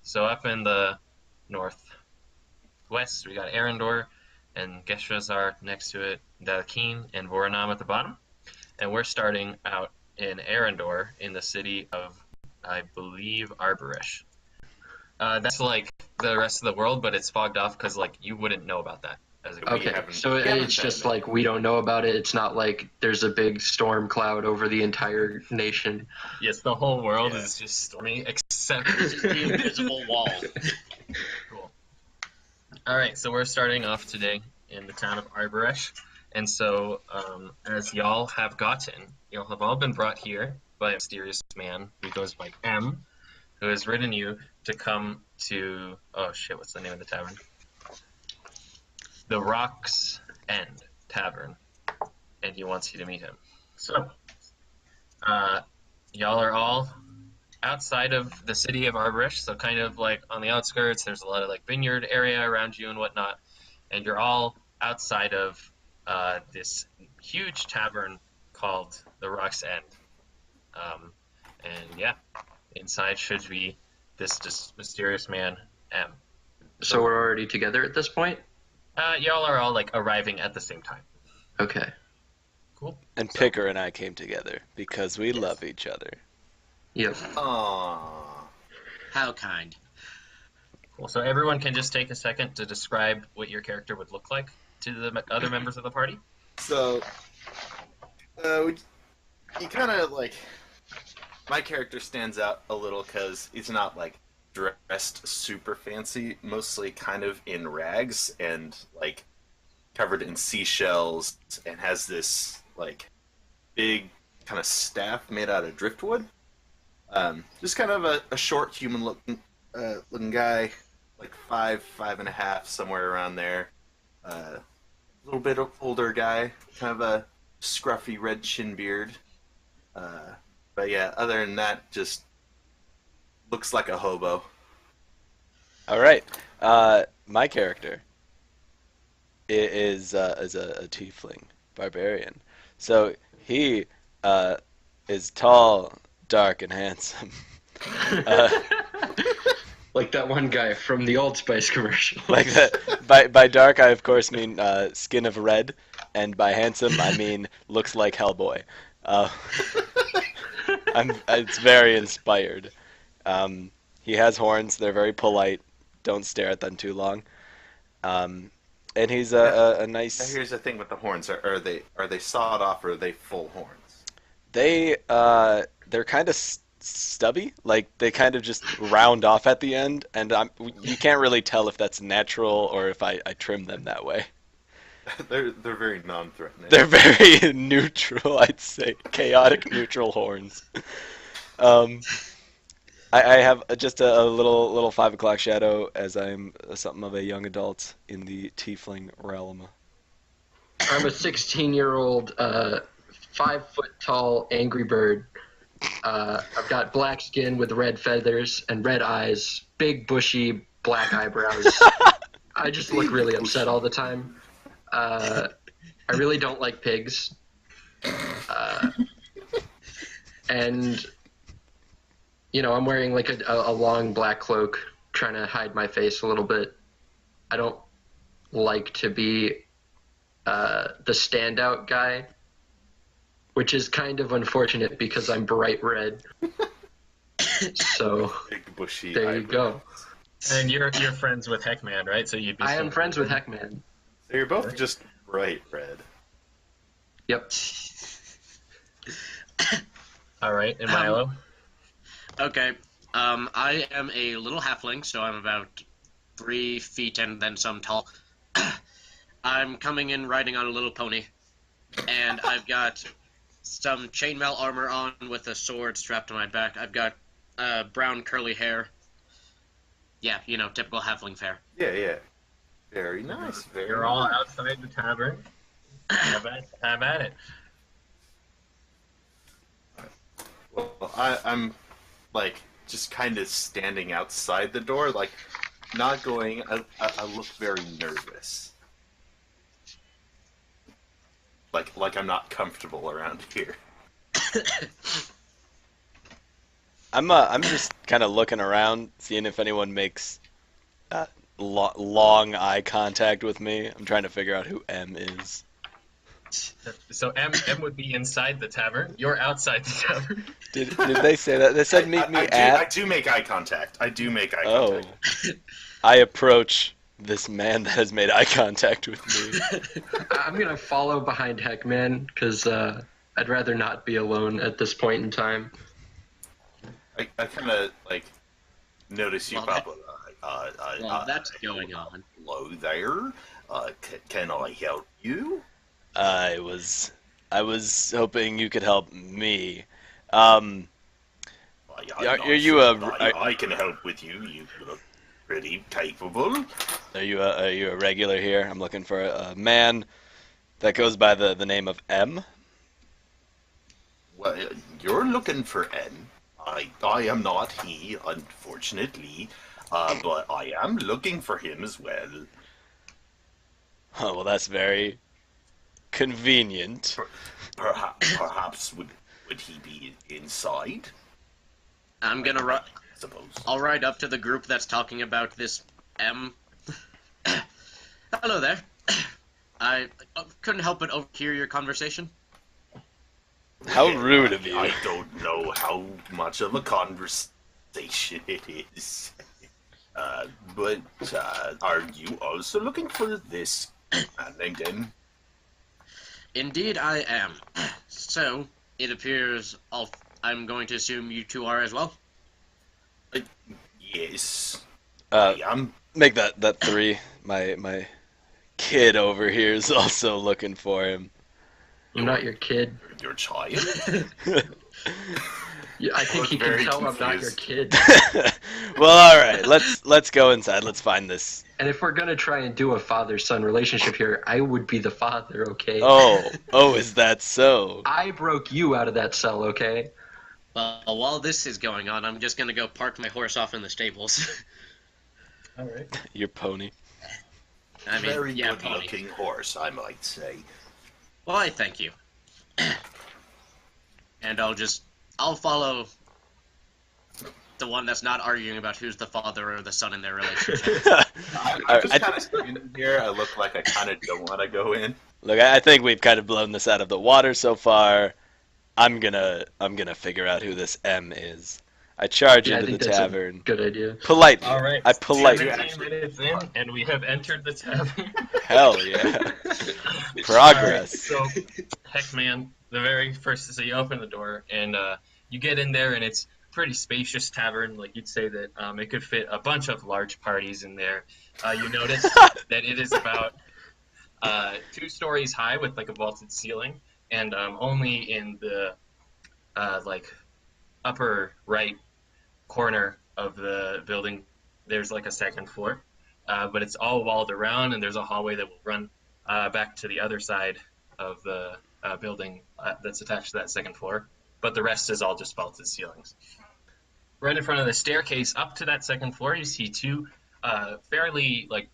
So up in the northwest, we got Arendor and Geshrazar next to it, Dalkeen and Voronam at the bottom. And we're starting out in Arendor in the city of, I believe, Arborish. That's like the rest of the world, but it's fogged off because like you wouldn't know about that as a Okay, so we haven't it's just been there. like we don't know about it. It's not like there's a big storm cloud over the entire nation. Yes, the whole world Yeah. is just stormy except The invisible wall. Cool. All right, so we're starting off today in the town of Arborish, and so as y'all have all been brought here by a mysterious man who goes by M, who has written you to come to what's the name of the tavern? The Rock's End Tavern, and he wants you to meet him. So, y'all are all outside of the city of Arborish, so kind of like on the outskirts. There's a lot of like vineyard area around you and whatnot, and you're all outside of this huge tavern called the Rock's End. And yeah, inside should be this just mysterious man, M. So we're already together at this point? Y'all are all like arriving at the same time. Okay. Cool. And Pikker and I came together because we love each other. Yep. Aww. How kind. Cool. So everyone can just take a second to describe what your character would look like to the other members of the party. So, you kind of like, my character stands out a little because he's not like dressed super fancy, mostly kind of in rags and like covered in seashells, and has this like big kind of staff made out of driftwood. Just kind of a short human looking guy, like 5'5.5", somewhere around there. A little bit older guy, kind of a scruffy red chin beard. But yeah, other than that, just looks like a hobo. All right. My character is a tiefling barbarian. So he is tall, dark, and handsome. Like that one guy from the Old Spice commercial. Like that. By dark, I of course mean skin of red, and by handsome, I mean looks like Hellboy. It's very inspired. He has horns. They're very polite. Don't stare at them too long. And he's a nice. Here's the thing with the horns: are they sawed off or are they full horns? They're kind of stubby. Like they kind of just round off at the end, and you can't really tell if that's natural or if I trim them that way. They're very non-threatening. They're very neutral, I'd say. Chaotic neutral horns. I have just a little 5 o'clock shadow, as I'm something of a young adult in the tiefling realm. I'm a 16-year-old, 5-foot-tall angry bird. I've got black skin with red feathers and red eyes, big bushy black eyebrows. I just look really upset all the time. I really don't like pigs. And, you know, I'm wearing like a long black cloak, trying to hide my face a little bit. I don't like to be the standout guy, which is kind of unfortunate because I'm bright red. So Big bushy there you go. And you're friends with Heckmann, right? So you'd be. I am friends with Heckmann. So you're both just bright red. Yep. All right, and Milo. Okay. I am a little halfling, so I'm about 3 feet and then some tall. I'm coming in riding on a little pony, and I've got some chainmail armor on with a sword strapped to my back. I've got brown curly hair. Yeah, you know, typical halfling fare. Yeah. Very nice. Very You're all nice. outside the tavern. Have at it. Well, I'm like just kind of standing outside the door, like not going. I look very nervous. Like I'm not comfortable around here. I'm just kind of looking around, seeing if anyone makes long eye contact with me. I'm trying to figure out who M is. So M would be inside the tavern. You're outside the tavern. Did they say that? They said meet me at. I do make eye contact. I do make eye Oh, contact. I approach this man that has made eye contact with me. I'm gonna follow behind Heckman because I'd rather not be alone at this point in time. I kind of like notice you Well, pop up. That's going on. Hello there. Can I help you? I was hoping you could help me. Are you I can help with you. You look pretty capable. you a regular here? I'm looking for a man that goes by the name of M. Well, you're looking for N. I am not he, unfortunately. But I am looking for him as well. Oh, well, that's very convenient. Perhaps would he be inside? I'm gonna I suppose. I'll ride up to the group that's talking about this M. Hello there. I couldn't help but overhear your conversation. How rude of you. I don't know how much of a conversation it is. But are you also looking for this man named M? Indeed, I am. So, it appears I'm going to assume you two are as well? Yes, Uh, I am. Make that 3. My kid over here is also looking for him. I'm not your kid. Your child? Yeah, I think was you can very tell I'm not your confused. kid. Well, all right. Let's go inside. Let's find this. And if we're gonna try and do a father-son relationship here, I would be the father, okay? Oh, is that so? I broke you out of that cell, okay? Well, while this is going on, I'm just gonna go park my horse off in the stables. All right. Your pony. I mean, Very yeah, good pony. looking horse, I might say. Well, I thank you. And I'll follow the one that's not arguing about who's the father or the son in their relationship. I'm just kind of standing here. I look like I kind of don't want to go in. Look, I think we've kind of blown this out of the water so far. I'm gonna figure out who this M is. I charge Yeah, I into the think that's a tavern good idea. politely. All right. I politely. 17 minutes in, and we have entered the tavern. Hell yeah. All Progress. right, so, Heckman, the very first, so you open the door, and you get in there, and it's a pretty spacious tavern. Like, you'd say that it could fit a bunch of large parties in there. You notice that it is about 2 stories high with, like, a vaulted ceiling, and only in the, like, upper right corner of the building there's, like, a second floor. But it's all walled around, and there's a hallway that will run back to the other side of the building that's attached to that second floor. But the rest is all just vaulted ceilings. Right in front of the staircase up to that second floor, you see 2 fairly, like,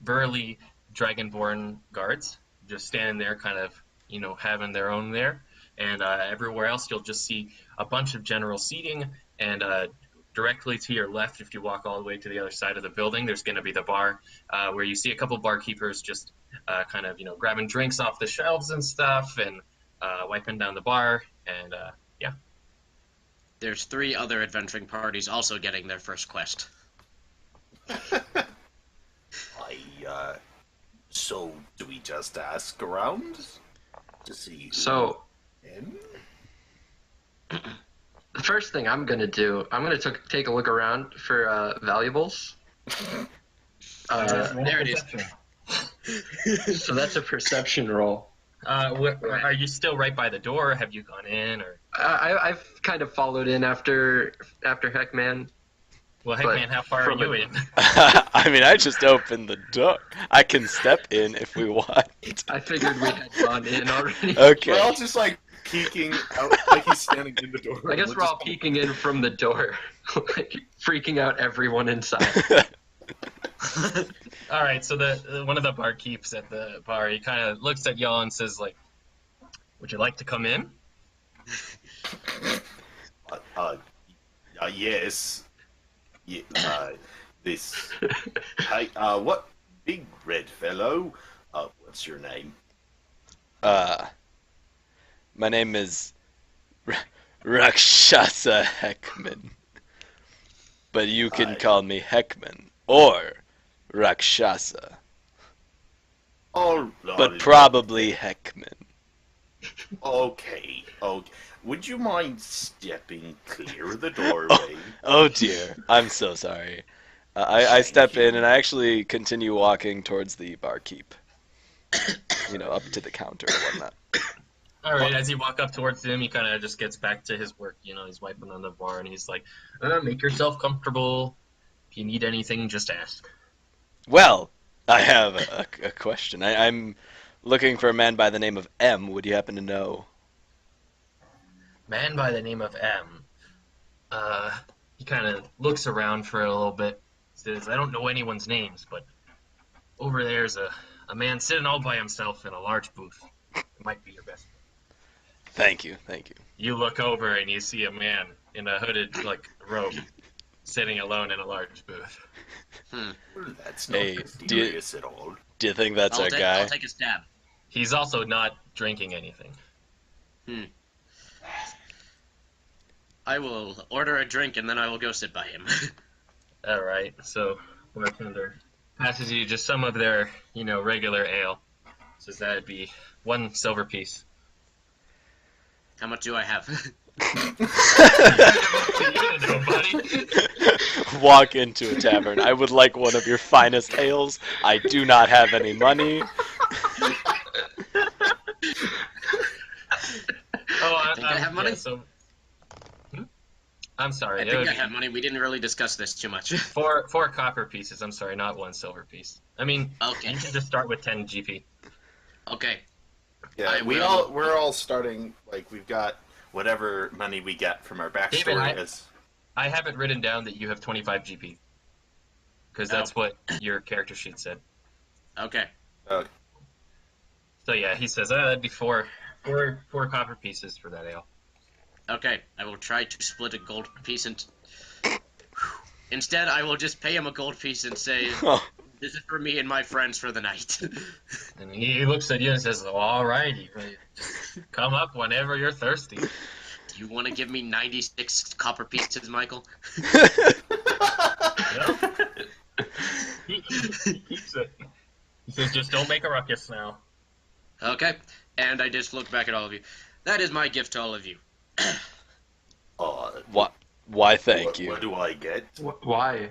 burly dragonborn guards just standing there, kind of, having their own there. And everywhere else, you'll just see a bunch of general seating, and directly to your left, if you walk all the way to the other side of the building, there's going to be the bar, where you see a couple barkeepers just kind of, grabbing drinks off the shelves and stuff, and wiping down the bar, and yeah. There's 3 other adventuring parties also getting their first quest. So do we just ask around to see? So, Him? the first thing I'm gonna do, I'm gonna take a look around for valuables. There it is. So that's a perception roll. Are you still right by the door? Have you gone in, or? I've kind of followed in after Heckman. Well, Heckman, how far are from you a- in? I mean, I just opened the door. I can step in if we want. I figured we had gone in already. Okay. We're all just like peeking out, like he's standing in the door. I guess we're all peeking in from the door, like freaking out everyone inside. All right, so the one of the barkeeps at the bar, he kind of looks at y'all and says, like, "Would you like to come in?" Yes. Yeah, this. Hey, what? Big red fellow. What's your name? Uh, my name is Rakshasa Heckman, but you can call me Heckman or Rakshasa, but probably Heckman. Okay. Okay. Would you mind stepping clear of the doorway? Oh dear, I'm so sorry. I Thank step in you. and I actually continue walking towards the barkeep. Up to the counter or whatnot. All right, as you walk up towards him, he kind of just gets back to his work. He's wiping on the bar, and he's like, "Make yourself comfortable. If you need anything, just ask." Well, I have a question. I'm looking for a man by the name of M. Would you happen to know? Man by the name of M. He kind of looks around for a little bit. Says, "I don't know anyone's names, but over there's a man sitting all by himself in a large booth. It might be your best." Thank you, thank you. You look over and you see a man in a hooded robe, sitting alone in a large booth. That's not Hey, mysterious at all. Do you think that's our guy? I'll take a stab. He's also not drinking anything. I will order a drink and then I will go sit by him. All right, so bartender passes you just some of their, regular ale. Says that'd be 1 silver piece. How much do I have? Walk into a tavern. I would like one of your finest ales. I do not have any money. I think I have money. Yeah, I'm sorry. I think I have money. We didn't really discuss this too much. 4 copper pieces. I'm sorry, not 1 silver piece. I mean, Okay. You can just start with 10 GP. Okay. Yeah, we're all starting, we've got whatever money we get from our backstory David, is. I have it written down that you have 25 GP. Because that's what your character sheet said. Okay. Uh, So yeah, he says, that'd be 4 copper pieces for that ale. Okay. I will try to split a gold piece and... Instead, I will just pay him a gold piece and say, this is for me and my friends for the night. And he looks at you and says, all righty, come up whenever you're thirsty. Do you want to give me 96 copper pieces, Michael? He keeps it. He says, just don't make a ruckus now. Okay. And I just look back at all of you. That is my gift to all of you. Why, thank you. What do I get? Why?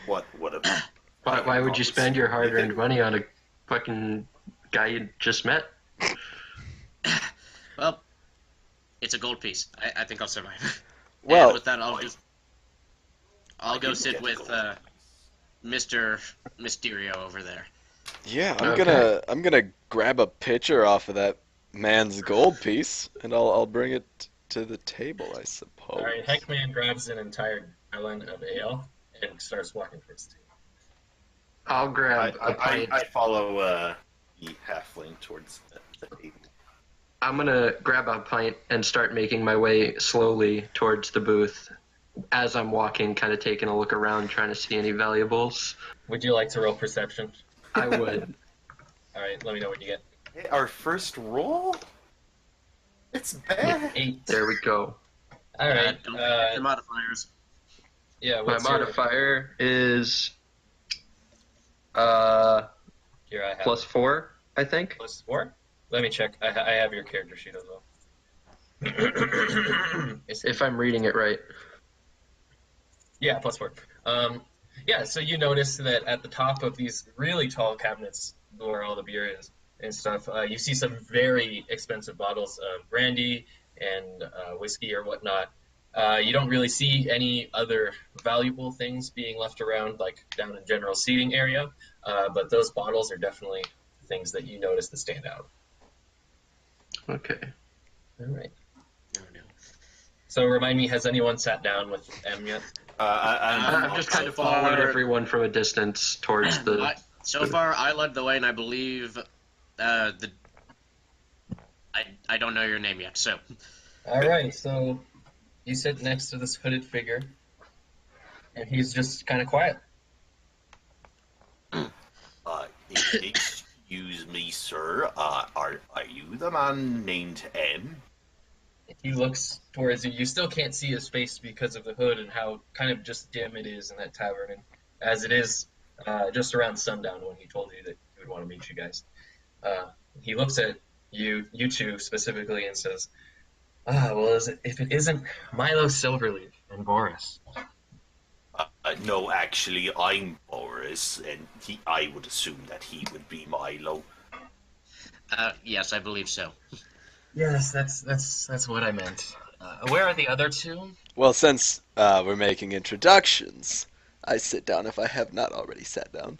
What a... Why would you spend your hard-earned money on a fucking guy you just met? Well, it's a gold piece. I think I'll survive. Well, and with that, I'll go sit with Mr. Mysterio over there. Yeah, Okay. I'm gonna grab a pitcher off of that man's gold piece, and I'll bring it to the table, I suppose. All right, Heckman grabs an entire gallon of ale and starts walking towards the table. I'll grab a pint. I follow the halfling towards the table. I'm gonna grab a pint and start making my way slowly towards the booth. As I'm walking, kind of taking a look around, trying to see any valuables. Would you like to roll perception? I would. All right, let me know what you get. Hey, our first roll? It's bad. 8. There we go. All right. Don't forget your modifiers. Yeah, My what's your modifier is Here I have +4, I think. +4. Let me check. I have your character sheet as well. If I'm reading it right. Yeah, +4. Yeah, so you notice that at the top of these really tall cabinets where all the beer is and stuff, you see some very expensive bottles of brandy and whiskey or whatnot. You don't really see any other valuable things being left around, like down in general seating area, but those bottles are definitely things that you notice that stand out. Okay. All right. Oh, no. So remind me, has anyone sat down with M yet? I've just kind of followed everyone from a distance towards the... So far, I led the way, and I believe I don't know your name yet, so... All right, so You sit next to this hooded figure, and he's just kind of quiet. Excuse me, sir. Are you the man named M? He looks towards you. You still can't see his face because of the hood and how kind of just dim it is in that tavern, and as it is just around sundown when he told you that he would want to meet you guys. He looks at you two specifically, and says, well, if it isn't Milo Silverleaf and Baurus. No, actually, I'm Baurus, and I would assume that he would be Milo. Yes, I believe so. Yes, that's what I meant. Where are the other two? Well, since we're making introductions, I sit down if I have not already sat down.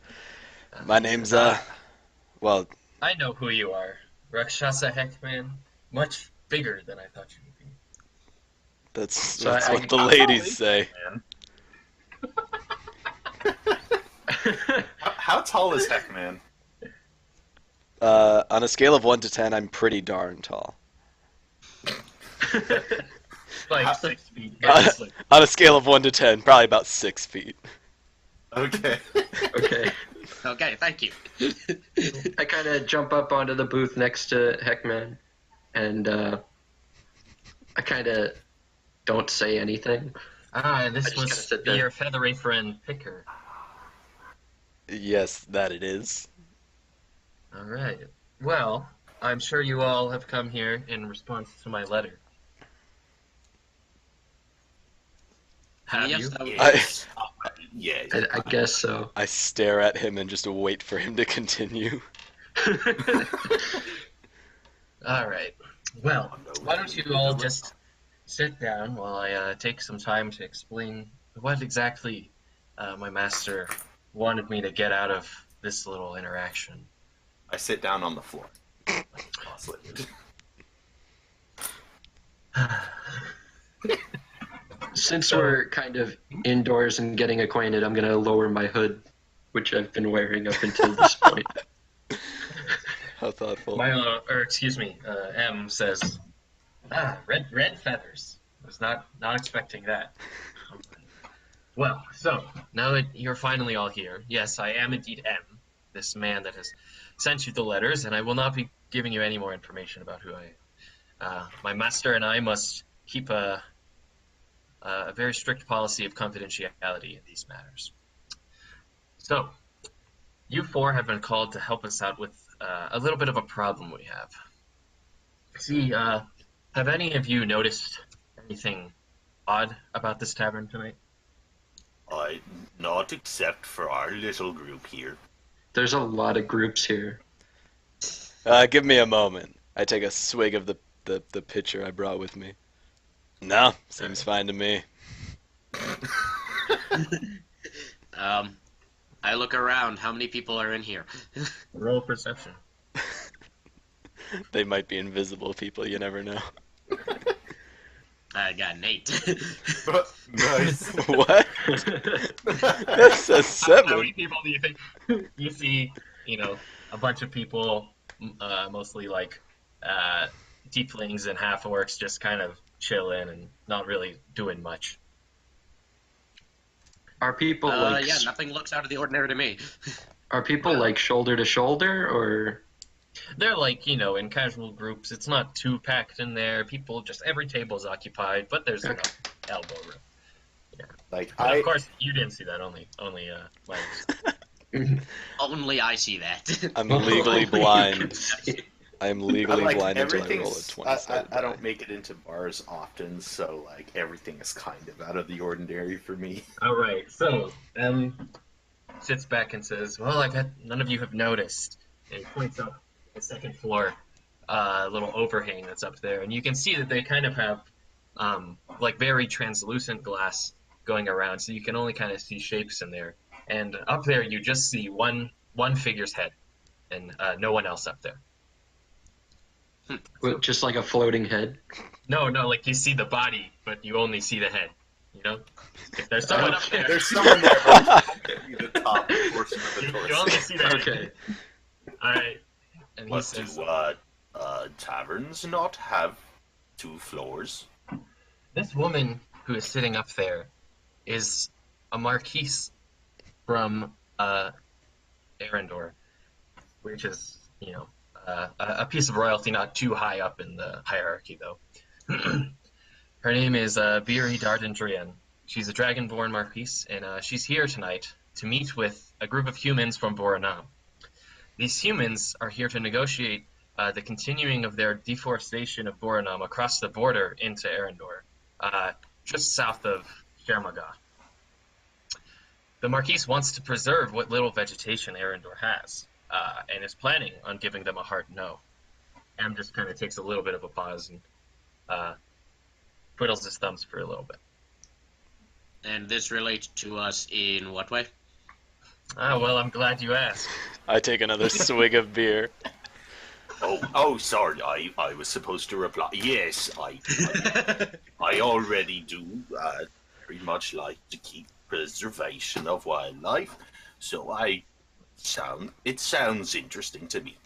My name's, well, I know who you are. Rakshasa Heckmann. Much bigger than I thought you would be. that's So what the ladies say. How tall is Heckman? On a scale of 1 to 10, I'm pretty darn tall. Like 6 feet. On a scale of 1 to 10, probably about 6 feet. Okay. Okay. Okay, thank you. I kind of jump up onto the booth next to Heckman, and I kind of don't say anything. And I this just kinda must sit be there. your feathery friend Pikker. Yes, that it is. All right. Well, I'm sure you all have come here in response to my letter. Have Yes, you? that would- Yes. Yeah. I guess so. I stare at him and just wait for him to continue. All right. Well, why don't you all just sit down while I take some time to explain what exactly my master wanted me to get out of this little interaction. I sit down on the floor. Since we're kind of indoors and getting acquainted, I'm gonna lower my hood, which I've been wearing up until this point. How thoughtful. M says, red feathers. I was not expecting that. Well, so now that you're finally all here, yes, I am indeed M, this man that has sent you the letters, and I will not be giving you any more information about who I am. My master and I must keep a very strict policy of confidentiality in these matters. So, you four have been called to help us out with a little bit of a problem we have. See, have any of you noticed anything odd about this tavern tonight? Not except for our little group here. There's a lot of groups here. Give me a moment. I take a swig of the pitcher I brought with me. No, seems fine to me. I look around. How many people are in here? Roll perception. They might be invisible people, you never know. I got an 8. Nice. What? That's a How 7. many people do you think you see? A bunch of people, mostly like tieflings and half orcs, just kind of chilling and not really doing much. Are people like Yeah, nothing looks out of the ordinary to me. Are people like shoulder to shoulder, or They're like, in casual groups. It's not too packed in there. People just every table's occupied, but there's enough elbow room. Like But of course, you didn't see that. Only Lance. Only I see that. I'm legally blind. I am legally blind until I roll a everything's. 20 I don't make it into bars often, so like everything is kind of out of the ordinary for me. All right. So sits back and says, "Well, I bet none of you have noticed." And he points up the second floor, little overhang that's up there, and you can see that they kind of have like very translucent glass going around, so you can only kind of see shapes in there. And up there, you just see one figure's head, and no one else up there. just like a floating head? No, like you see the body, but you only see the head. If there's someone up there, There's someone there, but you can see the top portion of the you torso. only see the head. Okay. All right. And he What says, do taverns not have 2 floors? This woman who is sitting up there is a marquise from Arendor, which is, a piece of royalty not too high up in the hierarchy, though. Her name is Biri Dardendrian. She's a dragonborn marquise, and she's here tonight to meet with a group of humans from Boranam. These humans are here to negotiate the continuing of their deforestation of Boranam across the border into Arendor, just south of Shermaga. The Marquise wants to preserve what little vegetation Arendor has, and is planning on giving them a hard no. Am just kind of takes a little bit of a pause and twiddles his thumbs for a little bit. And this relates to us in what way? Well, I'm glad you asked. I take another swig of beer. Oh, sorry. I was supposed to reply. Yes, I already do very much like to keep preservation of wildlife, so it sounds interesting to me.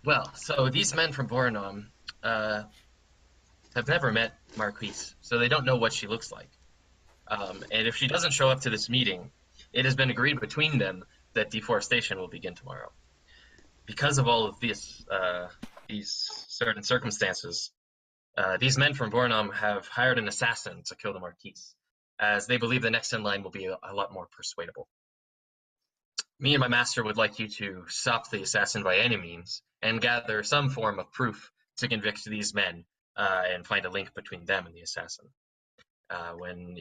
Well, so these men from Boranam have never met Marquise, so they don't know what she looks like. And if she doesn't show up to this meeting, it has been agreed between them that deforestation will begin tomorrow. Because of all of these certain circumstances, these men from Boranam have hired an assassin to kill the Marquise, as they believe the next in line will be a lot more persuadable. Me and my master would like you to stop the assassin by any means, and gather some form of proof to convict these men, and find a link between them and the assassin. When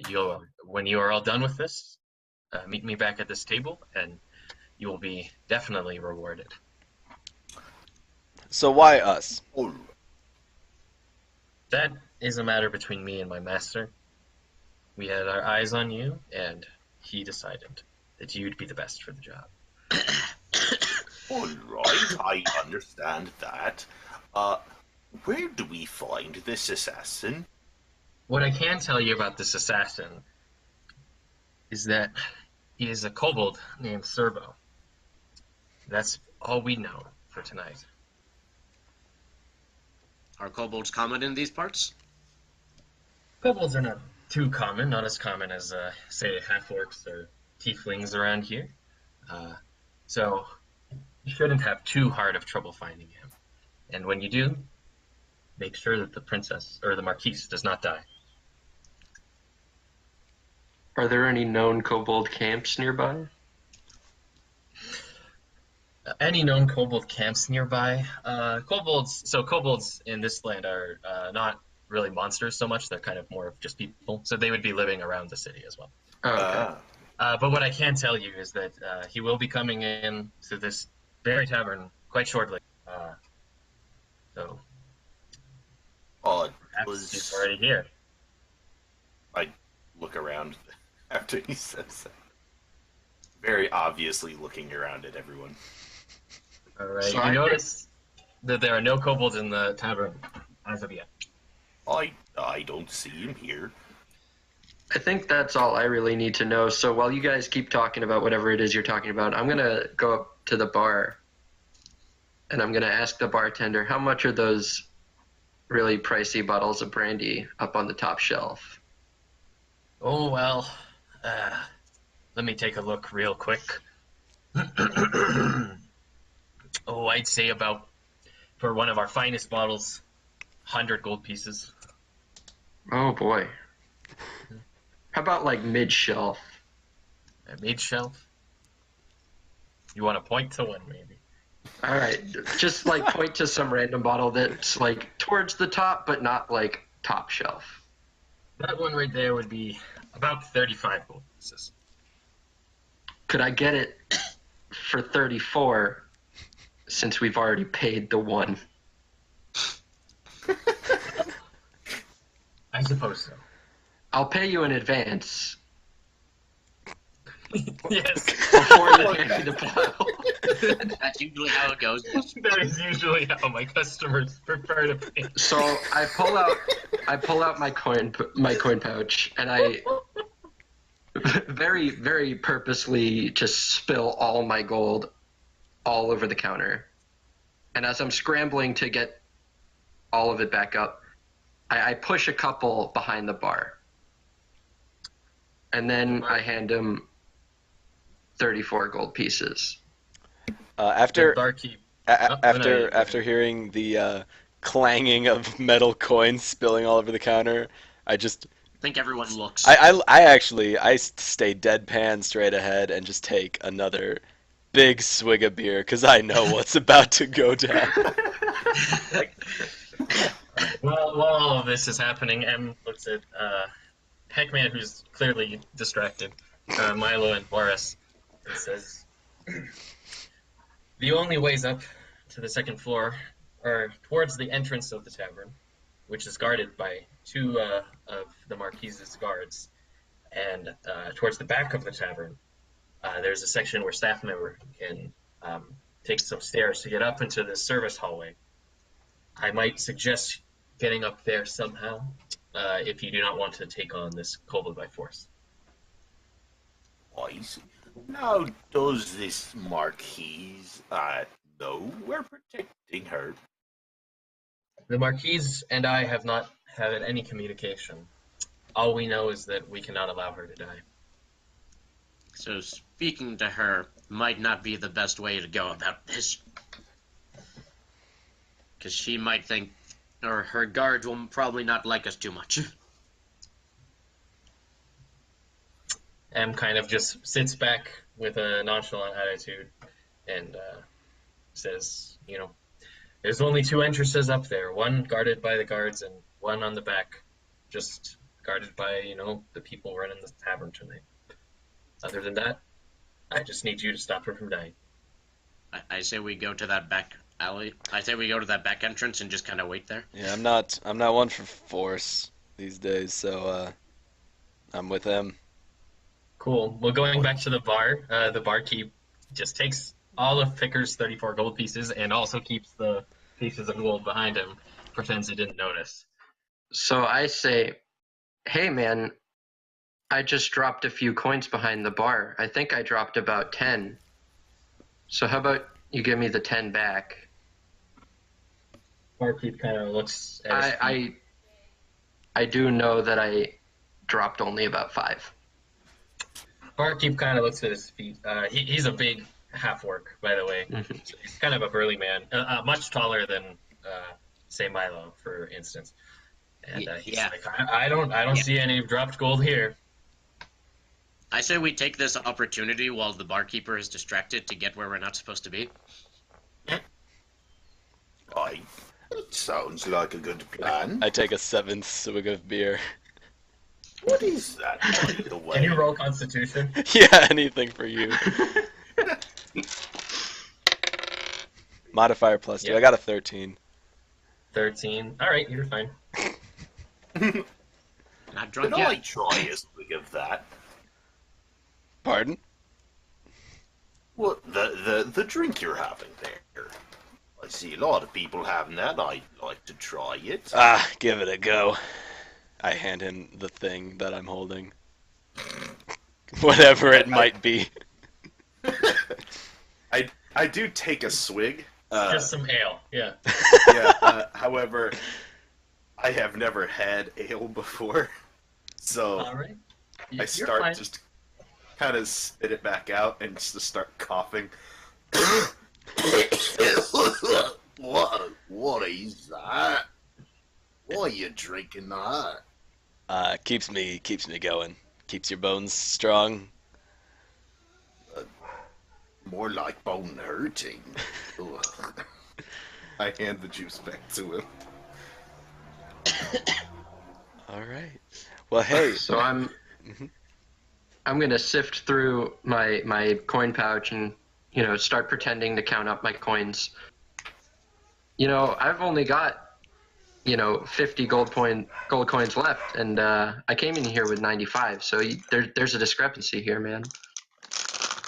you are all done with this, meet me back at this table, and you will be definitely rewarded. So why us? Oh, That is a matter between me and my master. We had our eyes on you, and he decided that you'd be the best for the job. all right, I understand that. Where do we find this assassin? What I can tell you about this assassin is that he is a kobold named Servo. That's all we know for tonight. Are kobolds common in these parts? Kobolds are not too common, not as common as, say, half-orcs or tieflings around here. So you shouldn't have too hard of trouble finding him. And when you do, make sure that the princess, or the marquise, does not die. Are there any known kobold camps nearby? Any known kobold camps nearby? Kobolds in this land are not really monsters so much. They're kind of more of just people. So they would be living around the city as well. Oh, okay. But what I can tell you is that he will be coming in to this very tavern quite shortly. So perhaps he's already here. I look around after he says that. Very obviously looking around at everyone. All right. So You I notice that there are no kobolds in the tavern as of yet. I don't see him here. I think that's all I really need to know. So while you guys keep talking about whatever it is you're talking about, I'm going to go up to the bar and I'm going to ask the bartender, how much are those really pricey bottles of brandy up on the top shelf? Oh, well, let me take a look real quick. Oh, I'd say about, for one of our finest bottles, 100 gold pieces. Oh, boy. How about like mid-shelf? Mid-shelf? You want to point to one, maybe? All right, just like point to some random bottle that's like towards the top, but not like top shelf. That one right there would be about 35 gold pieces. Could I get it for 34 since we've already paid the one? I suppose so. I'll pay you in advance Yes, before you hand me the bottle. That's usually how it goes. that is usually how my customers prefer to pay. So I pull out my coin pouch, and I very, very purposely just spill all my gold all over the counter. And as I'm scrambling to get all of it back up, I push a couple behind the bar. And then I hand him 34 gold pieces. The barkeep. Oh, no, you go After ahead. hearing the clanging of metal coins spilling all over the counter, I just I think everyone looks. I stay deadpan straight ahead and just take another big swig of beer because I know what's about to go down. While all of this is happening, M looks at Heckmann, who's clearly distracted, Milo and Baurus, and says, "The only ways up to the second floor are towards the entrance of the tavern, which is guarded by two of the Marquise's guards, and towards the back of the tavern, there's a section where staff member can take some stairs to get up into the service hallway. I might suggest getting up there somehow, if you do not want to take on this kobold by force." I see. Now, does this Marquise know we're protecting her? The Marquise and I have not had any communication. All we know is that we cannot allow her to die. So speaking to her might not be the best way to go about this. Because she might think, or her guards will probably not like us too much. M kind of just sits back with a nonchalant attitude and says, there's only two entrances up there, one guarded by the guards and one on the back, just guarded by, the people running the tavern tonight. Other than that, I just need you to stop her from dying. I say we go to that back alley. I say we go to that back entrance and just kind of wait there. Yeah, I'm not one for force these days, so I'm with him. Cool. Well, going back to the barkeep just takes all of Pikker's 34 gold pieces and also keeps the pieces of gold behind him, pretends he didn't notice. So I say, hey man, I just dropped a few coins behind the bar. I think I dropped about 10. So how about you give me the 10 back? Barkeep kind of looks at his feet. I do know that I dropped only about 5. Barkeep kind of looks at his feet. He's a big half-orc, by the way. He's kind of a burly man, much taller than, say, Milo, for instance. And he's like, I don't see any dropped gold here. I say we take this opportunity while the barkeeper is distracted to get where we're not supposed to be. It sounds like a good plan. I take a 7th swig of beer. What is that, by the way? Can you roll Constitution? Yeah, anything for you. Modifier plus 2. Yeah. I got a 13. 13. All right, you're fine. Not drunk Can I yet. try a swig of that? Pardon? Well, the drink you're having there. I see a lot of people having that. I'd like to try it. Ah, give it a go. I hand him the thing that I'm holding. Whatever it might be. I do take a swig. Just some ale, yeah. Yeah. However, I have never had ale before, so All right. I You're start fine. just kind of spit it back out and just start coughing. What is that? Why are you drinking that? Keeps me going. Keeps your bones strong. More like bone hurting. Ugh. I hand the juice back to him. All right. Well, hey. So I'm gonna sift through my coin pouch and start pretending to count up my coins. I've only got 50 gold coins left, and I came in here with 95. So there's a discrepancy here, man.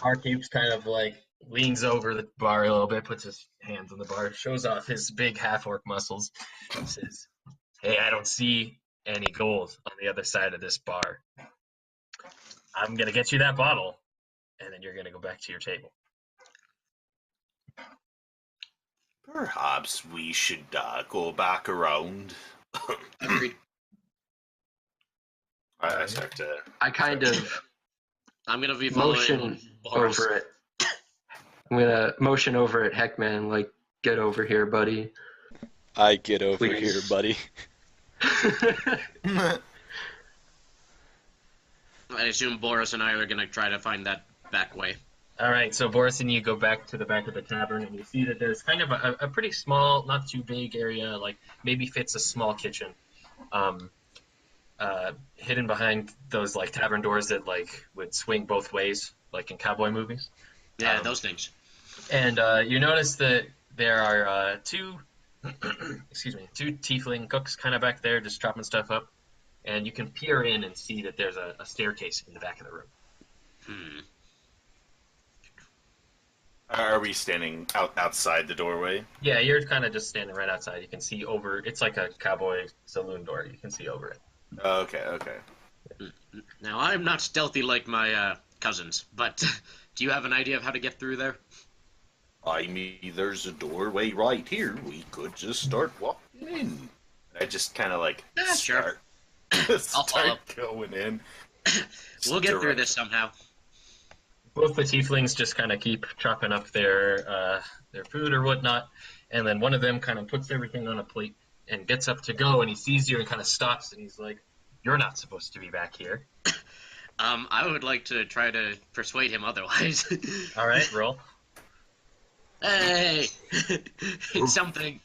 Barkeep's kind of like leans over the bar a little bit, puts his hands on the bar, shows off his big half-orc muscles, and says, "Hey, I don't see any gold on the other side of this bar. I'm gonna get you that bottle, and then you're gonna go back to your table." Perhaps we should go back around Agreed. I start to. I kind of I'm gonna be following motion Baurus. over it. I'm gonna motion over at Heckman, like, get over here, buddy. I get over Please. here, buddy. I assume Baurus and I are gonna try to find that back way. All right, so Boris and you go back to the back of the tavern, and you see that there's kind of a pretty small, not too big area, like maybe fits a small kitchen, hidden behind those like tavern doors that like would swing both ways, like in cowboy movies. Yeah, those things. And you notice that there are two, two tiefling cooks kind of back there, just chopping stuff up, and you can peer in and see that there's a staircase in the back of the room. Hmm. Are we standing outside the doorway? Yeah, you're kind of just standing right outside. You can see over. It's like a cowboy saloon door. You can see over it. Okay. Now, I'm not stealthy like my cousins, but do you have an idea of how to get through there? I mean, there's a doorway right here. We could just start walking in. I just kind of like Sure. start going in. We'll get through Direct. this somehow. Both the tieflings just kind of keep chopping up their food or whatnot, and then one of them kind of puts everything on a plate and gets up to go, and he sees you and kind of stops, and he's like, "You're not supposed to be back here." I would like to try to persuade him otherwise. All right, roll. Hey! It's something.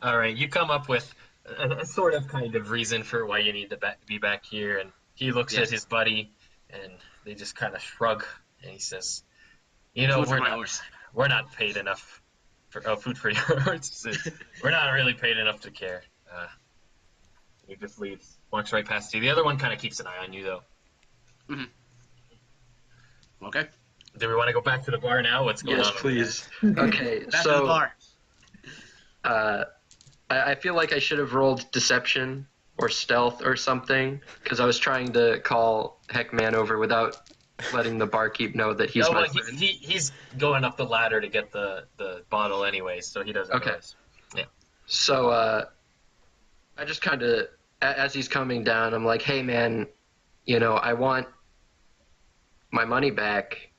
All right, you come up with a sort of kind of reason for why you need to be back here, and he looks at his buddy, and they just kind of shrug, and he says, "You know, Food for my horse." we're not paid enough for food for your horse. We're not really paid enough to care." He just leaves, walks right past you. The other one kind of keeps an eye on you, though. Mm-hmm. Okay. Do we want to go back to the bar now? What's going on? Yes, please. Okay, Back to the so bar. I feel like I should have rolled deception or stealth or something, because I was trying to call Heckman over without letting the barkeep know that he's my friend. He's going up the ladder to get the bottle anyway, so he doesn't Okay. notice. Yeah. So I just kind of, as he's coming down, I'm like, "Hey, man, you know, I want my money back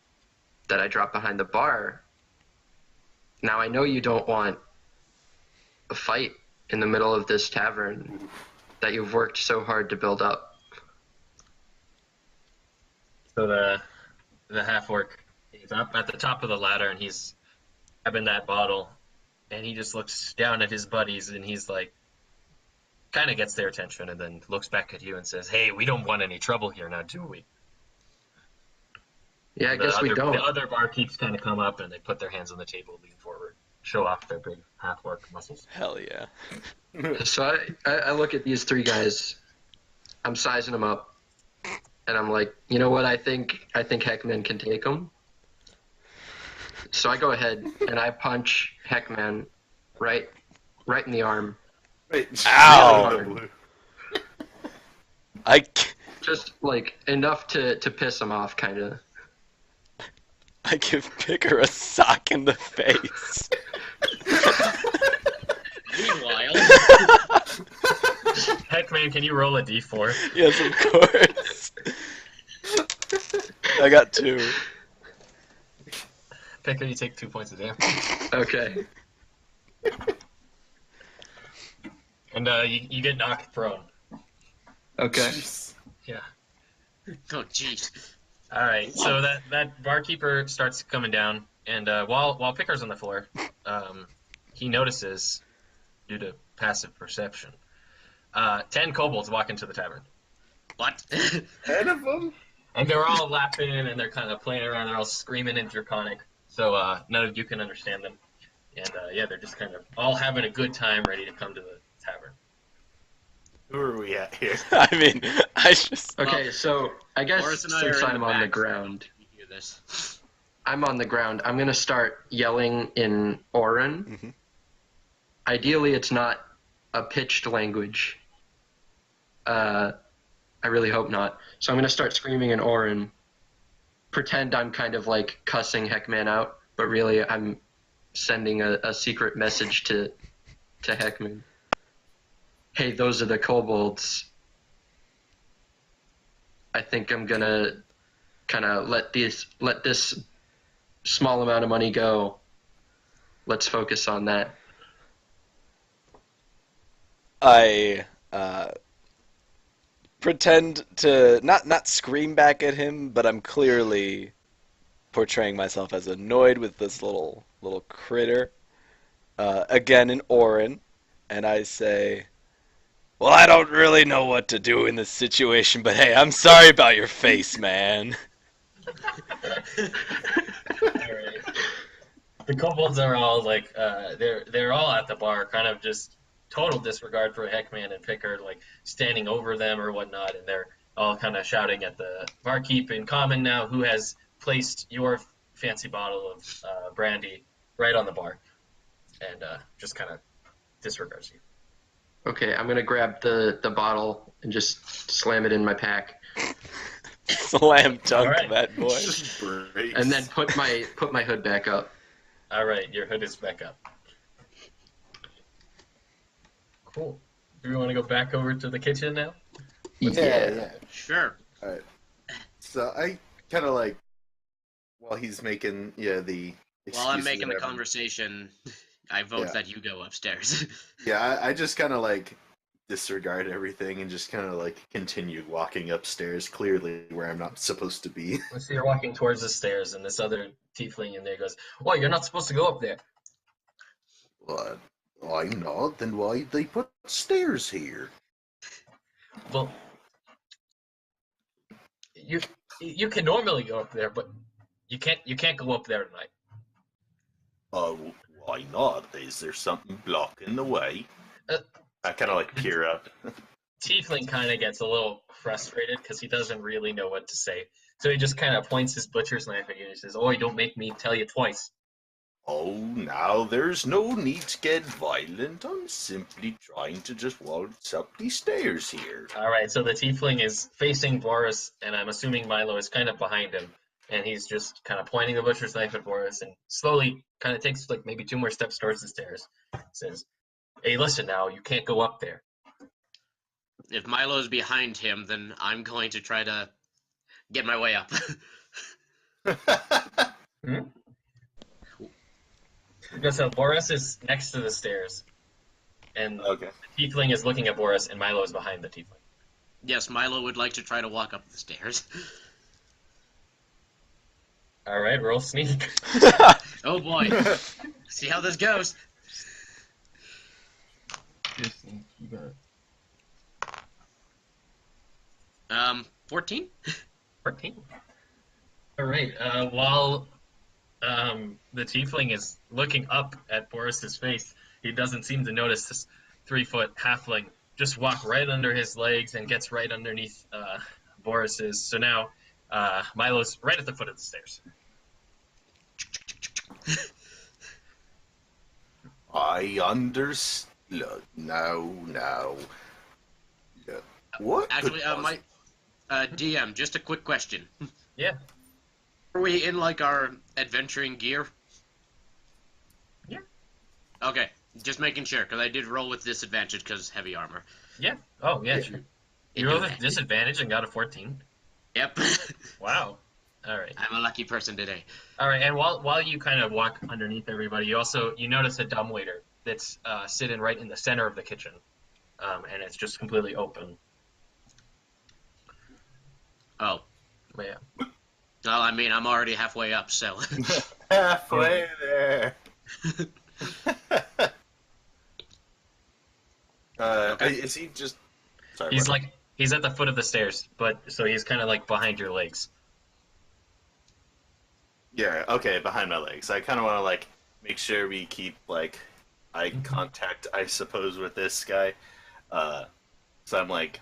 that I dropped behind the bar. Now, I know you don't want a fight in the middle of this tavern that you've worked so hard to build up." So the half orc, he's up at the top of the ladder, and he's grabbing that bottle, and he just looks down at his buddies, and he's like, kind of gets their attention, and then looks back at you and says, "Hey, we don't want any trouble here now, do we?" Yeah, I guess we don't. The other barkeeps kind of come up, and they put their hands on the table, lean forward, show off their big half orc muscles. Hell yeah. So I look at these three guys, I'm sizing them up, and I'm like, you know what, I think Heckman can take them. So I go ahead and I punch Heckman right in the arm. Wait, Ow! Just like enough to piss him off, kind of. I give Pikker a sock in the face. Meanwhile, Heckman, can you roll a d4? Yes, of course. I got 2. Pikker, you take 2 points of damage. Okay. And you get knocked prone. Okay. Yeah. oh jeez. All right, so that barkeeper starts coming down, and while Pikker's on the floor, he notices, due to passive perception, 10 kobolds walk into the tavern. What? 10 of them? And they're all laughing, and they're kind of playing around, they're all screaming in Draconic, so none of you can understand them. And yeah, they're just kind of all having a good time, ready to come to the tavern. Who are we at here? I mean, I just... Okay, so I guess Boris and I since are in I'm the on the back. ground, You hear this? I'm on the ground. I'm gonna start yelling in Orin. Mhm. Ideally, it's not a pitched language. I really hope not. So I'm gonna start screaming in Orin. Pretend I'm kind of like cussing Heckman out, but really I'm sending a secret message to Heckman. hey, those are the kobolds. I think I'm gonna kind of let this small amount of money go. Let's focus on that. I pretend to not scream back at him, but I'm clearly portraying myself as annoyed with this little critter. Again in Orin, and I say, "Well, I don't really know what to do in this situation, but hey, I'm sorry about your face, man." Alright. The kobolds are all like they're all at the bar, kind of just total disregard for Heckman and Pikker, like standing over them or whatnot, and they're all kind of shouting at the barkeep in common now, who has placed your fancy bottle of brandy right on the bar, and just kind of disregards you. Okay, I'm gonna grab the bottle and just slam it in my pack, Slam dunk Alright. that boy. Just breaks. and then put my hood back up. All right, your hood is back up. Cool. Do we want to go back over to the kitchen now? Yeah. Sure. All right. So I kind of like while he's making the. While I'm excuses making and the everything. conversation, I vote Yeah. that you go upstairs. Yeah, I just kind of like disregard everything and just kind of like continue walking upstairs, clearly where I'm not supposed to be. So you're walking towards the stairs, and this other tiefling in there goes, "Oh, you're not supposed to go up there." What? I'm not. Then why they put stairs here? Well, you you can normally go up there, but you can't go up there tonight. Oh, why not? Is there something blocking the way? Uh, I kind of like peer up. Tiefling kind of gets a little frustrated because he doesn't really know what to say. So he just kind of points his butcher's knife at you and says, "Oh, don't make me tell you twice." Oh, now there's no need to get violent. I'm simply trying to just waltz up these stairs here. All right, so the tiefling is facing Baurus, and I'm assuming Milo is kind of behind him, and he's just kind of pointing the butcher's knife at Baurus, and slowly kind of takes like maybe 2 more steps towards the stairs. Says, "Hey, listen now, you can't go up there." If Milo's behind him, then I'm going to try to get my way up. Hmm? So Baurus is next to the stairs, and Okay. the tiefling is looking at Baurus, and Milo is behind the tiefling. Yes, Milo would like to try to walk up the stairs. All right, roll sneak. Oh boy. See how this goes. 14? 14. All right. While the tiefling is looking up at Boris's face, he doesn't seem to notice this 3-foot halfling just walk right under his legs and gets right underneath Boris's. So now Milo's right at the foot of the stairs. I understand. Now. Yeah. What? Actually, could my DM, just a quick question. Yeah. Are we in like our adventuring gear? Yeah. Okay, just making sure, because I did roll with disadvantage because heavy armor. Yeah. Oh, yeah. Yeah. You rolled with disadvantage and got a 14. Yep. Wow. All right. I'm a lucky person today. All right. And while you kind of walk underneath everybody, you notice a dumbwaiter that's sitting right in the center of the kitchen, and it's just completely open. Oh. But yeah. Well, I mean, I'm already halfway up, so. Halfway there. Okay. Is he just? Sorry. He's what? like he's at the foot of the stairs, but so he's kind of like behind your legs. Yeah. Okay. Behind my legs. I kind of want to like make sure we keep like eye contact, I suppose, with this guy. So I'm like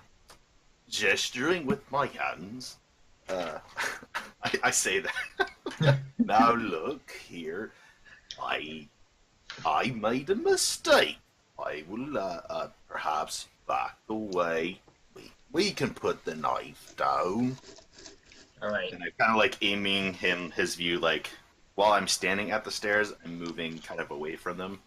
gesturing with my hands. I say that. Now look here. I made a mistake. I will perhaps back away. We can put the knife down. All right. And I'm kind of like aiming his view like while I'm standing at the stairs, I'm moving kind of away from them.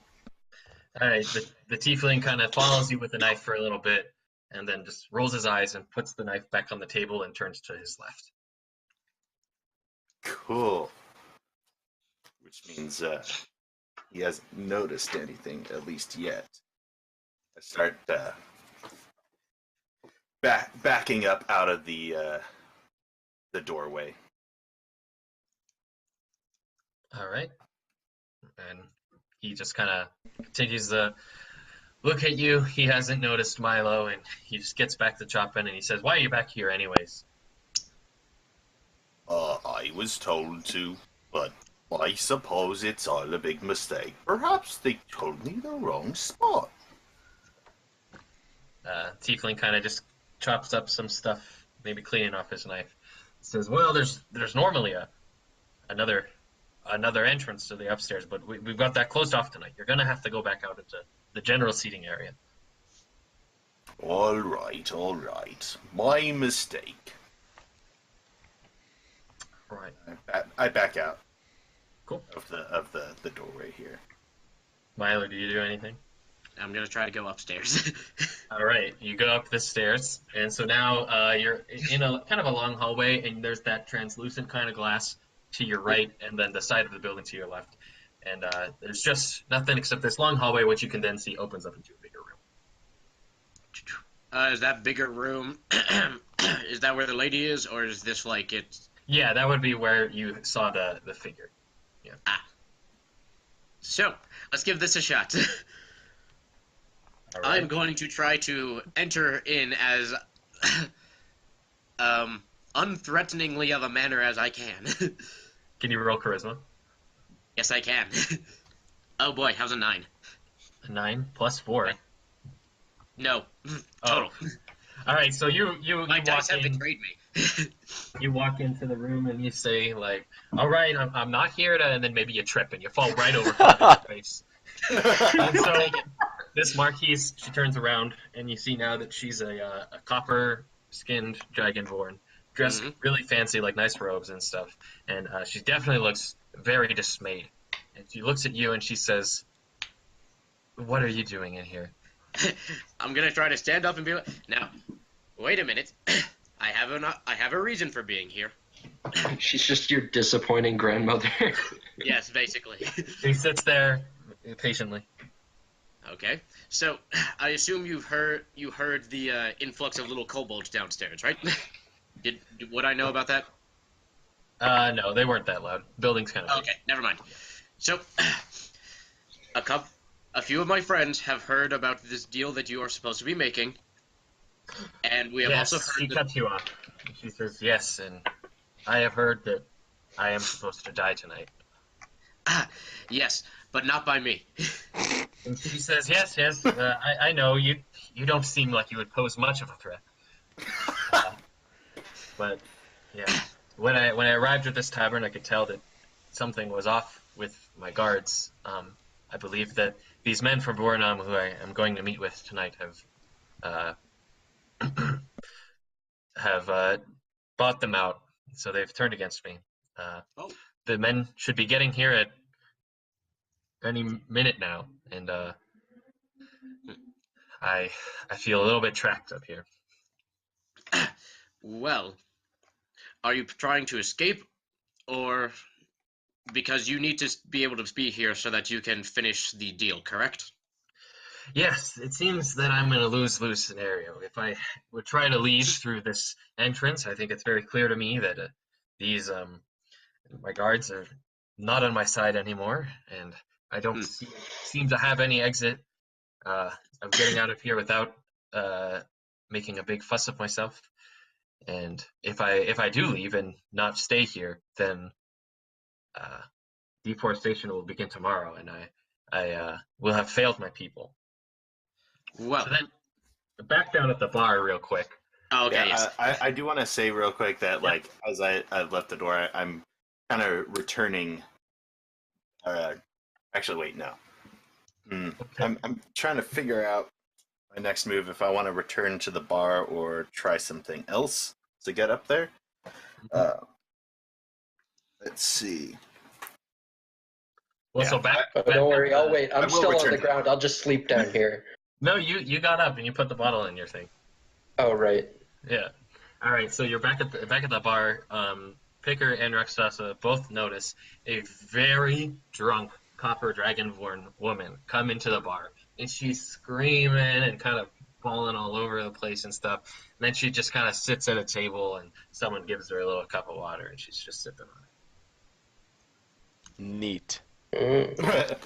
All right, the tiefling kind of follows you with the knife for a little bit, and then just rolls his eyes and puts the knife back on the table and turns to his left. Cool. Which means he hasn't noticed anything, at least yet. I start backing up out of the doorway. All right, and he just kind of continues to look at you. He hasn't noticed Milo, and he just gets back to chopping, and he says, "Why are you back here, anyways?" I was told to, but I suppose it's all a big mistake. Perhaps they told me the wrong spot. Tiefling kind of just chops up some stuff, maybe cleaning off his knife. Says, "Well, there's normally another entrance to the upstairs, but we've got that closed off tonight. You're gonna have to go back out into the general seating area." All right. My mistake. Right. I back out Cool. of the doorway here. Milo, do you do anything? I'm gonna try to go upstairs. All right, you go up the stairs, and so now you're in a kind of a long hallway, and there's that translucent kind of glass to your right, and then the side of the building to your left. And there's just nothing except this long hallway, which you can then see opens up into a bigger room. Is that bigger room? Is that where the lady is, or is this like it's? Yeah, that would be where you saw the figure. Yeah. So let's give this a shot. All right. I'm going to try to enter in as unthreateningly of a manner as I can. Can you roll charisma? Yes, I can. Oh boy, how's a 9? A 9 plus 4. No, Oh. total. All right, so you My walk dice have in. betrayed me. You walk into the room and you say like, "All right, I'm not here to," and then maybe you trip and you fall right over Claudia's face. And so this Marquise, she turns around and you see now that she's a copper-skinned dragonborn, dressed really fancy, like nice robes and stuff, and she definitely looks very dismayed. And she looks at you and she says, "What are you doing in here?" I'm gonna try to stand up and be like, now, wait a minute. I have a reason for being here. She's just your disappointing grandmother. Yes, basically. She sits there patiently. Okay, so I assume you heard the influx of little kobolds downstairs, right? Would I know about that? No, they weren't that loud. Building's kind of big. Okay, never mind. So, a few of my friends have heard about this deal that you are supposed to be making, and we have Yes, also she heard that. cuts you off. She says, "Yes, and I have heard that I am supposed to die tonight." Yes, but not by me. And she says, "Yes, I know you. You don't seem like you would pose much of a threat." But yeah, when I arrived at this tavern, I could tell that something was off with my guards. I believe that these men from Bournam, who I am going to meet with tonight, uh, have bought them out, so they've turned against me. Oh. The men should be getting here at any minute now, and I feel a little bit trapped up here. Well, are you trying to escape, or because you need to be able to be here so that you can finish the deal, correct? Yes, it seems that I'm in a lose-lose scenario. If I would try to leave through this entrance, I think it's very clear to me that these my guards are not on my side anymore, and I don't seem to have any exit of getting out of here without making a big fuss of myself. And if I do leave and not stay here, then deforestation will begin tomorrow, and I will have failed my people. Well, So then, back down at the bar real quick. oh, okay, Yeah, yes. I do want to say real quick that like as I've left the door, I'm kind of returning. Actually, wait, no. Okay. I'm trying to figure out my next move if I want to return to the bar or try something else to get up there. Let's see. Well, Yeah, so back. Oh, don't worry, I'll wait. I I'm will still on return the to ground. I'll just sleep down here. No, you got up and you put the bottle in your thing. Oh, right. Yeah. All right. So you're back at the bar. Pikker and Rexasa both notice a very drunk copper dragonborn woman come into the bar, and she's screaming and kind of falling all over the place and stuff. And then she just kind of sits at a table, and someone gives her a little cup of water, and she's just sipping on Neat. Mm.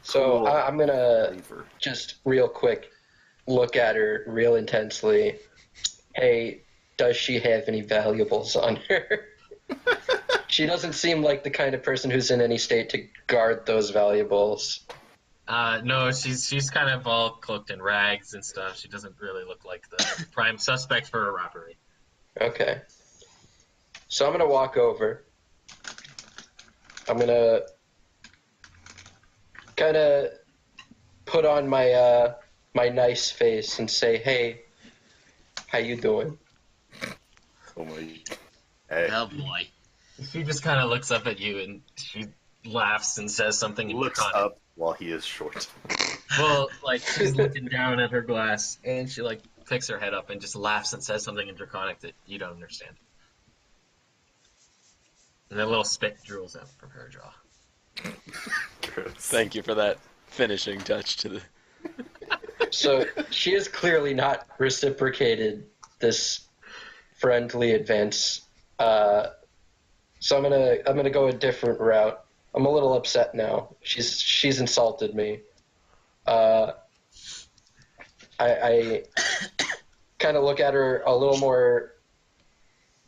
So Cool. I'm gonna Flavor. just real quick look at her real intensely. Hey, does she have any valuables on her? She doesn't seem like the kind of person who's in any state to guard those valuables. No, she's kind of all cloaked in rags and stuff. She doesn't really look like the prime suspect for a robbery. Okay. So I'm gonna walk over. I'm gonna kind of put on my my nice face and say, "Hey, how you doing?" Oh my. Hey, Oh boy. She just kind of looks up at you and she laughs and says something in looks Draconic. up while he is short. Well, like she's looking down at her glass and she like picks her head up and just laughs and says something in Draconic that you don't understand. And a little spit drools out from her jaw. Gross. Thank you for that finishing touch to the. So she has clearly not reciprocated this friendly advance. So I'm gonna go a different route. I'm a little upset now. She's insulted me. I kind of look at her a little more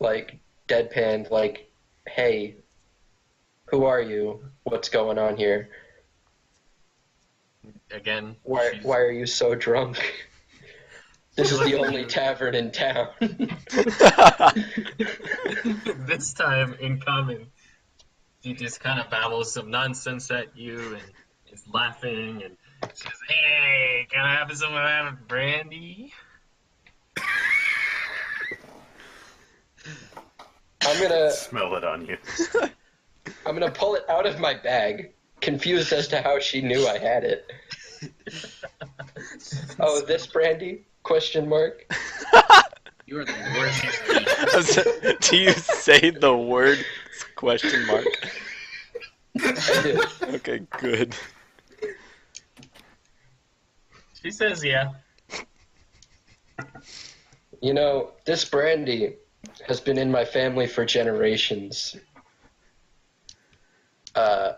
like deadpan, like, "Hey, who are you? What's going on here? Again, Why are you so drunk? This is the only tavern in town." this time in common, she just kind of babbles some nonsense at you and is laughing and she says, "Hey, can I have some of that brandy?" Smell it on you. I'm gonna pull it out of my bag, confused as to how she knew I had it. Oh, this brandy? Question mark. You are the worst. Do you say the word question mark? I did. Okay, good. She says, "Yeah." You know, this brandy has been in my family for generations.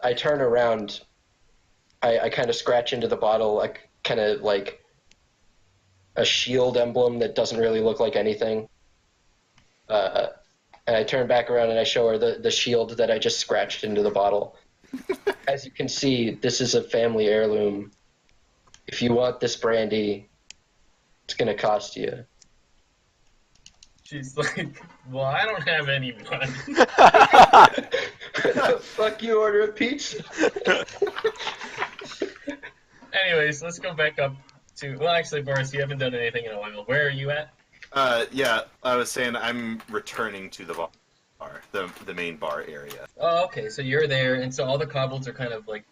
I turn around. I kind of scratch into the bottle, like kind of like a shield emblem that doesn't really look like anything. And I turn back around and I show her the shield that I just scratched into the bottle. As you can see, this is a family heirloom. If you want this brandy, it's gonna cost you. She's like, "Well, I don't have any money." Fuck you, order a pizza. Anyways, let's go back up to. Well, actually, Boris, you haven't done anything in a while. Where are you at? Yeah, I was saying I'm returning to the bar, the main bar area. Oh, okay. So you're there, and so all the kobolds are kind of like,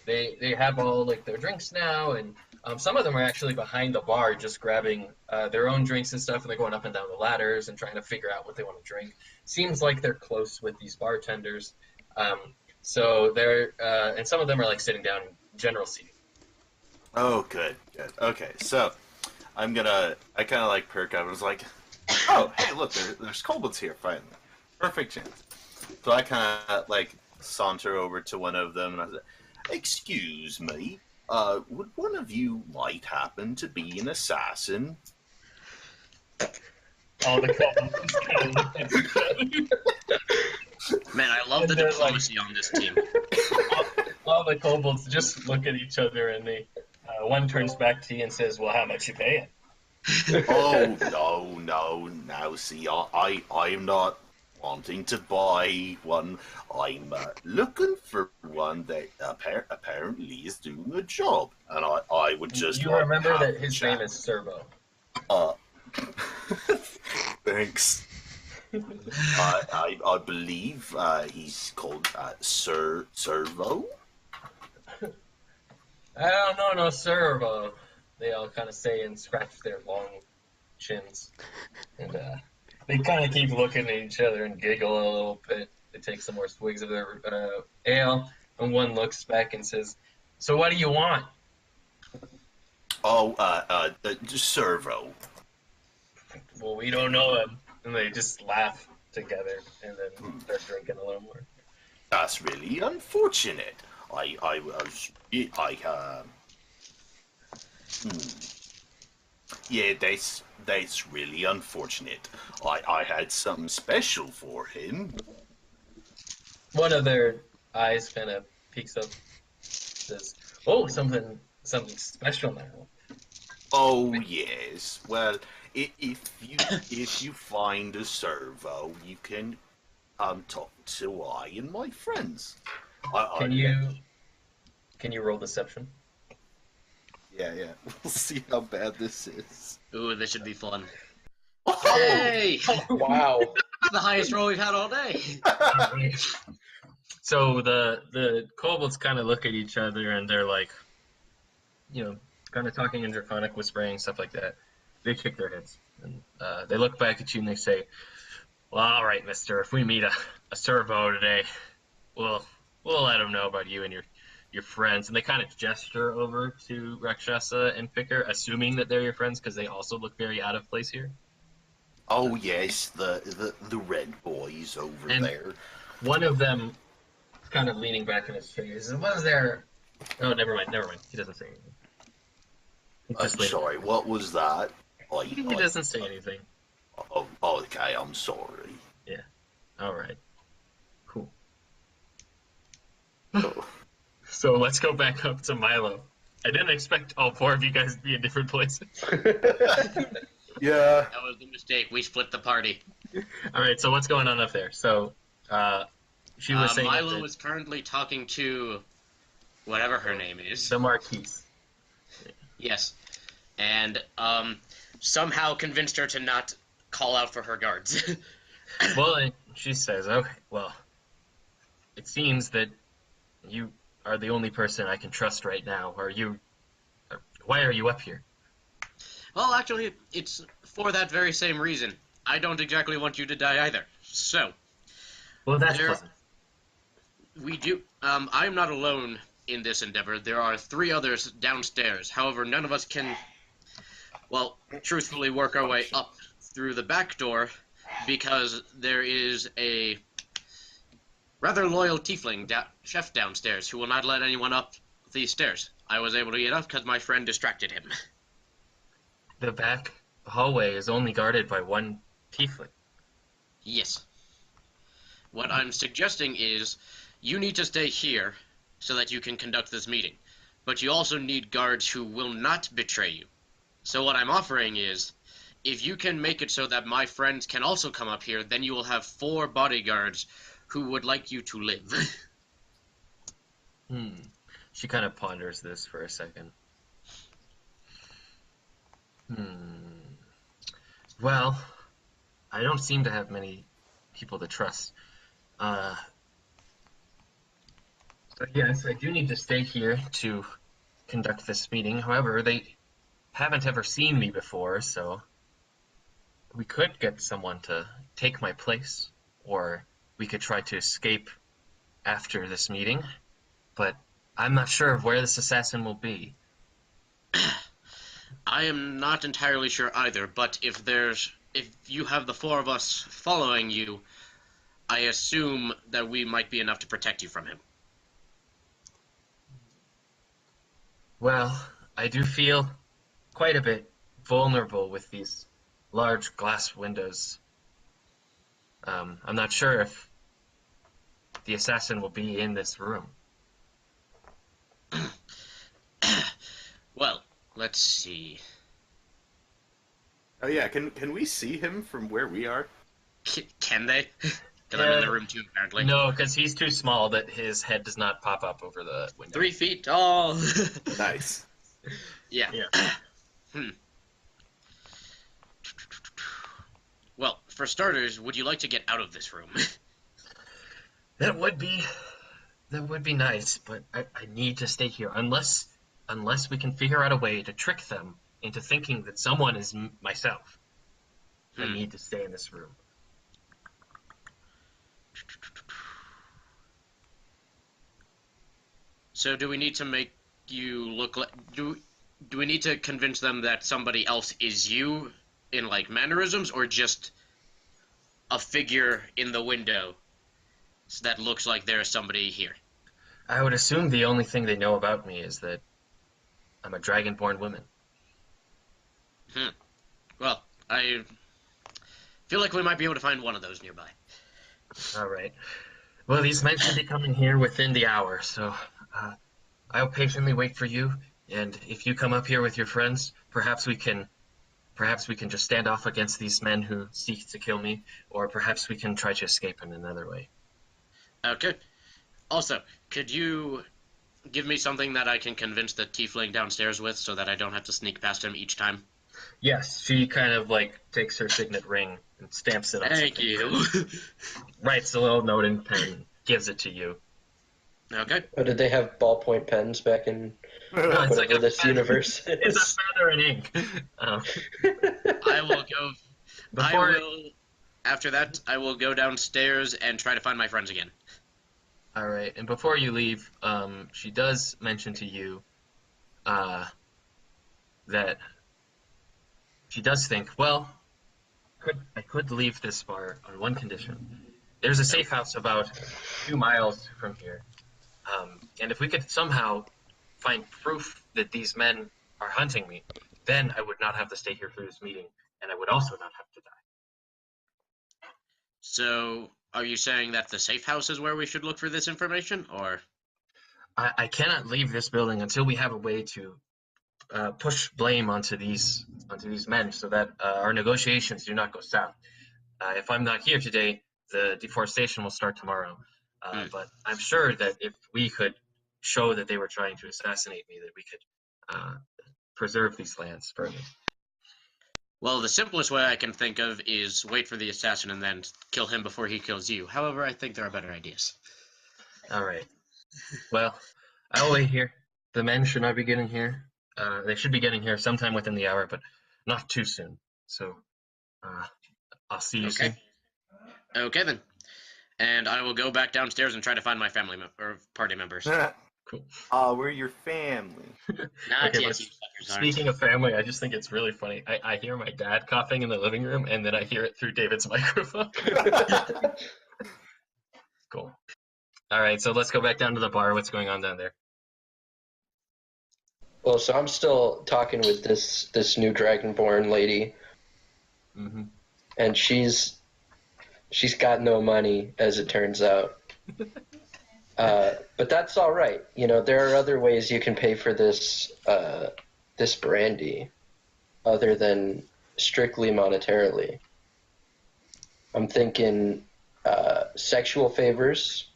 they have all like their drinks now, and some of them are actually behind the bar, just grabbing their own drinks and stuff, and they're going up and down the ladders and trying to figure out what they want to drink. Seems like they're close with these bartenders. So they're and some of them are like sitting down in general seating. Oh, good. Okay, so I kind of like perk up. I was like, oh, hey, look, there's kobolds here, finally. Perfect chance. So I kind of like saunter over to one of them and I said, "Excuse me, would one of you might happen to be an assassin?" All the kobolds kind of look at each other. Man, I love And the they're diplomacy on this team. All the kobolds just look at each other, and they one turns back to you and says, "Well, how much you paying?" Oh, no, see, I'm not wanting to buy one. I'm looking for one that apparently is doing a job, and I would just You like remember to have that a his chat. name is Servo. Thanks. I believe he's called Servo. I don't know, no servo. They all kind of say and scratch their long chins. And they kind of keep looking at each other and giggle a little bit. They take some more swigs of their ale, and one looks back and says, "So what do you want?" Oh, servo. Well, we don't know him. And they just laugh together and then start drinking a little more. That's really unfortunate. I was, yeah, that's really unfortunate. I had something special for him. One of their eyes kind of peeks up, says, "Oh, something special now." Oh yes. Well, if you find a servo, you can talk to I and my friends. Can you can you roll deception? Yeah, yeah. We'll see how bad this is. Ooh, this should be fun. Oh, Hey! Wow. It's the highest roll we've had all day. So the kobolds kind of look at each other and they're like, kind of talking in draconic, whispering stuff like that. They shake their heads and they look back at you and they say, "Well, all right, Mister. If we meet a servo today, we'll we'll let him know about you and your friends." And they kind of gesture over to Rakshasa and Pikker, assuming that they're your friends because they also look very out of place here. oh yes, the red boys over And there. one of them kind of leaning back in his chair. Says, "Was there?" Oh, never mind, never mind. He doesn't say anything. He's I'm just leaning sorry. back. What was that? He doesn't say anything. Oh, okay. I'm sorry. Yeah. All right. Cool. Oh. So let's go back up to Milo. I didn't expect all four of you guys to be in different places. Yeah. That was the mistake. We split the party. All right. So what's going on up there? So she was saying Milo that is currently talking to whatever her name is. the Marquise. Yes. And somehow convinced her to not call out for her guards. Well, and she says, "Okay, well, it seems that you are the only person I can trust right now. Why are you up here?" Well, actually, it's for that very same reason. I don't exactly want you to die either. So, Well, that's there pleasant. we do. I'm not alone in this endeavor. There are 3 others downstairs. However, none of us can, well, truthfully work our way up through the back door because there is a rather loyal tiefling chef downstairs who will not let anyone up these stairs. I was able to get up because my friend distracted him. The back hallway is only guarded by one tiefling. Yes. What I'm suggesting is you need to stay here so that you can conduct this meeting. But you also need guards who will not betray you. So what I'm offering is, if you can make it so that my friends can also come up here, then you will have 4 bodyguards who would like you to live. She kind of ponders this for a second. Well, I don't seem to have many people to trust. So yes, I do need to stay here to conduct this meeting. However, they haven't ever seen me before, so we could get someone to take my place, or we could try to escape after this meeting, but I'm not sure of where this assassin will be. I am not entirely sure either, but if you have the 4 of us following you, I assume that we might be enough to protect you from him. Well, I do feel quite a bit vulnerable with these large glass windows. I'm not sure if the assassin will be in this room. Well, let's see. Oh yeah. Can we see him from where we are? Can they? Because I'm in the room too, apparently. No, because he's too small that his head does not pop up over the window. 3 feet tall. Nice. Yeah. Yeah. Well, for starters, would you like to get out of this room? That would be nice, but I need to stay here. Unless unless we can figure out a way to trick them into thinking that someone is myself, I need to stay in this room. So do we need to make you look like... Do we need to convince them that somebody else is you in, like, mannerisms, or just a figure in the window that looks like there's somebody here? I would assume the only thing they know about me is that I'm a dragonborn woman. Well, I feel like we might be able to find one of those nearby. All right. Well, these men should be coming here within the hour, so I'll patiently wait for you. And if you come up here with your friends, perhaps we can just stand off against these men who seek to kill me, or perhaps we can try to escape in another way. Okay. Also, could you give me something that I can convince the tiefling downstairs with, so that I don't have to sneak past him each time? Yes, she kind of like takes her signet ring and stamps it on Thank something. you. Writes a little note in pen, gives it to you. Okay. Oh, did they have ballpoint pens back in No, it's like whatever a this feather. universe It's is? a feather and ink. I will go. Before, After that, I will go downstairs and try to find my friends again. all right, and before you leave, she does mention to you that she does think, well, I could leave this bar on one condition. There's a safe house about 2 miles from here, and if we could somehow find proof that these men are hunting me, then I would not have to stay here for this meeting, and I would also not have to die. So, are you saying that the safe house is where we should look for this information, or? I cannot leave this building until we have a way to push blame onto these men, so that our negotiations do not go south. If I'm not here today, the deforestation will start tomorrow. But I'm sure that if we could show that they were trying to assassinate me, that we could preserve these lands further. Well, the simplest way I can think of is wait for the assassin and then kill him before he kills you. However, I think there are better ideas. All right. Well, I'll wait here. The men should not be getting here. They should be getting here sometime within the hour, but not too soon. So I'll see you soon. Okay, then. And I will go back downstairs and try to find my family or party members. Cool. We're your family. Not Okay, yet, you fuckers aren't. Speaking of family, I just think it's really funny. I hear my dad coughing in the living room, and then I hear it through David's microphone. Cool. All right, so let's go back down to the bar. What's going on down there? Well, so I'm still talking with this new Dragonborn lady, and she's got no money, as it turns out. But that's all right. You know, there are other ways you can pay for this this brandy, other than strictly monetarily. I'm thinking sexual favors,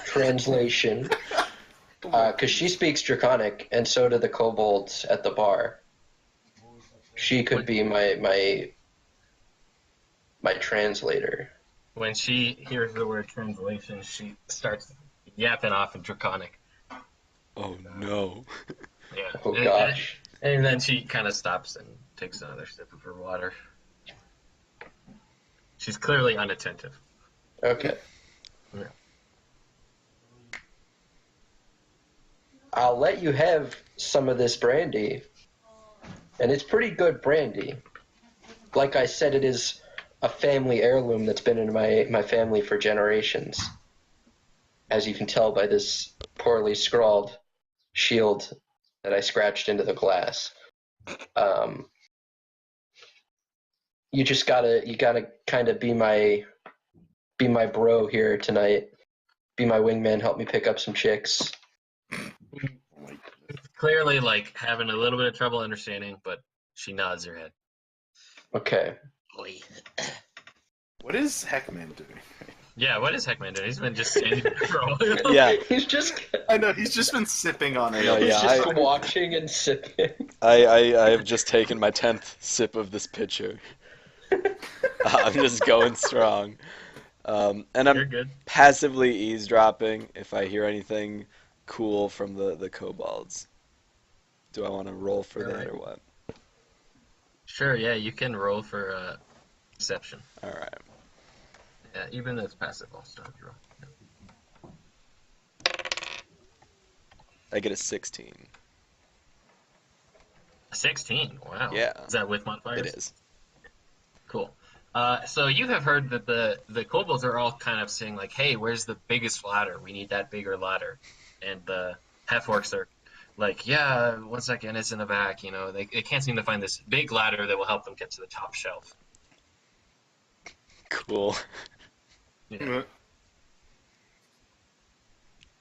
translation, because she speaks Draconic, and so do the kobolds at the bar. She could be my translator. When she hears the word translation, she starts yapping off in Draconic. Oh no. Yeah. Oh gosh. And then she kind of stops and takes another sip of her water. She's clearly unattentive. Okay. Yeah. I'll let you have some of this brandy, and it's pretty good brandy. Like I said, it is a family heirloom that's been in my family for generations, as you can tell by this poorly scrawled shield that I scratched into the glass. You gotta kind of be my bro here tonight. Be my wingman, help me pick up some chicks. Clearly, like, having a little bit of trouble understanding, but she nods her head. Okay. Boy. What is Heckmann doing? Yeah, what is Heckmann doing? He's been just standing there for a while. Yeah, He's just I know, he's just been sipping on it. No, he's yeah, just watching and sipping. I have just taken my 10th sip of this pitcher. I'm just going strong. And You're I'm good. passively eavesdropping if I hear anything cool from the kobolds. Do I want to roll for that Alright. or what? Sure, yeah, you can roll for perception. All right. Yeah, even though it's passive, I'll still have you roll. I get a 16. 16. Wow. Yeah, Is that with modifiers? it is. Cool. So you have heard that the kobolds are all kind of saying like, "Hey, where's the biggest ladder? We need that bigger ladder." And the half orcs are like, "Yeah, one second, it's in the back." You know, they can't seem to find this big ladder that will help them get to the top shelf. Cool. Yeah.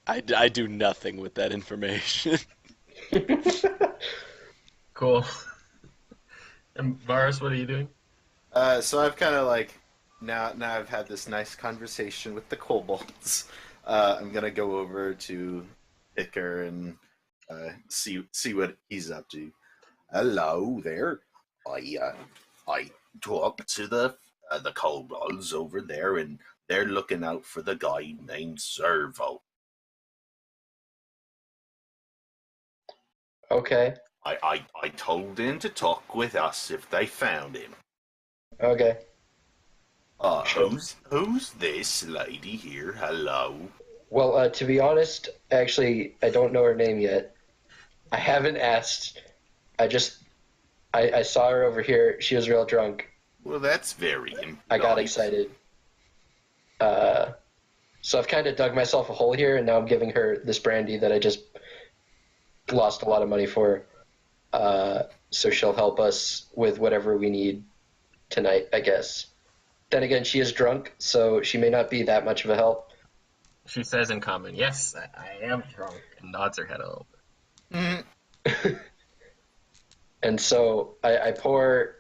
I do nothing with that information. Cool. And Baurus, what are you doing? So I've kind of like now I've had this nice conversation with the kobolds. I'm gonna go over to Pikker and see what he's up to. Hello there. I talked to the kobolds over there, and they're looking out for the guy named Servo. Okay. I told him to talk with us if they found him. Okay. Sure. Who's this lady here? Hello. Well, to be honest, actually, I don't know her name yet. I haven't asked. I saw her over here. She was real drunk. Well, that's very I got nice. excited. So I've kind of dug myself a hole here, and now I'm giving her this brandy that I just lost a lot of money for. So she'll help us with whatever we need tonight, I guess. Then again, she is drunk, so she may not be that much of a help. She says in common, "Yes, I am drunk," and nods her head a little bit. And so I pour,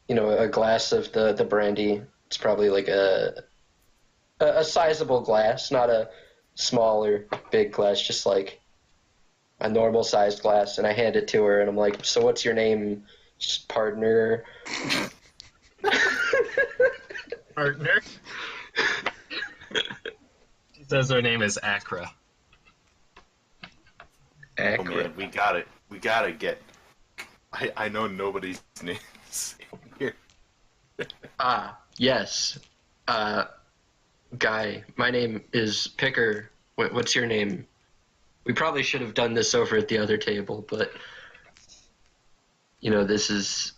a glass of the brandy. It's probably like a sizable glass, not a small or big glass, just like a normal sized glass. And I hand it to her, and I'm like, "So what's your name, just partner?" Partner. She says her name is Acra. Oh man, we gotta get. I know nobody's names here. Yes. Guy, my name is Pikker. What's your name? We probably should have done this over at the other table, but this is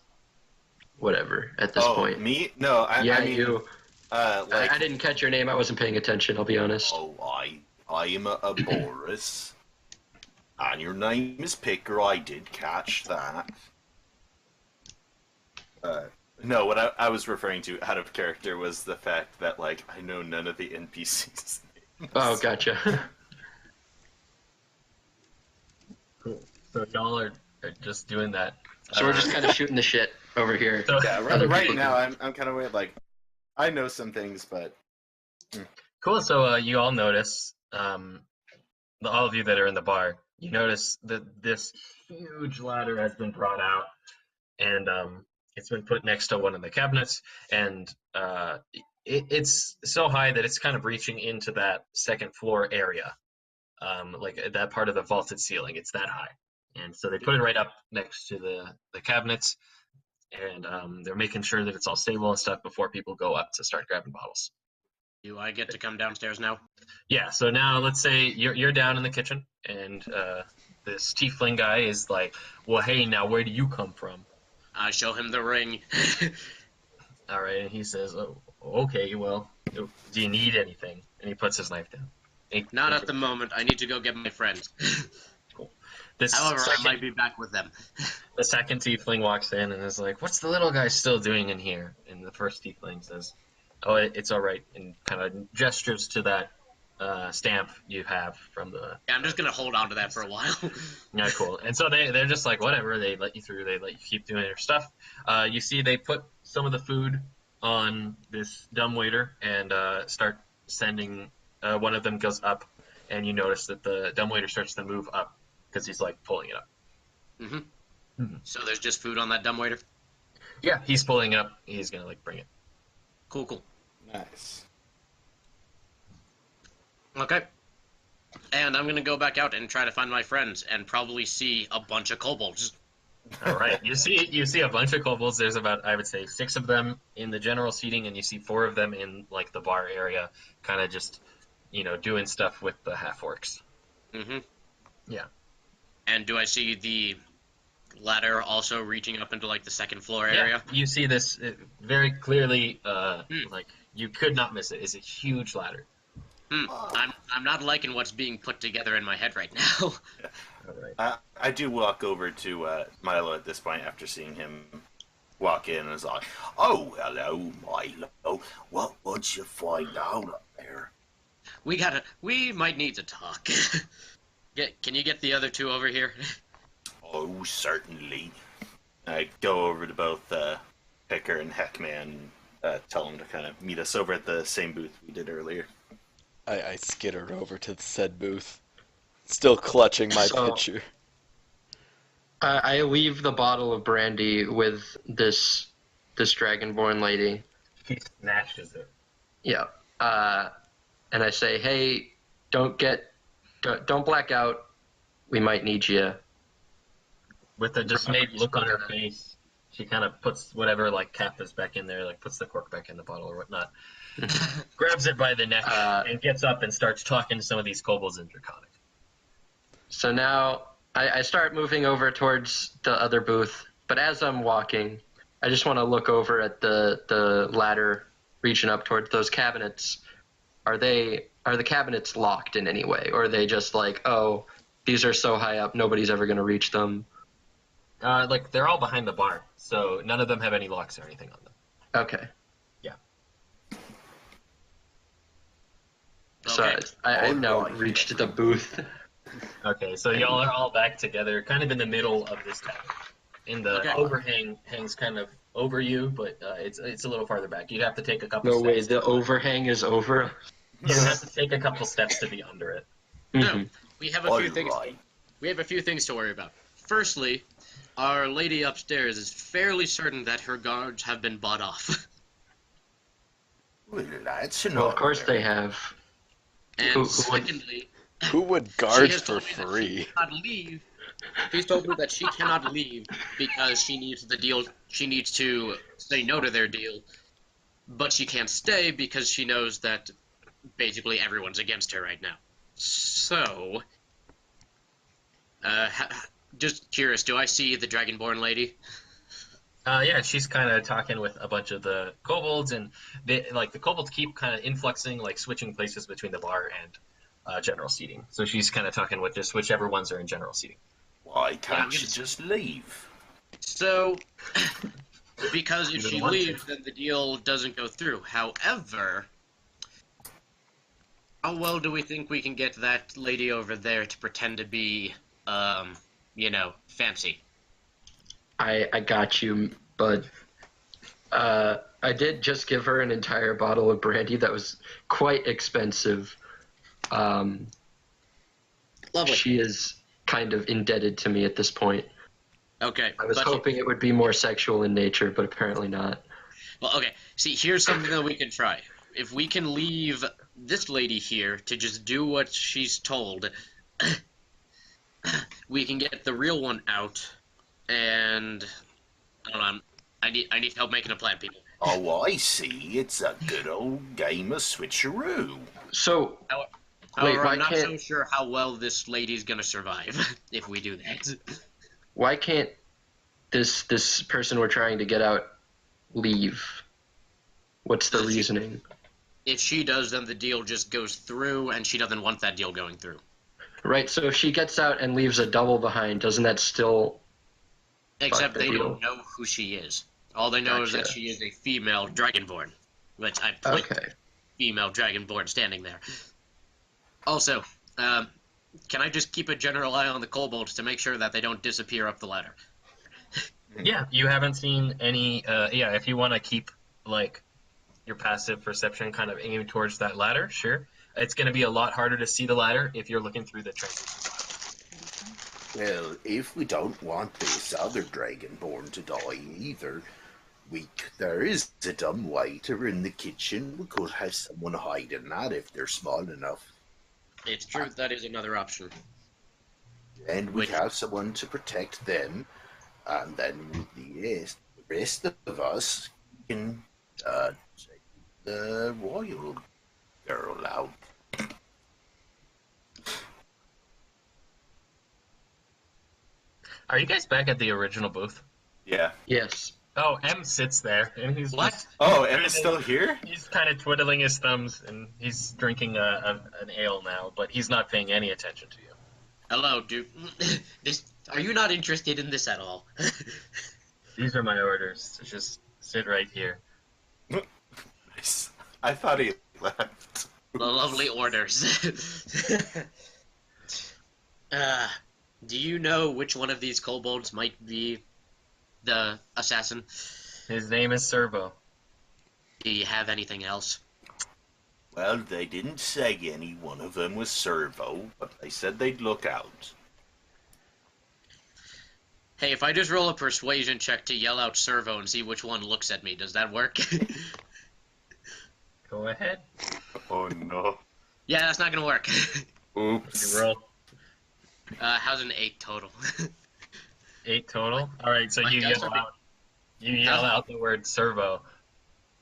whatever at this point. Me? No, I mean, you. I didn't catch your name. I wasn't paying attention. I'll be honest. Oh, I am a Baurus, and your name is Pikker. I did catch that. No, what I was referring to out of character was the fact that I know none of the NPCs' names. Oh, gotcha. Cool. So y'all are just doing that. So we're just kind of shooting the shit over here. So, Yeah, Other right people now I'm kind of weird. I know some things, but cool. So you all notice, all of you that are in the bar, you notice that this huge ladder has been brought out, and it's been put next to one of the cabinets, and it's so high that it's kind of reaching into that second floor area, like that part of the vaulted ceiling. It's that high, and so they put it right up next to the cabinets, and they're making sure that it's all stable and stuff before people go up to start grabbing bottles. Do I get to come downstairs now? Yeah, so now let's say you're down in the kitchen, and this tiefling guy is like, "Well, hey, now where do you come from?" I show him the ring. All right, and he says, "Oh, okay, well, do you need anything?" And he puts his knife down. Not at the moment. I need to go get my friends. Cool. This However, second, I might be back with them. the second tiefling walks in and is like, "What's the little guy still doing in here?" And the first tiefling says, "Oh, it's all right," and kind of gestures to that stamp you have from the. Yeah, I'm just gonna hold on to that for a while. Yeah, cool. And so they're just like, whatever. They let you through. They let you keep doing your stuff. You see, they put some of the food on this dumbwaiter and start sending. One of them goes up, and you notice that the dumbwaiter starts to move up because he's pulling it up. So there's just food on that dumbwaiter? Yeah, he's pulling it up. He's gonna bring it. Cool. nice. Okay. and I'm gonna go back out and try to find my friends, and probably see a bunch of kobolds. All right. You see a bunch of kobolds. There's about, I would say, 6 of them in the general seating, and you see 4 of them in like the bar area, kind of just doing stuff with the half orcs. Mm-hmm. Yeah. And do I see the ladder also reaching up into like the second floor area? Yeah. You see this very clearly. Hmm. Like you could not miss it. It's a huge ladder. I'm not liking what's being put together in my head right now. All right. I do walk over to Milo at this point after seeing him walk in and is like, "Oh, hello, Milo. What'd you find out up there?" We might need to talk. Can you get the other 2 over here? Oh, certainly. I go over to both Pikker and Heckmann, tell them to kind of meet us over at the same booth we did earlier. I skitter over to the said booth, still clutching my So- pitcher. I leave the bottle of brandy with this dragonborn lady. He snatches it. Yeah. And I say, hey, don't black out. We might need you. With a dismayed look on her face, she kind of puts whatever like cap is back in there, like puts the cork back in the bottle or whatnot, grabs it by the neck, and gets up and starts talking to some of these kobolds in Draconic. So now I start moving over towards the other booth, but as I'm walking, I just want to look over at the ladder reaching up towards those cabinets. Are the cabinets locked in any way, or are they just like, oh, these are so high up, nobody's ever going to reach them? Like they're all behind the bar, so none of them have any locks or anything on them. Okay. Yeah. So Okay. I've now reached the booth. Okay, so y'all are all back together, kind of in the middle of this tavern. In the Okay. overhang hangs kind of over you, but it's a little farther back. You'd have to take a couple No steps. way, the overhang is over. You'd have to take a couple steps to be under it. No, Mhm. we have a few things. Alright. We have a few things to worry about. Firstly, our lady upstairs is fairly certain that her guards have been bought off. Well, that's Well, of course they have. And Who would- secondly, Who would she guard has for told me that she free? cannot leave. She's told me that she cannot leave because she needs the deal. She needs to say no to their deal, but she can't stay because she knows that basically everyone's against her right now. So, just curious, do I see the Dragonborn lady? Yeah, she's kind of talking with a bunch of the kobolds, and the kobolds keep kind of influxing, like switching places between the bar and general seating. So she's kind of talking with just whichever ones are in general seating. Why I'm can't gonna- you just leave? So, because if You she don't want to. leaves, then the deal doesn't go through. However, how well do we think we can get that lady over there to pretend to be, fancy? I got you, but I did just give her an entire bottle of brandy that was quite expensive. Lovely. She is kind of indebted to me at this point. Okay. I was but- hoping it would be more sexual in nature, but apparently not. Well, okay. See, here's something that we can try. If we can leave this lady here to just do what she's told, we can get the real one out. And hold on, I need help making a plan, people. Oh, I see. It's a good old game of switcheroo. So, However, why I'm not can't- so sure how well this lady's gonna survive if we do that. why can't this person we're trying to get out leave? What's the reasoning? If she does, then the deal just goes through, and she doesn't want that deal going through. Right, so if she gets out and leaves a double behind, doesn't that still... Except the they deal. don't know who she is. All they know is that Gotcha. she is a female dragonborn, which I like. Okay. Female dragonborn standing there. Also, can I just keep a general eye on the kobolds to make sure that they don't disappear up the ladder? Yeah, you haven't seen any. Yeah, if you want to keep like your passive perception kind of aimed towards that ladder, sure. It's going to be a lot harder to see the ladder if you're looking through the transition. Well, if we don't want this other dragonborn to die either, there is a dumb waiter in the kitchen. We could have someone hide in that if they're small enough. It's true, that is another option. And we Which- have someone to protect them, and then the rest of us can take the royal girl out. Are you guys back at the original booth? Yeah. Yes. Oh, M sits there, and he's What? just- Oh, Emma's still here? He's kind of twiddling his thumbs, and he's drinking an ale now, but he's not paying any attention to you. Hello, dude. Are you not interested in this at all? These are my orders. Just sit right here. Nice. I thought he left. The lovely orders. Do you know which one of these kobolds might be the assassin? His name is Servo. Do you have anything else? Well, they didn't say any one of them was Servo, but they said they'd look out. Hey, if I just roll a persuasion check to yell out servo and see which one looks at me, does that work? Go ahead. Oh no. Yeah, that's not gonna work. Oops. You roll How's an 8 total? 8 total. All right, so My you dice yell are big. out. You yell out the word servo,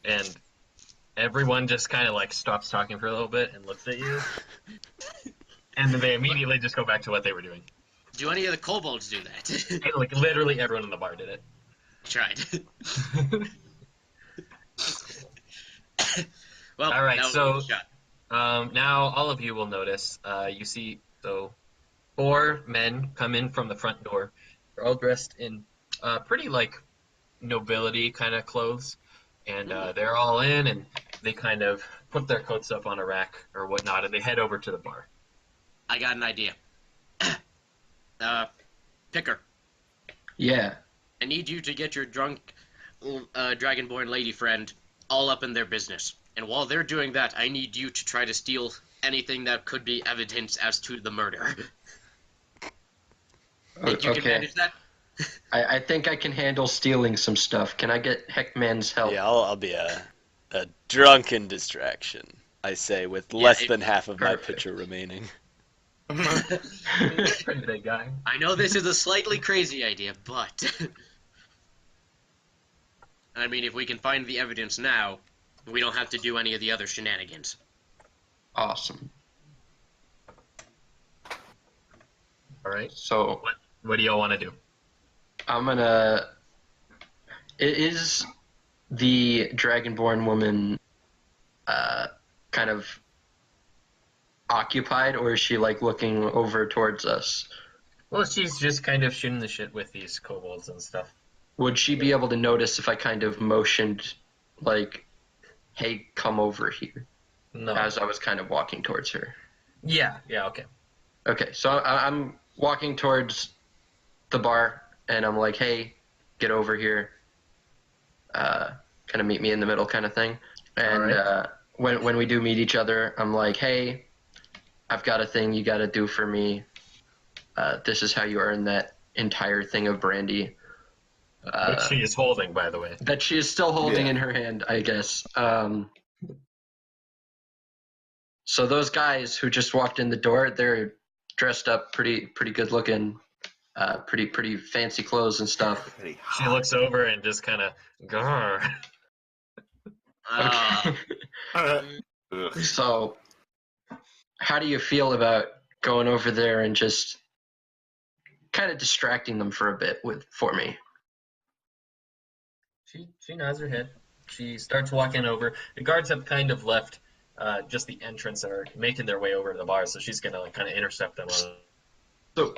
and everyone just kind of like stops talking for a little bit and looks at you, and then they immediately just go back to what they were doing. Do any of the kobolds do that? And, like literally everyone in the bar did it. Tried. Well, All right, that was so- a good shot. Now all of you will notice. You see, so 4 men come in from the front door. They're all dressed in pretty like nobility kind of clothes, and they're all in, and they kind of put their coats up on a rack or whatnot, and they head over to the bar. I got an idea. Pikker, Yeah. I need you to get your drunk dragonborn lady friend all up in their business. And while they're doing that, I need you to try to steal anything that could be evidence as to the murder. Think you can Okay. manage that? I think I can handle stealing some stuff. Can I get Heckmann's help? Yeah, I'll be a drunken distraction, I say, with Yeah, less it- than half of my perfect. pitcher remaining. Pretty big guy. I know this is a slightly crazy idea, but... I mean, if we can find the evidence now, we don't have to do any of the other shenanigans. Awesome. All right. So What do y'all want to do? I'm gonna. Is the Dragonborn woman kind of occupied, or is she like looking over towards us? Well, she's just kind of shooting the shit with these kobolds and stuff. Would she be able to notice if I kind of motioned, like, "Hey, come over here," No. as I was kind of walking towards her? Yeah. Okay. Okay, so I'm walking towards the bar, and I'm like, "Hey, get over here." Kind of meet me in the middle, kind of thing. And Alright. when we do meet each other, I'm like, "Hey, I've got a thing you got to do for me. This is how you earn that entire thing of brandy." Which she is holding, by the way. That she is still holding Yeah. in her hand, I guess. So those guys who just walked in the door, they're dressed up pretty good looking, pretty fancy clothes and stuff. Pretty She hot. looks over and just kind of, grr. Uh, Ugh. So, how do you feel about going over there and just kind of distracting them for a bit for me? She nods her head. She starts walking over. The guards have kind of left just the entrance and are making their way over to the bar, so she's gonna like kind of intercept them. So,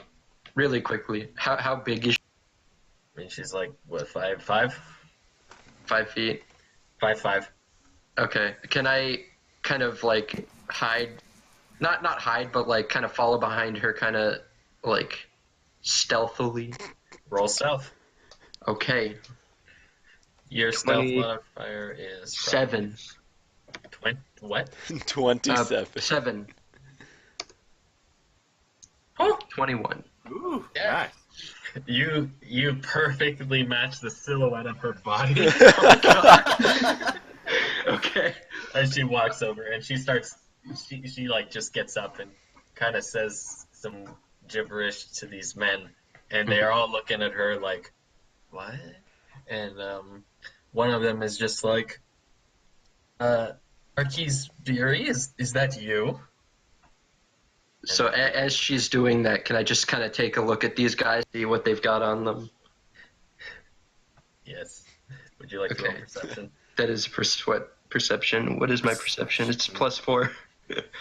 really quickly, how big is she? I mean, she's like what 5'5", 5 feet? 5'5". Okay. Can I kind of like hide? Not hide, but like kind of follow behind her, kind of like stealthily. Roll stealth. Okay. Your stealth 20 modifier is 7. 20. What? 27. 7. Oh, 21. Ooh, Yeah. nice. you perfectly match the silhouette of her body Okay. as she walks over, and she starts. She like just gets up and kind of says some gibberish to these men, and they are all looking at her like, "What?" And one of them is just like, "Marquise Beery, is that you?" So as she's doing that, can I just kind of take a look at these guys, see what they've got on them? Yes. Would you like to roll Okay. perception? That is perception. What is my perception? It's +4.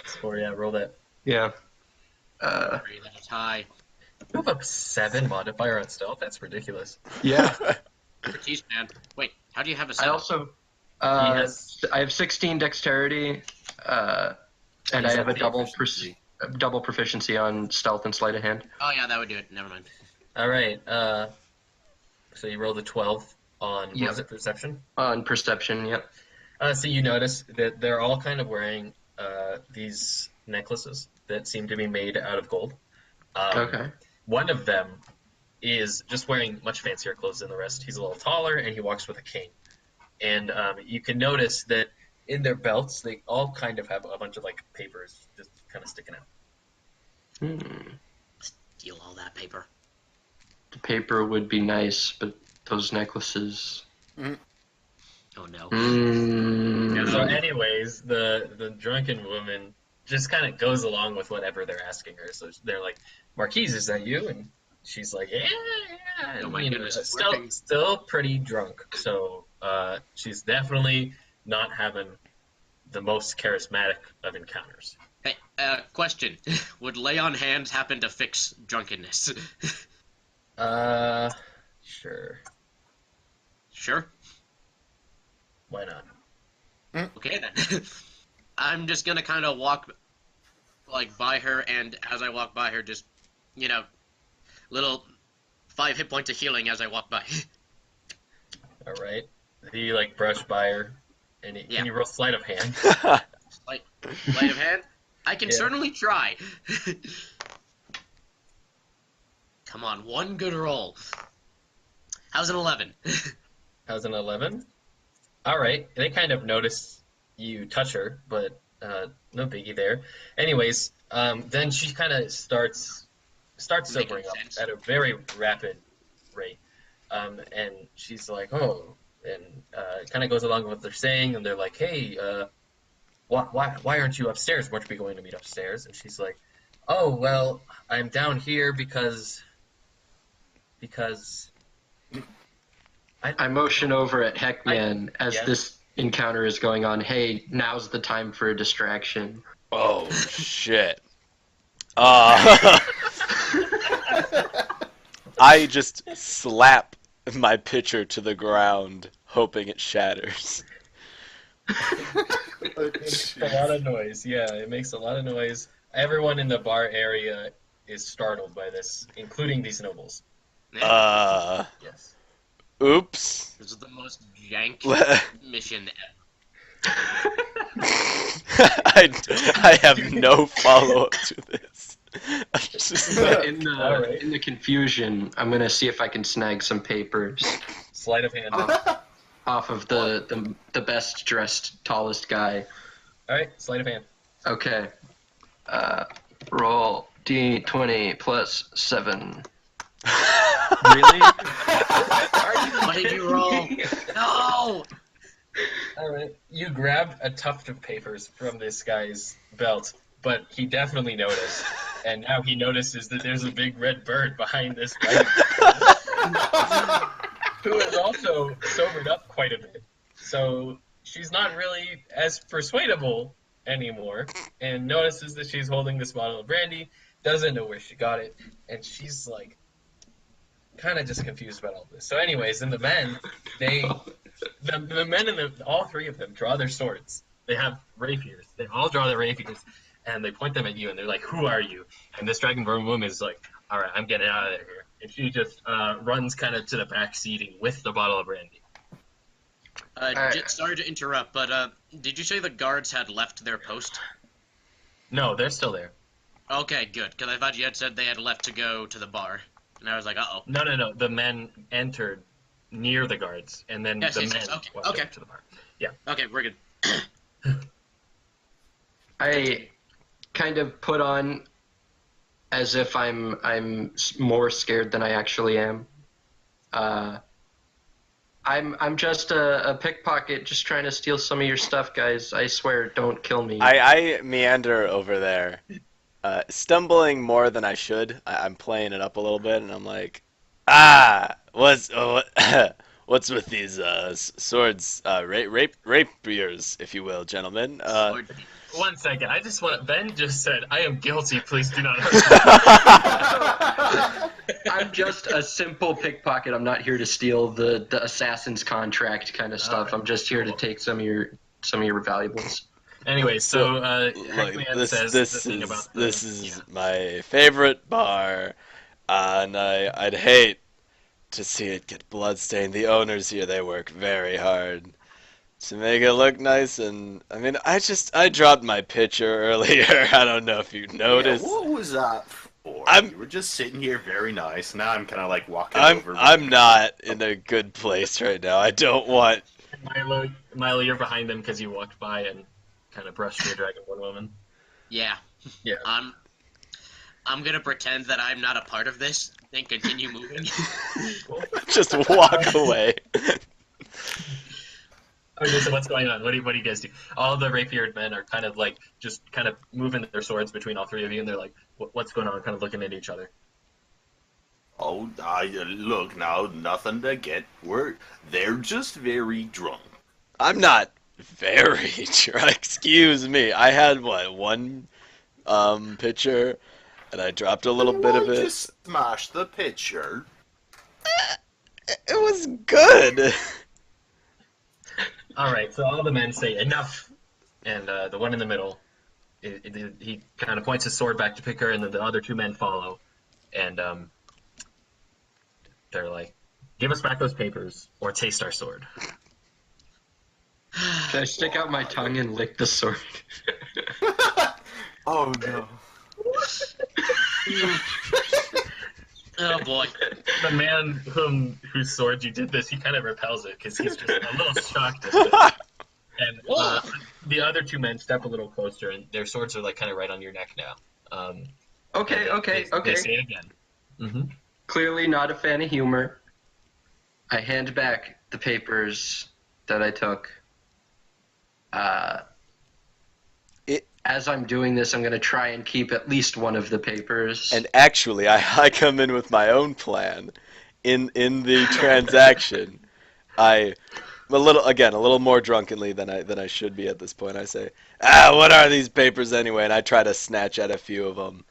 Score, yeah, roll that. Yeah. That is high. You have a 7 modifier on stealth? That's ridiculous. Yeah. Jeez, man. Wait, how do you have a I 7? also He has I have 16 dexterity, and I have a double proficiency on stealth and sleight of hand. Oh yeah, that would do it. Never mind. all right. So you rolled a 12 on what Yep. was it, perception? On perception, yep. So you notice that they're all kind of wearing these necklaces that seem to be made out of gold. Okay. One of them is just wearing much fancier clothes than the rest. He's a little taller and he walks with a cane. And you can notice that in their belts, they all kind of have a bunch of like papers just kind of sticking out. Steal all that paper. The paper would be nice, but those necklaces. Oh no. So, anyways, the drunken woman just kind of goes along with whatever they're asking her. So they're like, "Marquise, is that you?" And she's like, "Yeah, yeah." And, Oh my goodness, it's working. still pretty drunk. So she's definitely not having the most charismatic of encounters. Hey, question. Would lay on hands happen to fix drunkenness? Sure. Sure. Why not? Okay then. I'm just gonna kind of walk, like, by her, and as I walk by her, just, little 5 hit points of healing as I walk by. All right. He like brushed by her, and Yeah. can you roll sleight of hand? Sleight of hand? I can Yeah. certainly try. Come on, one good roll. How's an 11? How's an 11? All right. They kind of notice you touch her, but no biggie there. Anyways, then she kind of starts sobering Making up sense. at a very rapid rate, and she's like, "Oh," and kind of goes along with what they're saying, and they're like, "Hey, why aren't you upstairs? Weren't we going to meet upstairs?" And she's like, "Oh, well, I'm down here because I motion over at Heckmann as yeah. this encounter is going on. Hey, now's the time for a distraction. Oh shit. I just slap my pitcher to the ground, hoping it shatters. It makes a lot of noise. Yeah, it makes a lot of noise. Everyone in the bar area is startled by this, including these nobles. Yes. Oops. This is the most jank mission I have no follow-up to this. I'm just In the Alright. in the confusion, I'm gonna see if I can snag some papers Sleight of hand. off of the best dressed, tallest guy. All right, sleight of hand. Okay. Roll D20 plus 7. Really? What did you roll? No! All right. You grabbed a tuft of papers from this guy's belt, but he definitely noticed, and now he notices that there's a big red bird behind this guy, who is also sobered up quite a bit. So she's not really as persuadable anymore, and notices that she's holding this bottle of brandy, doesn't know where she got it, and she's like kind of just confused about all this. So anyways, in the men, the men and all three of them draw their swords. They have rapiers. They all draw their rapiers, and they point them at you, and they're like, "Who are you?" And this dragonborn woman is like, "All right, I'm getting out of here." And she just runs kind of to the back seating with the bottle of brandy. Sorry to interrupt, but did you say the guards had left their post? No, they're still there. Okay, good, because I thought you had said they had left to go to the bar. And I was like, uh-oh. No. The men entered near the guards, and then Yes, the yes, men yes. Okay, walked okay. up to the bar. Yeah. Okay, we're good. I kind of put on as if I'm more scared than I actually am. I'm just a pickpocket, just trying to steal some of your stuff, guys. I swear, don't kill me. I meander over there, stumbling more than I should. I'm playing it up a little bit, and I'm like, what's with these swords, rapiers, if you will, gentlemen? Sword. One second. I just want. Ben just said, "I am guilty. Please do not hurt me." I'm just a simple pickpocket. I'm not here to steal the assassin's contract kind of stuff. Alright, I'm just here to cool. take some of your valuables. Anyway, so Look, Heckmann says the thing about the. this is Yeah. my favorite bar, and I'd hate to see it get bloodstained. The owners here, they work very hard to make it look nice, and I mean, I dropped my pitcher earlier. I don't know if you Yeah, noticed. what was that for? I'm- You were just sitting here very nice. Now I'm kind of like walking I'm over. I'm not in a good place right now. I don't want. Milo, you're behind them because you walked by and kind of brushed your dragonborn woman. Yeah. Yeah. I'm gonna pretend that I'm not a part of this and continue moving. Just walk away. Okay, so what's going on? What do you guys do? All the rapier men are kind of like just kind of moving their swords between all three of you, and they're like, "What's going on?" Kind of looking at each other. Oh, look now, nothing to get. They're just very drunk. I'm not very drunk. Excuse me. I had one pitcher, and I dropped a little bit of Why'd you it. smash the pitcher? It was good. All right, so all the men say enough, and the one in the middle, he kind of points his sword back to Pikker, and then the other two men follow, and they're like, "Give us back those papers, or taste our sword." Can I stick out my tongue and lick the sword? Oh no. Oh boy. The man whose sword you did this, he kind of repels it because he's just a little shocked at this. And the other two men step a little closer, and their swords are like kind of right on your neck now. Okay. They say it again. Mm-hmm. Clearly not a fan of humor. I hand back the papers that I took. As I'm doing this, I'm going to try and keep at least one of the papers. And actually, I come in with my own plan. In the transaction, I'm a little more drunkenly than I should be at this point. I say, what are these papers anyway? And I try to snatch at a few of them.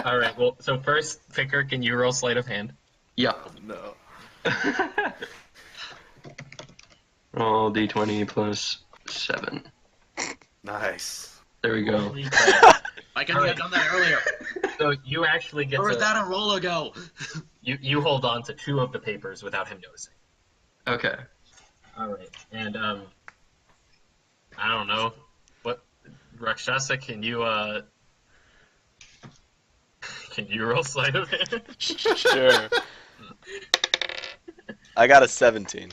All right. Well, so first, Pikker, can you roll sleight of hand? Yeah. No. Roll d20 plus 7. Nice. There we go. Why couldn't you have done that earlier? So you actually get Or was to that a roll ago? you hold on to two of the papers without him noticing. Okay. All right, and I don't know what Rakshasa, can you roll sleight of hand? Sure. I got a 17.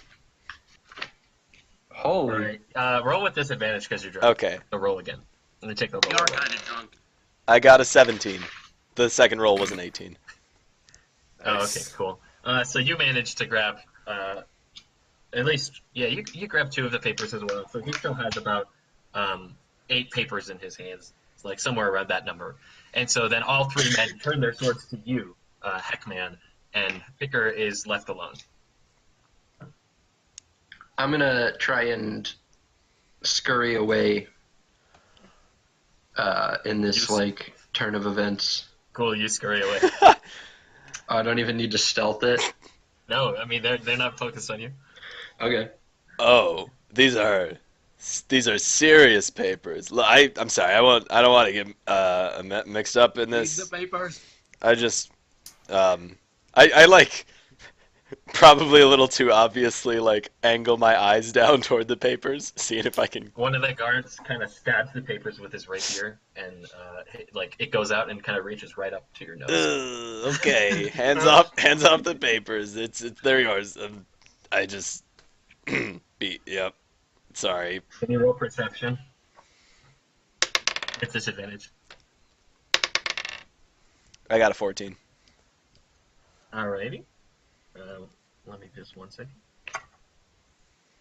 Holy. All right, roll with disadvantage because you're drunk. Okay. So roll again. I'm gonna take the roll. You're again. kind of drunk. I got a 17. The second roll was an 18. Oh, okay, Nice. cool. So you managed to grab, at least, yeah, you grabbed two of the papers as well. So he still has about 8 papers in his hands. It's like somewhere around that number. And so then all three men turn their swords to you, Heckmann, and Pikker is left alone. I'm going to try and scurry away in this, turn of events. Cool, you scurry away. I don't even need to stealth it. No, I mean they're not focused on you. Okay. Oh, these are serious papers. I'm sorry. I don't want to get mixed up in Read this. the papers. I just I like probably a little too obviously angle my eyes down toward the papers, seeing if I can. One of the guards kind of stabs the papers with his rapier, and it goes out and kind of reaches right up to your nose. Okay, hands off the papers. They're yours. I just yep. Sorry. Can you roll perception? It's disadvantage. I got a 14. Alrighty. Let me just one second.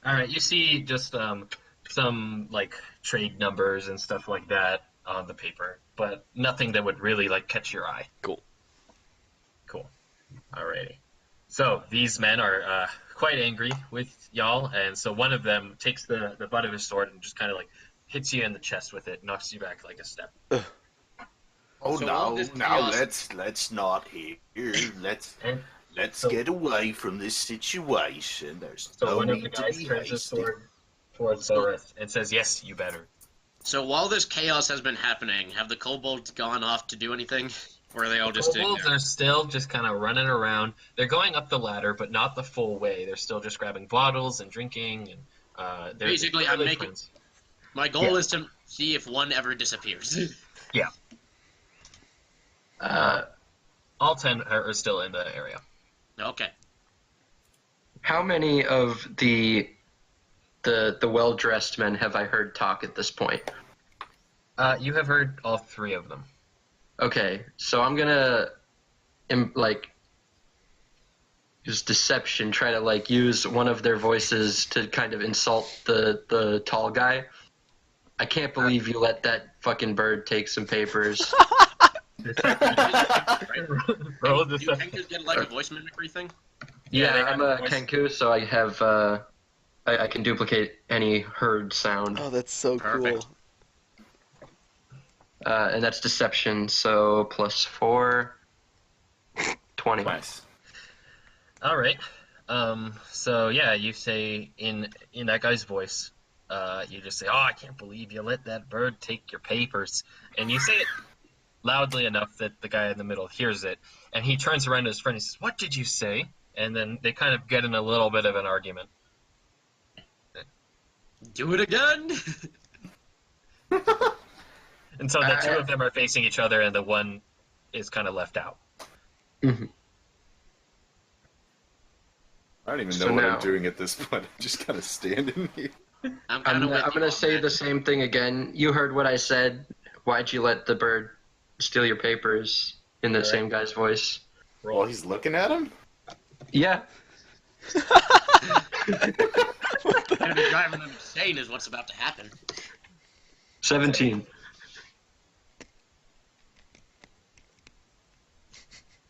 Alright, you see just some like trade numbers and stuff like that on the paper, but nothing that would really like catch your eye. Cool. Cool. Alrighty. So these men are quite angry with y'all, and so one of them takes the butt of his sword and just kind of like hits you in the chest with it, knocks you back like a step. Oh So all no, this now chaos- let's not here. Let's And let's so, get away from this situation. There's so no one of the need to guys be turns his hasty. sword towards Baurus and says, "Yes, you better." So while this chaos has been happening, have the kobolds gone off to do anything? Or are they all The just sitting kobolds there? are still just kind of running around. They're going up the ladder, but not the full way. They're still just grabbing bottles and drinking, and they're Basically, I'm clearly making... friends. My goal is to see if one ever disappears. Yeah. All 10 are still in the area. Okay. How many of the well-dressed men have I heard talk at this point? You have heard all 3 of them. Okay, so I'm gonna use deception, try to like use one of their voices to kind of insult the tall guy. I can't believe you let that fucking bird take some papers. Roll a Do you deception. think you'd get like a voice mimicry thing? Yeah, they Yeah, have I'm a voice- Kenku, so I have I can duplicate any heard sound, Oh, that's so Perfect. cool. and that's deception. So +4, 20. Nice. All right. So yeah, you say in that guy's voice, you just say, "Oh, I can't believe you let that bird take your papers," and you say it loudly enough that the guy in the middle hears it, and he turns around to his friend and says, "What did you say?" And then they kind of get in a little bit of an argument. Do it again? And so the 2 of them are facing each other, and the one is kind of left out. Mhm. I don't even know So what now- I'm doing at this point. I'm just kind of standing here. I'm kind of I'm gonna say the same thing again. You heard what I said. Why'd you let the bird steal your papers? In the All right. same guy's voice. Roll. While he's looking at him? Yeah. Gonna be driving them insane is what's about to happen. 17.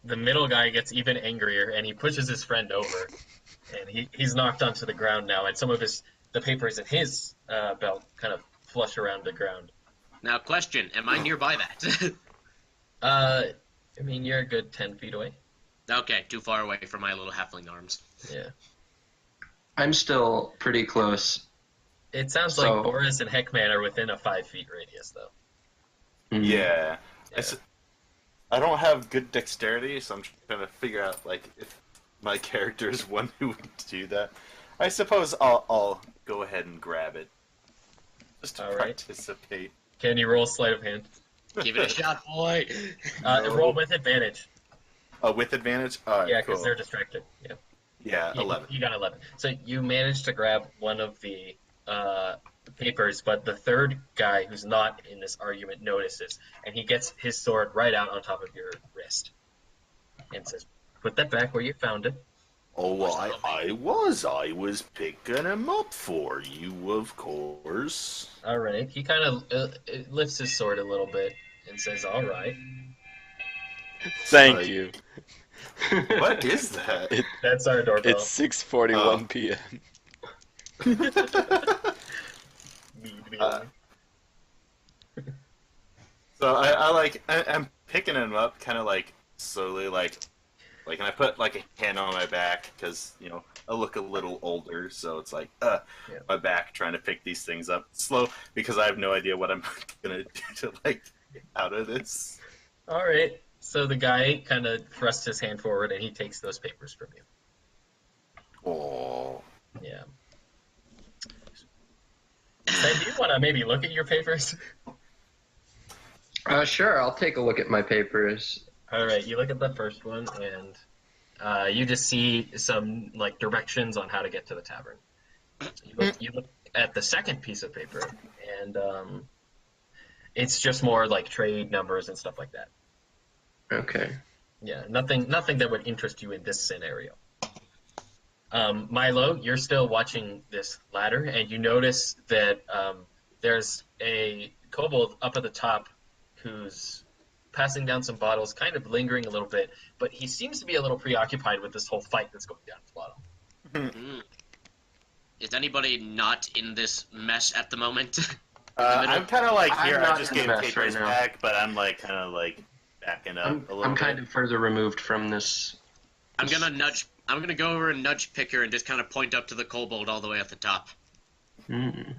The middle guy gets even angrier, and he pushes his friend over, and he's knocked onto the ground now, and some of the papers in his belt kind of flush around the ground. Now, question: am I nearby that? I mean, you're a good 10 feet away. Okay, too far away from my little halfling arms. Yeah. I'm still pretty close. It sounds So- like Boris and Heckmann are within a 5 feet radius, though. Mhm. Yeah. Yeah. I don't have good dexterity, so I'm trying to figure out like if my character is one who would do that. I suppose I'll go ahead and grab it. Just to All right. participate. Can you roll sleight of hand? Give it a shot, boy. No. Roll with advantage. Oh, with advantage? Alright, Yeah, because cool. they're distracted. Yeah. Yeah, 11. You got 11. So you managed to grab one of the papers, but the third guy who's not in this argument notices, and he gets his sword right out on top of your wrist and says, "Put that back where you found it." Oh, well, I was picking him up for you, of course. All right. He kind of lifts his sword a little bit and says, "All right." Thank Sorry. you. What is that? That's our doorbell. It's 6:41 p.m. So I'm picking him up, kind of like slowly, and I put like a hand on my back because I look a little older, so it's like my back trying to pick these things up slow because I have no idea what I'm gonna do to like get out of this. All right. So the guy kind of thrusts his hand forward and he takes those papers from you. Oh, Yeah. So do you want to maybe look at your papers? Sure, I'll take a look at my papers. All right. You look at the first one and you just see some like directions on how to get to the tavern. You look at the second piece of paper and it's just more like trade numbers and stuff like that. Okay. Yeah, nothing that would interest you in this scenario. Milo, you're still watching this ladder, and you notice that there's a kobold up at the top who's passing down some bottles, kind of lingering a little bit, but he seems to be a little preoccupied with this whole fight that's going down at the bottom. Mm. Is anybody not in this mess at the moment? I'm kind of like I'm here. I not just in the gave mess papers right now. back, but I'm like kind of like backing up a little I'm bit. kind of further removed from this. I'm gonna go over and nudge Pikker and just kind of point up to the kobold all the way at the top. Mm.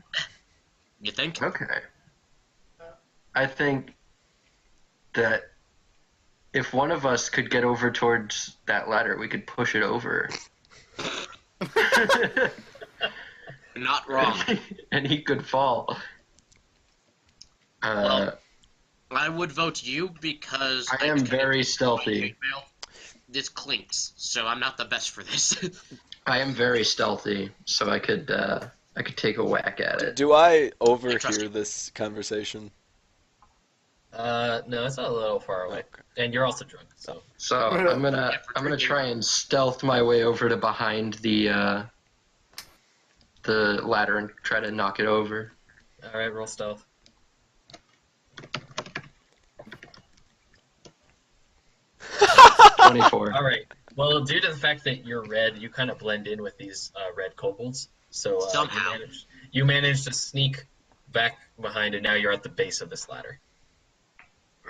You think? Okay. I think that if one of us could get over towards that ladder, we could push it over. Not wrong. And he could fall. Well, I would vote you because I am very stealthy. This clinks, so I'm not the best for this. I am very stealthy, so I could take a whack at it. Do I trust overhear you. this conversation? No, it's a little far away, and you're also drunk, so. So I'm gonna try and stealth my way over to behind the ladder and try to knock it over. All right, roll stealth. 24. All right. Well, due to the fact that you're red, you kind of blend in with these red kobolds. So Somehow. you managed to sneak back behind, and now you're at the base of this ladder.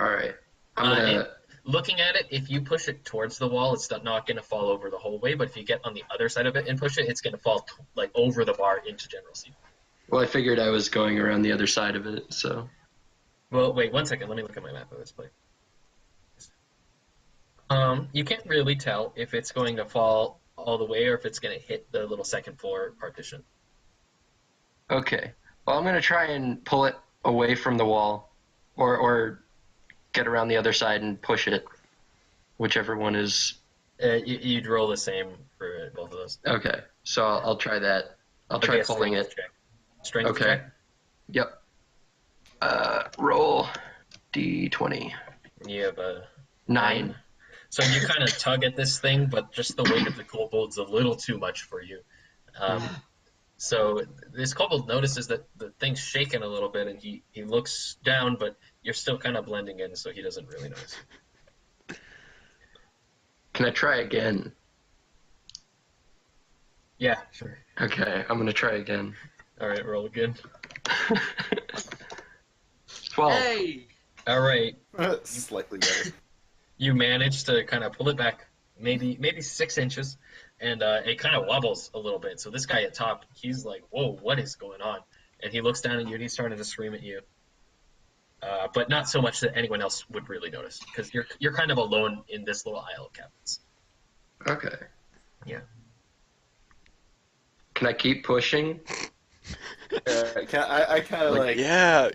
All right. I'm gonna. Looking at it, if you push it towards the wall, it's not going to fall over the whole way. But if you get on the other side of it and push it, it's going to fall like over the bar into general seat. Well, I figured I was going around the other side of it, so. Well, wait 1 second. Let me look at my map of this place. You can't really tell if it's going to fall all the way or if it's going to hit the little second floor partition. Okay. Well, I'm gonna try and pull it away from the wall, or get around the other side and push it, whichever one is. You'd roll the same for both of those. Okay. So I'll try that. I'll try Okay, pulling strength it. check. Strength Okay. check. Yep. Roll D20. You have a 9. So you kind of tug at this thing, but just the weight of the kobold's a little too much for you. So this kobold notices that the thing's shaking a little bit, and he looks down, but you're still kind of blending in, so he doesn't really notice. Can I try again? Yeah, sure. Okay, I'm gonna try again. All right, roll again. 12. Hey! All right, Slightly better. you manage to kind of pull it back maybe 6 inches, and it kind of wobbles a little bit. So this guy at top, he's like, whoa, what is going on? And he looks down at you, and he's starting to scream at you. But not so much that anyone else would really notice, because you're kind of alone in this little aisle of cabinets. Okay. Yeah. Can I keep pushing? I kind of like. Yeah,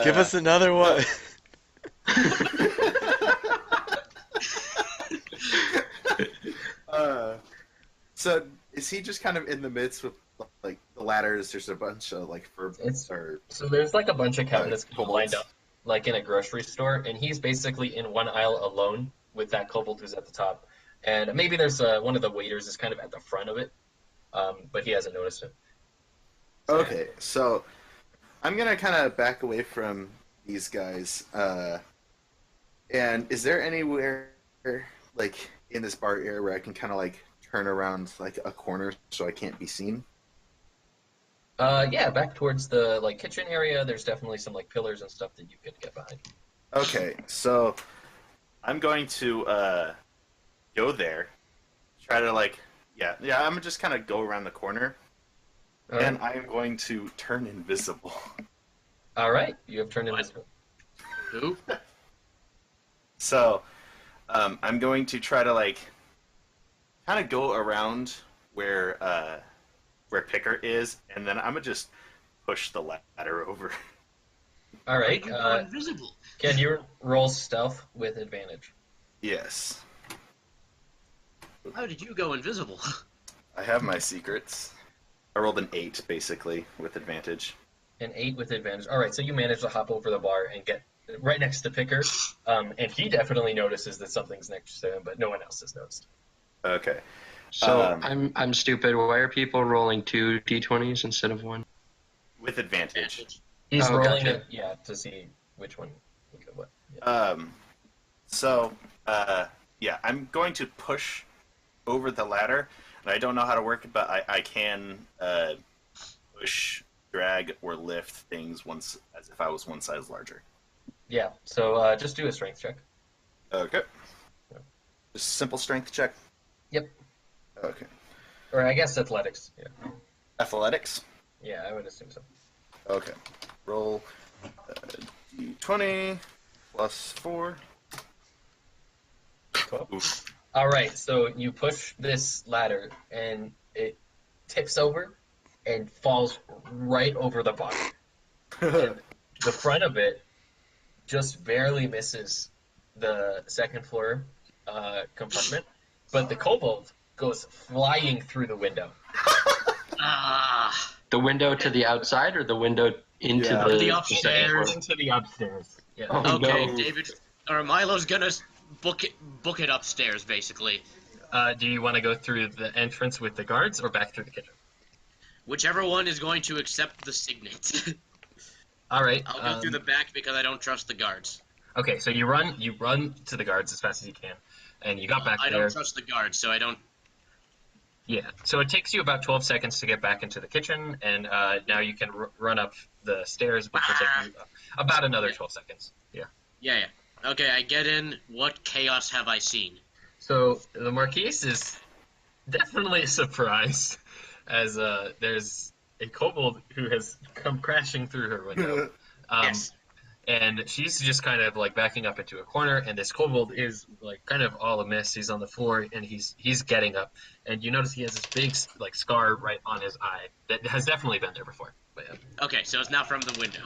give us another one. So is he just kind of in the midst with like the ladders? There's a bunch of like So there's like a bunch of cabinets kobolds. lined up, like in a grocery store, and he's basically in one aisle alone with that kobold who's at the top. And maybe there's one of the waiters is kind of at the front of it, but he hasn't noticed him. Okay, so I'm gonna kind of back away from these guys. And is there anywhere like in this bar area where I can kind of like turn around like a corner so I can't be seen? Yeah, back towards the like kitchen area, there's definitely some like pillars and stuff that you could get behind. Okay, so I'm going to go there, try to like I'm gonna just kind of go around the corner, and I am going to turn invisible. All right, you have turned What? invisible. Who? So I'm going to try to like kind of go around where Pikker is, and then I'm gonna just push the ladder over. All right, You go invisible. can you roll stealth with advantage? Yes, How did you go invisible? I have my secrets. I rolled an 8 basically with advantage. An 8 with advantage. All right, so you manage to hop over the bar and get right next to Pikker, and he definitely notices that something's next to him, but no one else has noticed. Okay. So I'm stupid. Why are people rolling 2 d20s instead of 1? With advantage. He's Oh, rolling gotcha. it, yeah, to see which one. What. Yeah. So, yeah, I'm going to push over the ladder, and I don't know how to work it, but I can push, drag, or lift things once as if I was one size larger. Yeah. So just do a strength check. Okay. Just simple strength check. Yep. Okay. Or I guess athletics. Yeah. Athletics. Yeah, I would assume so. Okay. Roll d20 plus 4. 12. Oof. All right. So you push this ladder, and it tips over and falls right over the bottom. And the front of it just barely misses the second floor compartment, but the kobold goes flying through the window. Ah, The window to the outside or the window into Yeah. the the second upstairs. floor? Into the upstairs. Yeah. Oh, okay, no. David or Milo's gonna book it upstairs, basically. Do you want to go through the entrance with the guards or back through the kitchen? Whichever one is going to accept the signet. All right. I'll go through the back because I don't trust the guards. Okay, so you run to the guards as fast as you can, and you got back I there. don't trust the guards, so I don't. Yeah. So it takes you about 12 seconds to get back into the kitchen, and now you can run up the stairs, which will take you about another 12 seconds. Yeah. Yeah. Okay, I get in. What chaos have I seen? So the Marquise is definitely surprised as there's a kobold who has come crashing through her window. Yes. And she's just kind of like backing up into a corner, and this kobold is like kind of all amiss. He's on the floor, and he's getting up, and you notice he has this big like scar right on his eye that has definitely been there before. But yeah. Okay, so it's not from the window.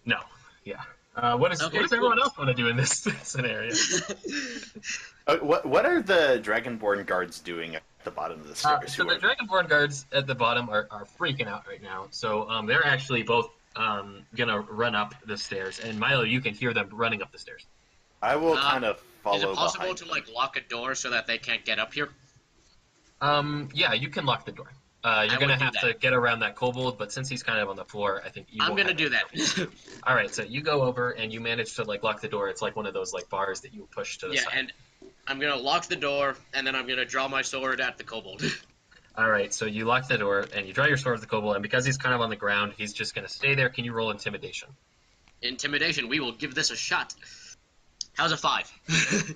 No, yeah. What does Okay, everyone else want to do in this scenario? What are the Dragonborn guards doing at the bottom of the stairs? So the Dragonborn guards at the bottom are freaking out right now. So they're actually both gonna run up the stairs, and Milo, you can hear them running up the stairs. I will kind of follow Is it possible behind to like lock a door so that they can't get up here? Yeah, you can lock the door. You're gonna would do have to that. get around that kobold, but since he's kind of on the floor, I think you. I'm won't gonna have do any that. trouble. All right, so you go over and you manage to like lock the door. It's like one of those like bars that you push to the Yeah, side. and I'm gonna lock the door, and then I'm gonna draw my sword at the kobold. All right, so you lock the door and you draw your sword at the kobold, and because he's kind of on the ground, he's just gonna stay there. Can you roll intimidation? Intimidation. We will give this a shot. How's a 5?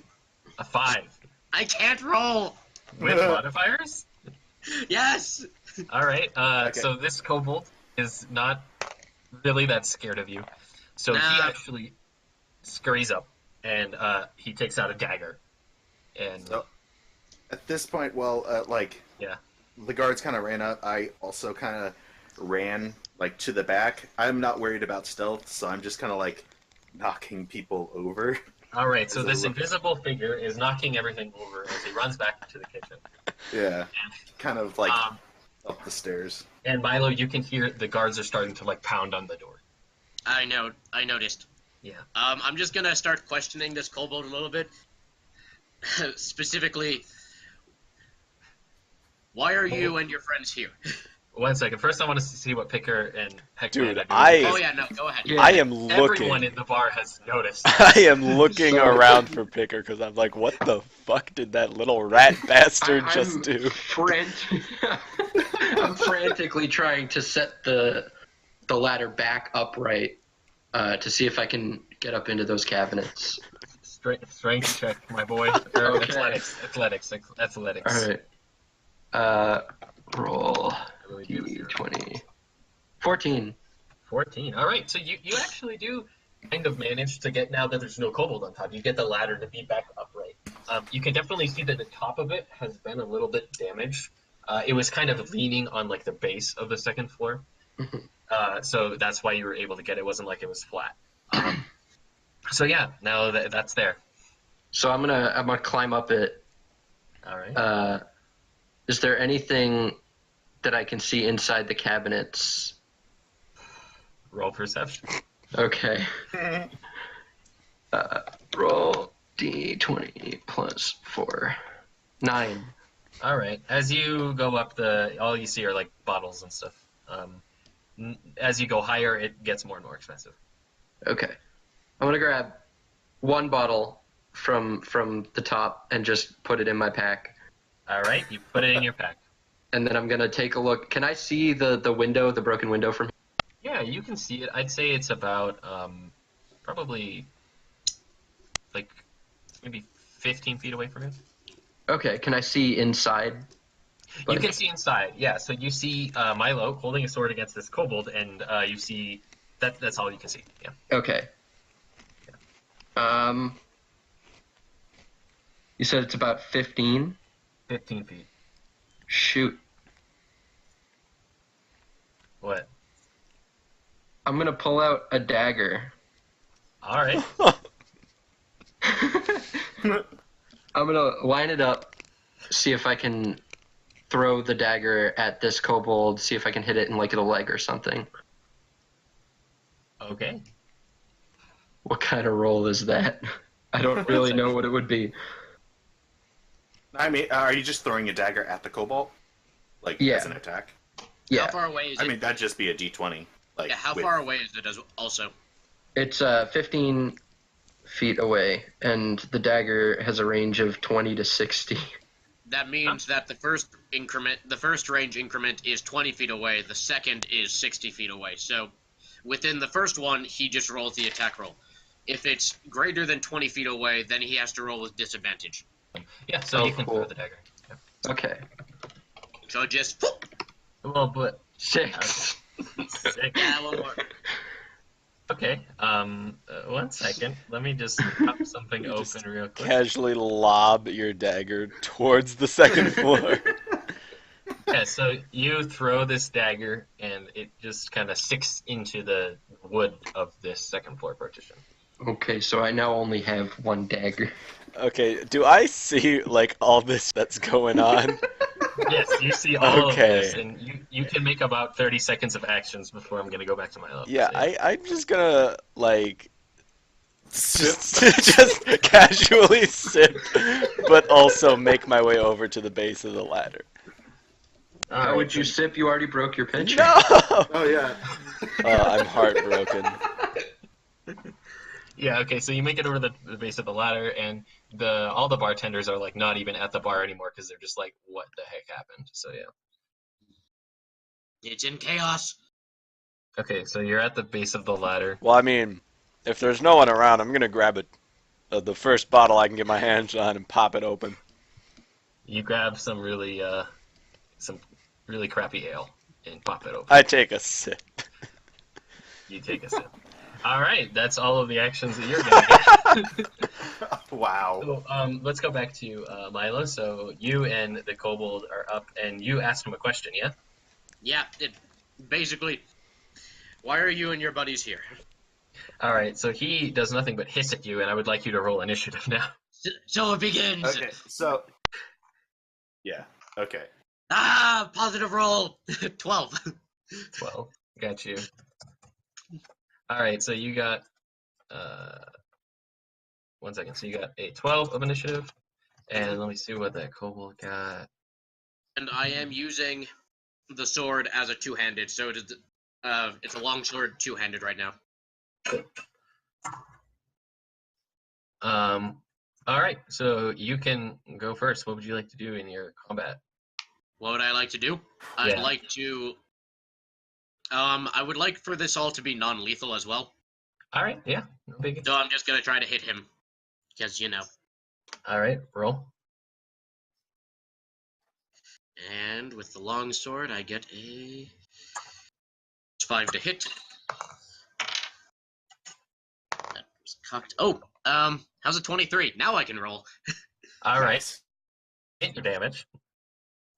A 5 I can't roll. with modifiers. Yes. All right. Okay. So this kobold is not really that scared of you. So he Nah. actually scurries up and he takes out a dagger. And So, at this point, yeah. the guards kind of ran up. I also kind of ran like to the back. I'm not worried about stealth, so I'm just kind of like knocking people over. All right. So As I this look- invisible figure is knocking everything over as he runs back to the kitchen. Yeah, kind of like Um, up the stairs. and Milo, you can hear the guards are starting to like pound on the door. I noticed. Yeah. I'm just gonna start questioning this kobold a little bit. Specifically, why are you and your friends here? 1 second. First, I want to see what Pikker and Heckmann Dude, are doing. I- Oh yeah, no, go ahead. Yeah. I am Everyone looking. in the bar has noticed. I am looking So- around for Pikker because I'm like, what the fuck did that little rat bastard just do? I'm frantically trying to set the ladder back upright to see if I can get up into those cabinets. Strength check, my boy. Or Okay. Athletics. All right. Roll I believe you have zero. d20. 14. 14. All right, so you actually do kind of manage to get, now that there's no kobold on top, you get the ladder to be back upright. You can definitely see that the top of it has been a little bit damaged. It was kind of leaning on like the base of the second floor. So that's why you were able to get it. It wasn't like it was flat. So yeah, now that's there. So I'm gonna climb up it. All right. Is there anything that I can see inside the cabinets? Roll perception. Okay. Roll d20 plus 4. 9. All right. As you go up all you see are like bottles and stuff. As you go higher, it gets more and more expensive. Okay. I'm gonna grab one bottle from the top and just put it in my pack. All right. You put it in your pack. And then I'm gonna take a look. Can I see the window, the broken window from here? Yeah, you can see it. I'd say it's about probably like maybe 15 feet away from you. Okay, can I see inside? You can see inside, yeah. So you see Milo holding a sword against this kobold, and you see that's all you can see. Yeah. Okay. You said it's about 15? 15 feet. Shoot. What? I'm gonna pull out a dagger. All right. I'm gonna line it up, see if I can throw the dagger at this kobold, see if I can hit it in like the leg or something. Okay. What kind of roll is that? I don't really know what it would be. I mean, are you just throwing a dagger at the kobold, like Yeah. as an attack? Yeah. How far away is it? I mean, that'd just be a d20. Like, Yeah, how with- far away is it also? It's 15 feet away, and the dagger has a range of 20 to 60. That means that the first range increment is 20 feet away, the second is 60 feet away. So within the first one, he just rolls the attack roll. If it's greater than 20 feet away, then he has to roll with disadvantage. Yeah. So Oh, you can cool. throw the dagger. Yeah. Okay. So just... Well, but 6. sick. Yeah, one more. Okay. 1 second. Let me just pop something You just open real quick. Casually lob your dagger towards the second floor. Yeah, so you throw this dagger, and it just kind of sinks into the wood of this second floor partition. Okay, so I now only have one dagger. Okay, do I see like all this that's going on? Yes, you see all Okay. of this, and you can make about 30 seconds of actions before I'm going to go back to Milo. Yeah, So, I'm just gonna like just casually sip, but also make my way over to the base of the ladder. All How right, would you sip? You already broke your pitcher. No! Oh yeah. I'm heartbroken. Yeah, okay, so you make it over the base of the ladder, and all the bartenders are like not even at the bar anymore because they're just like, what the heck happened? So yeah. It's in chaos. Okay, so you're at the base of the ladder. Well, I mean, if there's no one around, I'm gonna grab the first bottle I can get my hands on and pop it open. You grab some really crappy ale and pop it open. I take a sip. You take a sip. All right, that's all of the actions that you're gonna get. Wow. So, let's go back to Milo. So you and the kobold are up, and you asked him a question, yeah? Yeah, basically, why are you and your buddies here? All right, so he does nothing but hiss at you, and I would like you to roll initiative now. So it begins. Okay, so yeah. Okay. Positive roll. 12. 12. Got you. All right, so you got 1 second. So you got a 12 of initiative, and let me see what that kobold got. And I am using the sword as a two-handed, so it's a long sword two-handed right now. All right, so you can go first. What would you like to do in your combat? What would I like to do? Yeah. I'd like to. I would like for this all to be non-lethal as well. All right, yeah, no biggie. So I'm just gonna try to hit him, because All right, roll. And with the long sword, I get a 5 to hit. That was cocked. Oh, how's a 23? Now I can roll. All right, Nice. hit your damage.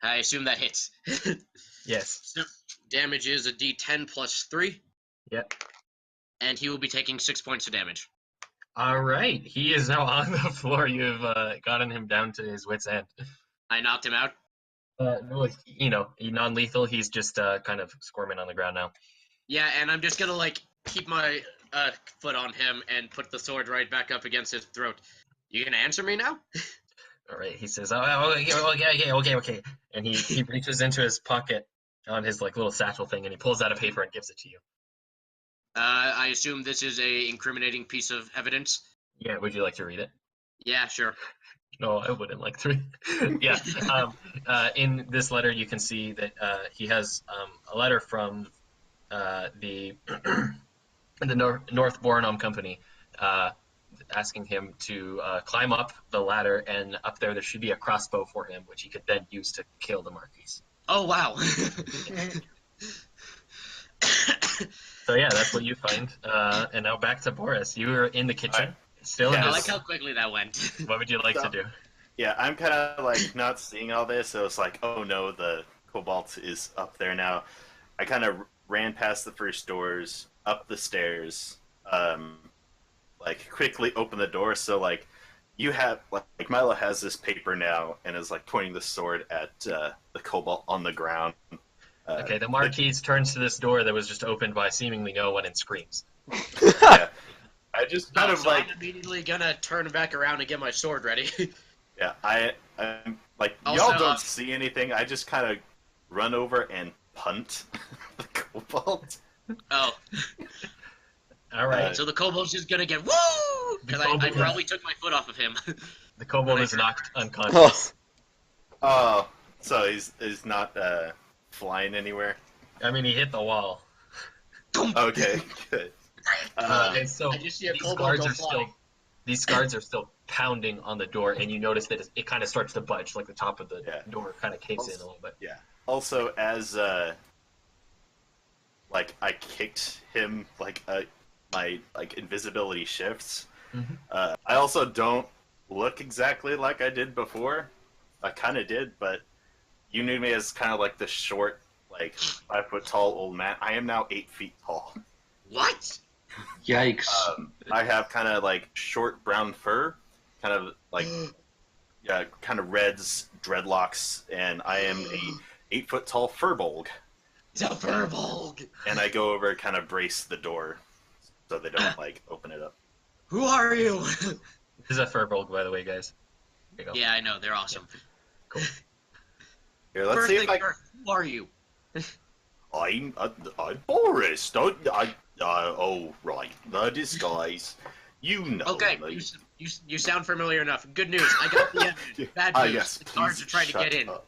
I assume that hits. Yes. So damage is a D10 plus 3. Yep. And he will be taking 6 points of damage. All right, he is now on the floor. You've gotten him down to his wit's end. I knocked him out. Well, non-lethal. He's just kind of squirming on the ground now. Yeah, and I'm just gonna keep my a foot on him and put the sword right back up against his throat. You gonna answer me now? All right, he says, okay. And he reaches into his pocket on his like little satchel thing, and he pulls out a paper and gives it to you. I assume this is a incriminating piece of evidence. Yeah, would you like to read it? Yeah, sure. No, I wouldn't like to read. Yeah. In this letter, you can see that he has a letter from the North Borenham Company asking him to climb up the ladder, and up there should be a crossbow for him, which he could then use to kill the Marquis. Oh, wow. So yeah, that's what you find. And now back to Boris. You were in the kitchen, still in I this. like how quickly that went. What would you like to do? Yeah, I'm kind of like not seeing all this, so it's like, oh no, the Cobalt is up there now. I kind of ran past the first doors, up the stairs, like quickly open the door. So like, you have like Milo has this paper now and is like pointing the sword at the Cobalt on the ground. Okay, the Marquis turns to this door that was just opened by seemingly no one and screams. Yeah, I just kind of so like I'm immediately gonna turn back around and get my sword ready. yeah, I'm like Also, y'all don't see anything. I just kind of run over and punt the Cobalt. Oh, All right, so the kobold's just gonna get woo! Because I kobold- probably took my foot off of him. the kobold is knocked unconscious. Oh, so he's not flying anywhere. I mean, he hit the wall. Okay, good. And so I just see a these kobold guards go are still flying. these guards are still pounding on the door, and you notice that it kind of starts to budge, like the top of the Yeah. door kind of caves in a little bit. Yeah. Also, as like I kicked him, like my like invisibility shifts. Mhm. I also don't look exactly like I did before. I kind of did, but you knew me as kind of like the short, like 5 foot tall old man. I am now 8 feet tall. What? Yikes. I have kind of like short brown fur, kind of like yeah, kind of reds, dreadlocks, and I am a 8 foot tall furbolg. It's a furbolg. And I go over and kind of brace the door so they don't like open it up. Who are you? This is a furbolg, by the way, guys. Here you go. Yeah, I know they're awesome. Cool. Here, let's First see thing if I. first, who are you? I'm Boris. Don't I? Oh right, the disguise. You know Okay, me. you sound familiar enough. Good news, I got the evidence. Bad news, Yes, the guards please are trying to shut get in. up.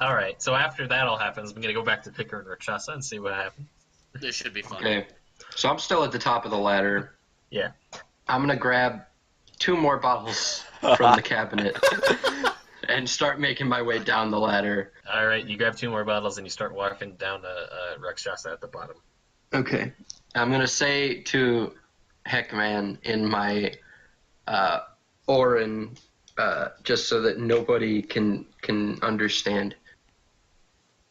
All right. So after that all happens, I'm gonna go back to Pikker and Rakshasa and see what happens. This should be fun. Okay. So I'm still at the top of the ladder. Yeah. I'm going to grab 2 more bottles from the cabinet and start making my way down the ladder. All right. You grab 2 more bottles and you start walking down to Rakshasa at the bottom. Okay. I'm going to say to Heckmann in my Orin, just so that nobody can understand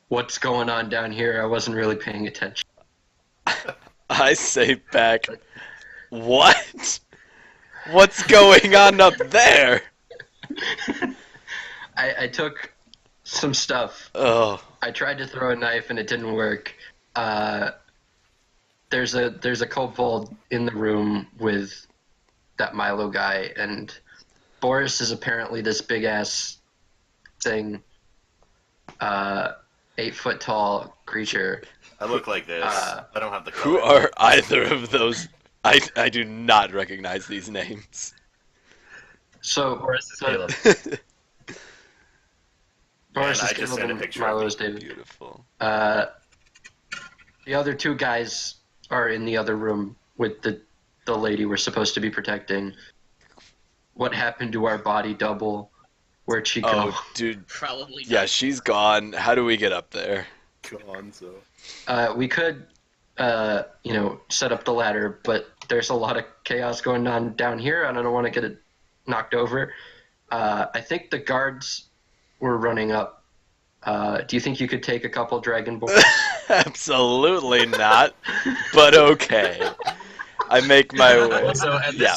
what's going on down here. I wasn't really paying attention. I say back, what? What's going on up there? I took some stuff. Oh, I tried to throw a knife and it didn't work. There's a kobold in the room with that Milo guy, and Baurus is apparently this big ass thing, 8 foot tall creature. I look like this. I don't have the who color. are either of those? I do not recognize these names. So Boris is Caleb. Baurus And is I just Caleb sent a and picture Milo of is David. Beautiful. The other 2 guys are in the other room with the lady we're supposed to be protecting. What happened to our body double? Where'd she go? Oh, dude. Probably Yeah, not. she's gone. How do we get up there? Gonzo. We could, set up the ladder, but there's a lot of chaos going on down here, and I don't want to get it knocked over. I think the guards were running up. Do you think you could take a couple dragonborn? Absolutely not. But okay. I make my way. Also, at Yeah.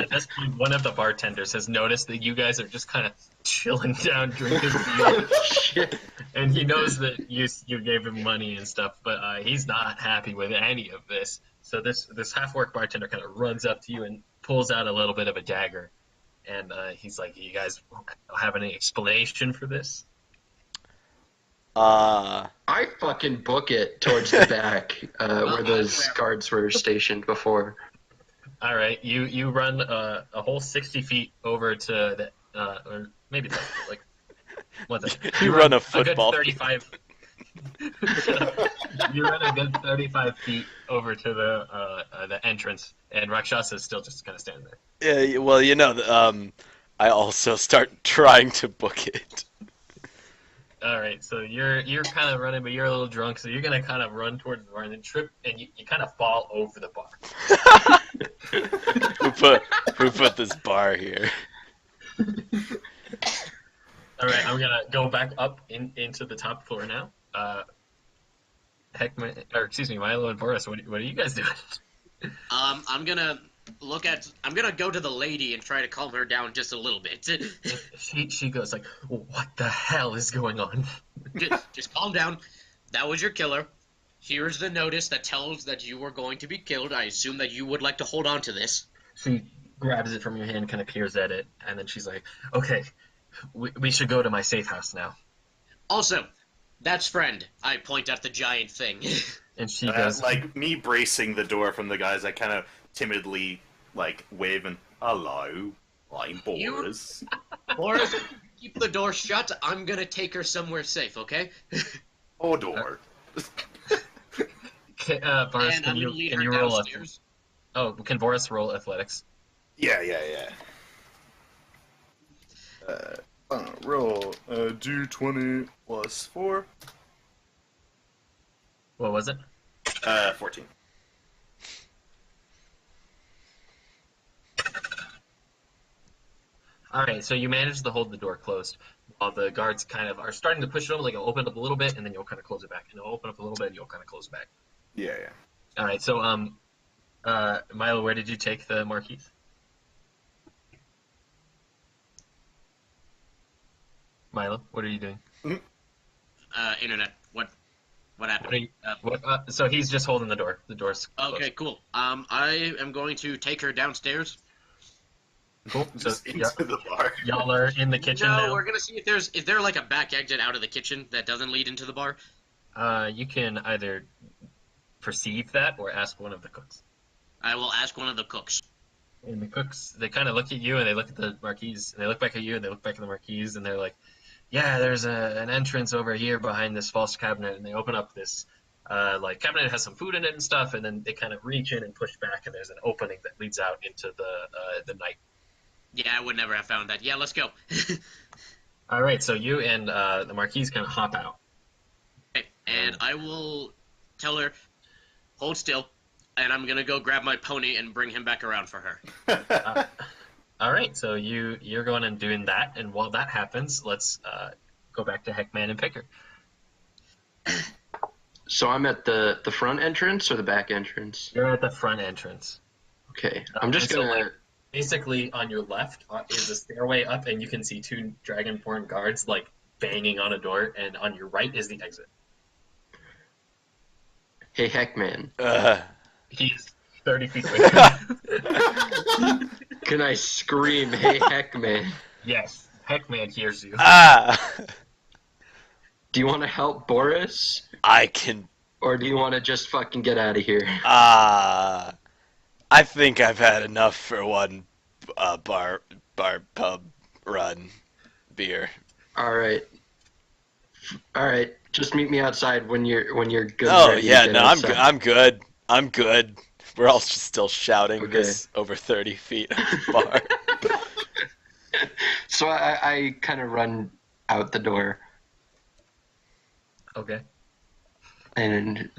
this point, one of the bartenders has noticed that you guys are just kind of chilling down, drinking beer, Shit. and he knows that you gave him money and stuff, but he's not happy with any of this. So this half-orc bartender kind of runs up to you and pulls out a little bit of a dagger, and he's like, "You guys have any explanation for this?" I fucking book it towards the back, where those guards were stationed before. All right, you run a whole 60 feet over to the, or maybe less, like, what's it? You run a good football 35. You run a good 35 feet over to the entrance, and Rakshasa is still just kind of standing there. Yeah, well, I also start trying to book it. All right, so you're kind of running, but you're a little drunk, so you're gonna kind of run towards the bar and then trip, and you kind of fall over the bar. Who put this bar here? All right, I'm gonna go back up into the top floor now. Heckman, or excuse me, Milo and Baurus, what are you guys doing? I'm gonna go to the lady and try to calm her down just a little bit. She goes like, "What the hell is going on?" Just calm down. That was your killer. Here's the notice that tells that you were going to be killed. I assume that you would like to hold on to this. She grabs it from your hand, kind of peers at it, and then she's like, "Okay, we should go to my safe house now." Also, that's friend. I point at the giant thing. And she goes, like me bracing the door from the guys, I kind of timidly like wave and hello, I'm Baurus. Boris, keep the door shut. I'm gonna take her somewhere safe, okay? Oh, door. Boris, And can I'm you gonna lead can her you roll downstairs. can Boris roll athletics? Yeah. Roll d20 plus 4. What was it? 14. All right, so you manage to hold the door closed while the guards kind of are starting to push it over. Like, it'll open up a little bit, and then you'll kind of close it back. And it'll open up a little bit, and you'll kind of close it back. Yeah. All right, so Milo, where did you take the marquise? Milo, what are you doing? Internet. What What happened? are you, so he's just holding the door. The door's closed. Okay, cool. I am going to take her downstairs. Cool. So Just into the bar. y'all are in the kitchen No, now. we're gonna see if is there like a back exit out of the kitchen that doesn't lead into the bar? You can either perceive that or ask one of the cooks. I will ask one of the cooks. And the cooks, they kind of look at you and they look at the marquise, and they look back at you and they look back at the marquise, and they're like, "Yeah, there's an entrance over here behind this false cabinet," and they open up this like cabinet that has some food in it and stuff, and then they kind of reach in and push back, and there's an opening that leads out into the night. Yeah, I would never have found that. Yeah, let's go. All right, so you and the marquise kind of hop out. Okay, and I will tell her, hold still, and I'm gonna go grab my pony and bring him back around for her. All right, so you're going and doing that, and while that happens, let's go back to Heckmann and Pikker. So I'm at the front entrance or the back entrance? You're at the front entrance. Okay, I'm just so, gonna. like, basically, on your left is a stairway up, and you can see two dragonborn guards like banging on a door, and on your right is the exit. Hey, Heckman. He's 30 feet away. Can I scream, "Hey, Heckman"? Yes, Heckman hears you. Do you want to help Baurus, I can. or do you want to just fucking get out of here? I think I've had enough for one bar pub run beer. All right. Just meet me outside when you're good. Oh ready to yeah, get no, outside. I'm good. We're all just still shouting Okay. this over 30 feet of the bar. So I kind of run out the door, Okay. and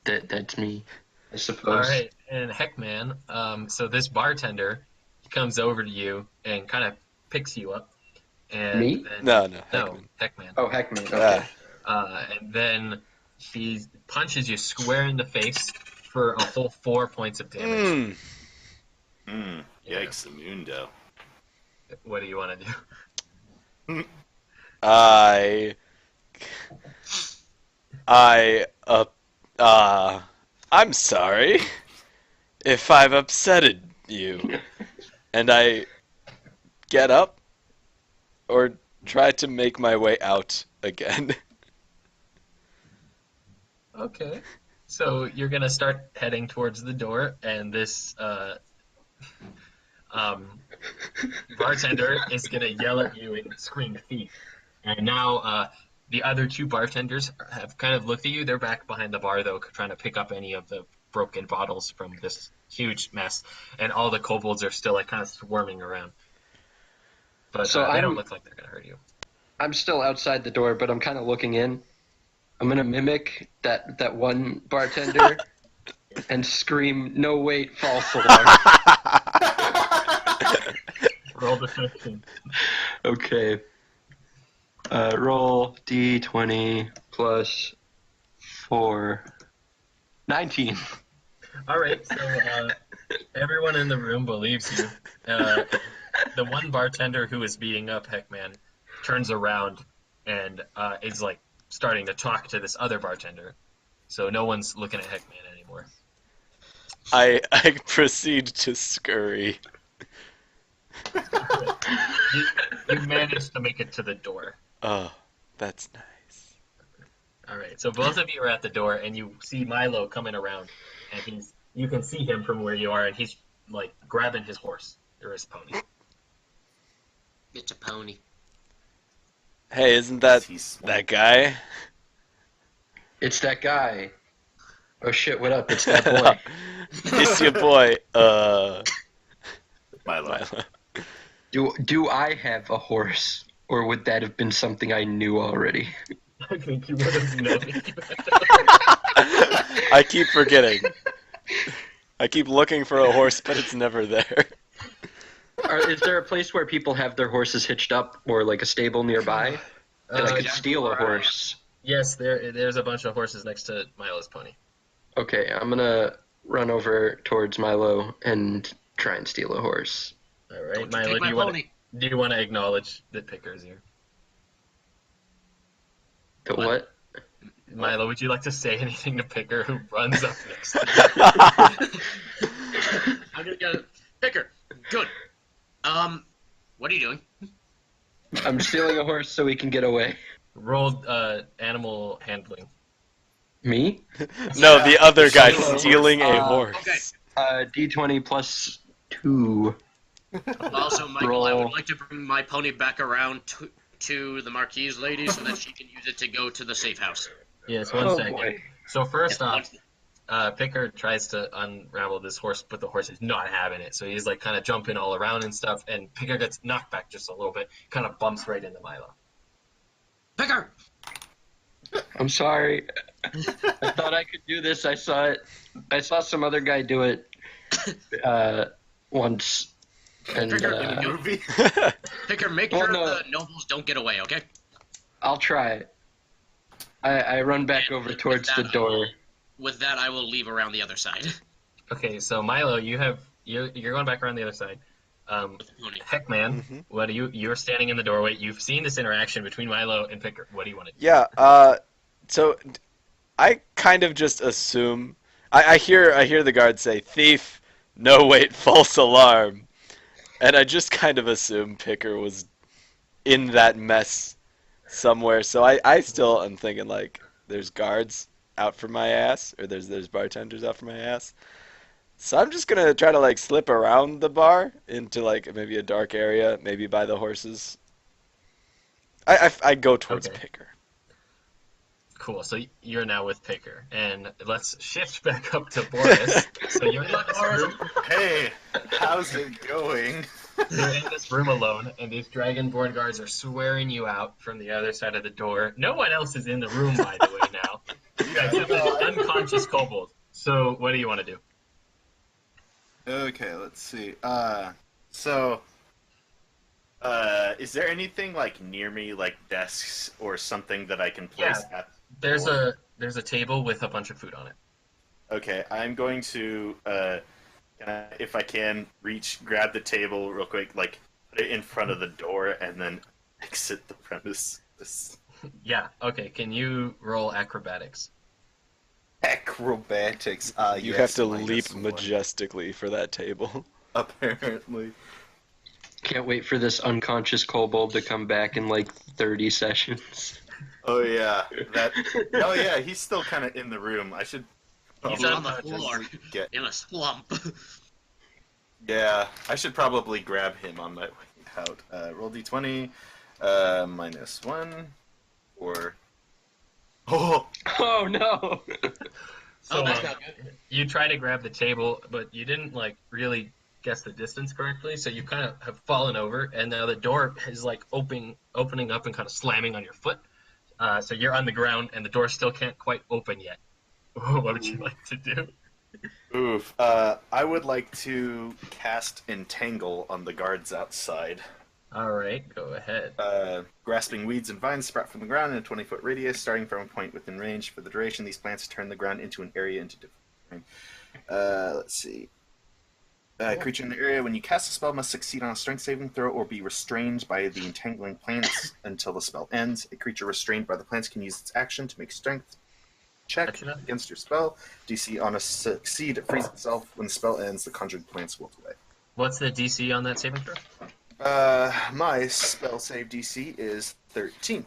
that's me, I suppose. All right, and Heckman, so this bartender comes over to you and kind of picks you up. And Me? Then, No, no, Heckman. Oh, Heckman. Okay. And then she punches you square in the face for a whole 4 points of damage. Yikes, Mundo. What do you want to do? I I'm sorry if I've upsetted you. And I get up or try to make my way out again. Okay. So you're gonna start heading towards the door, and this um, bartender is gonna yell at you and scream thief. And now the other two bartenders have kind of looked at you. They're back behind the bar though, trying to pick up any of the broken bottles from this huge mess. And all the kobolds are still like kind of swarming around. But So they don't I'm look like they're gonna hurt you. I'm still outside the door, but I'm kind of looking in. I'm gonna mimic that one bartender and scream, "No wait, false alarm." Roll deception. Okay. Roll d20 plus 4. 19. All right, so everyone in the room believes you. The one bartender who is beating up Heckman turns around and is like starting to talk to this other bartender. So no one's looking at Heckman anymore. I proceed to scurry. You managed to make it to the door. Oh, that's nice. All right, so both of you are at the door, and you see Milo coming around, and you can see him from where you are, and he's like grabbing his horse or his pony. It's a pony. Hey, isn't that He's that guy? It's that guy. Oh shit, what up? It's that boy. It's your boy, Milo. Milo. Do I have a horse? Or would that have been something I knew already? I think you would have known. I keep forgetting. I keep looking for a horse, but it's never there. Is there a place where people have their horses hitched up or like a stable nearby? That I could Yeah. steal a horse. Yes, there's a bunch of horses next to Milo's pony. Okay, I'm gonna run over towards Milo and try and steal a horse. All right, Don't you Milo, take my pony. do you want to acknowledge that Pikker is here? The What? what? Milo, would you like to say anything to Pikker, who runs up next to you? I'm gonna get Pikker. Good. What are you doing? I'm stealing a horse so we can get away. Roll animal handling. Me? No, the other guy Stealing a stealing a horse. horse. Okay. D20 plus 2. Also, Michael, I Roll. would like to bring my pony back around to the Marquise lady so that she can use it to go to the safe house. Yes, one Oh second. boy. So first Yeah, off, Pikker tries to unravel this horse, but the horse is not having it. So he's like kind of jumping all around and stuff, and Pikker gets knocked back just a little bit, kind of bumps right into Milo. Pikker! I'm sorry. I thought I could do this. I saw it. I saw some other guy do it once. And In a movie. Pikker, make Well, sure no. the nobles don't get away, okay? I'll try. I run back over With towards that, the door. With that, I will leave around the other side. Okay, so Milo, you're going back around the other side. With the pony. Heckman, Mhm. what do you're standing in the doorway. You've seen this interaction between Milo and Pikker. What do you want to do? Yeah, so I kind of just assume I hear the guard say thief, no wait, false alarm. And I just kind of assume Pikker was in that mess somewhere. So I still am thinking like there's guards out for my ass, or there's bartenders out for my ass. So I'm just gonna try to like slip around the bar into like maybe a dark area, maybe by the horses. I go towards Okay. Pikker. Cool. So you're now with Pikker, and let's shift back up to Baurus. So you're in this room. Hey, how's it going? You're in this room alone, and these Dragonborn guards are swearing you out from the other side of the door. No one else is in the room, by the way. Now, except an unconscious kobold. So what do you want to do? Okay, let's see. Is there anything like near me, like desks or something that I can place at the door? There's a table with a bunch of food on it. Okay, I'm going to, if I can, grab the table real quick, like put it in front of the door, and then exit the premise. Yeah. Okay. Can you roll acrobatics? Acrobatics. You Yes, have to minus leap 1. majestically for that table. Apparently. Can't wait for this unconscious kobold to come back in like 30 sessions. Oh yeah, that. Oh yeah, he's still kind of in the room. I should He's He's on the unconscious. floor get. in a slump. Yeah, I should probably grab him on my way out. Roll d20, minus 1, or. Oh, Oh no! So that's not good. you try to grab the table, but you didn't like really guess the distance correctly, so you kind of have fallen over, and now the door is like opening up and kind of slamming on your foot. So you're on the ground, and the door still can't quite open yet. What would you like to do? oof. I would like to cast Entangle on the guards outside. All right, go ahead. Grasping weeds and vines sprout from the ground in a 20-foot radius, starting from a point within range. For the duration, these plants turn the ground into an area into different terrain. Let's see. Creature in the area, when you cast a spell, must succeed on a strength saving throw or be restrained by the entangling plants until the spell ends. A creature restrained by the plants can use its action to make strength check Gotcha. against your spell. DC on a succeed, it frees itself. When the spell ends, the conjured plants wilt away. What's the DC on that saving throw? My spell save DC is 13.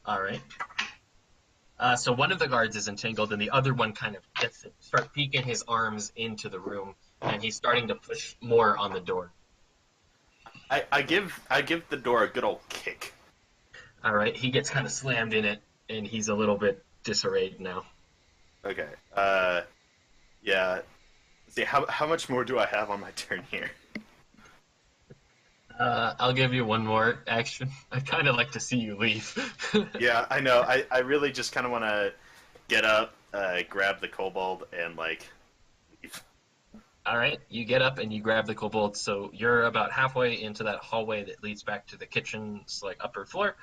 All right. So one of the guards is entangled, and the other one kind of starts peeking his arms into the room, and he's starting to push more on the door. I give the door a good old kick. All right, he gets kind of slammed in it, and he's a little bit disarrayed now. Okay. Yeah. See, how much more do I have on my turn here? I'll give you one more action. I'd kind of like to see you leave. Yeah, I know. I really just kind of want to get up, grab the kobold, and like leave. All right, you get up and you grab the kobold. So you're about halfway into that hallway that leads back to the kitchen's like upper floor,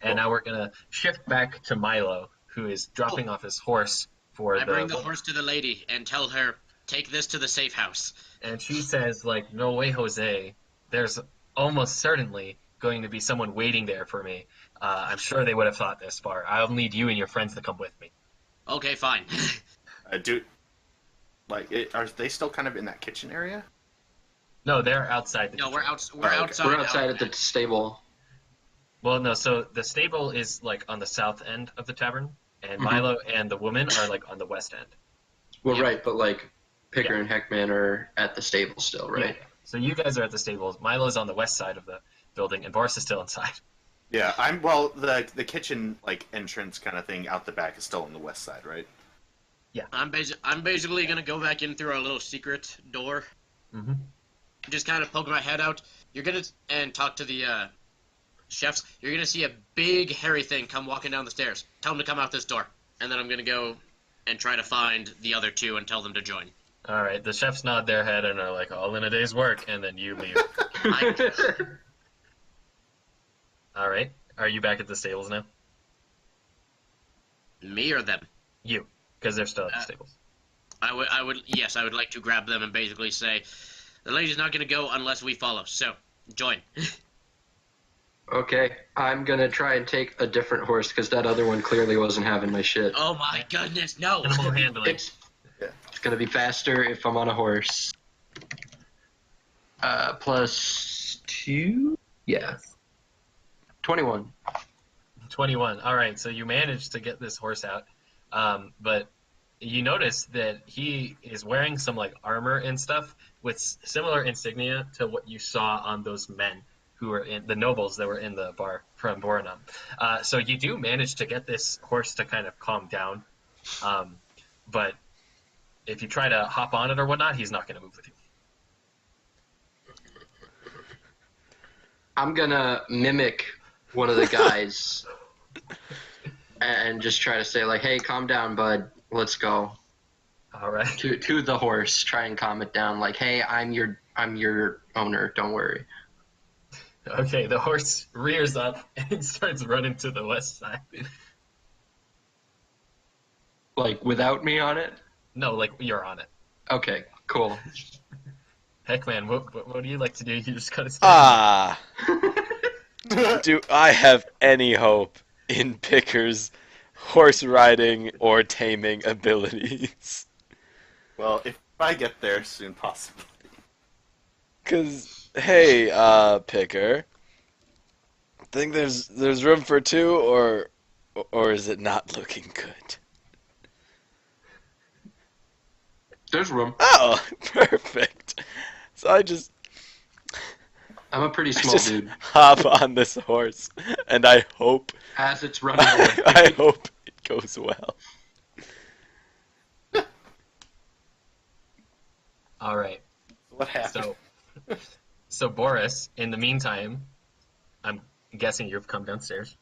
and now we're gonna shift back to Milo, who is dropping off his horse for I bring the horse to the lady and tell her, take this to the safe house. And she says like, "No way, Jose. There's almost certainly going to be someone waiting there for me. I'm sure they would have thought this far. I'll need you and your friends to come with me." Okay, fine. Are they still kind of in that kitchen area? No, they're outside the No, kitchen. we're okay. outside. We're outside at the stable. Well, no, so the stable is like on the south end of the tavern, and Mhm. Milo and the woman are like on the west end. Well, Yeah. right, but like Pikker Yeah. and Heckmann are at the stable still, right? Yeah. So you guys are at the stables. Milo's on the west side of the building, and Baurus is still inside. Yeah, the kitchen like entrance kind of thing out the back is still on the west side, right? I'm basically gonna go back in through our little secret door. Mm-hmm. Just kind of poke my head out. You're gonna and talk to the chefs. You're gonna see a big hairy thing come walking down the stairs. Tell them to come out this door, and then I'm gonna go and try to find the other two and tell them to join. All right, the chefs nod their head and are like, "All in a day's work," and then you leave. All right, are you back at the stables now? Me or them? You, because they're still at the stables. Yes, I would like to grab them and basically say, the lady's not gonna go unless we follow. So, join. Okay, I'm gonna try and take a different horse because that other one clearly wasn't having my shit. Oh my goodness, no! Animal handling. It's gonna be faster if I'm on a horse. +2? Yeah. 21. 21. All right, so you managed to get this horse out, but you notice that he is wearing some like armor and stuff with similar insignia to what you saw on those men who were in the nobles that were in the bar from Boranum. So you do manage to get this horse to kind of calm down, but if you try to hop on it or whatnot, he's not going to move with you. I'm gonna mimic one of the guys and just try to say like, "Hey, calm down, bud. Let's go." All right. To the horse, try and calm it down. Like, "Hey, I'm your owner. Don't worry." Okay, the horse rears up and starts running to the west side. Like without me on it. No, like you're on it. Okay, cool. Heckman, what do you like to do? You just gotta stay. Do I have any hope in Pikker's horse riding or taming abilities. Well, if I get there soon, possibly. Cause hey, Picker, think there's room for two, or is it not looking good? There's room. Oh, perfect. So I'm a pretty I small just dude. hop on this horse, and I hope As it's running away. I hope it goes well. All right. What happened? So Baurus, in the meantime, I'm guessing you've come downstairs.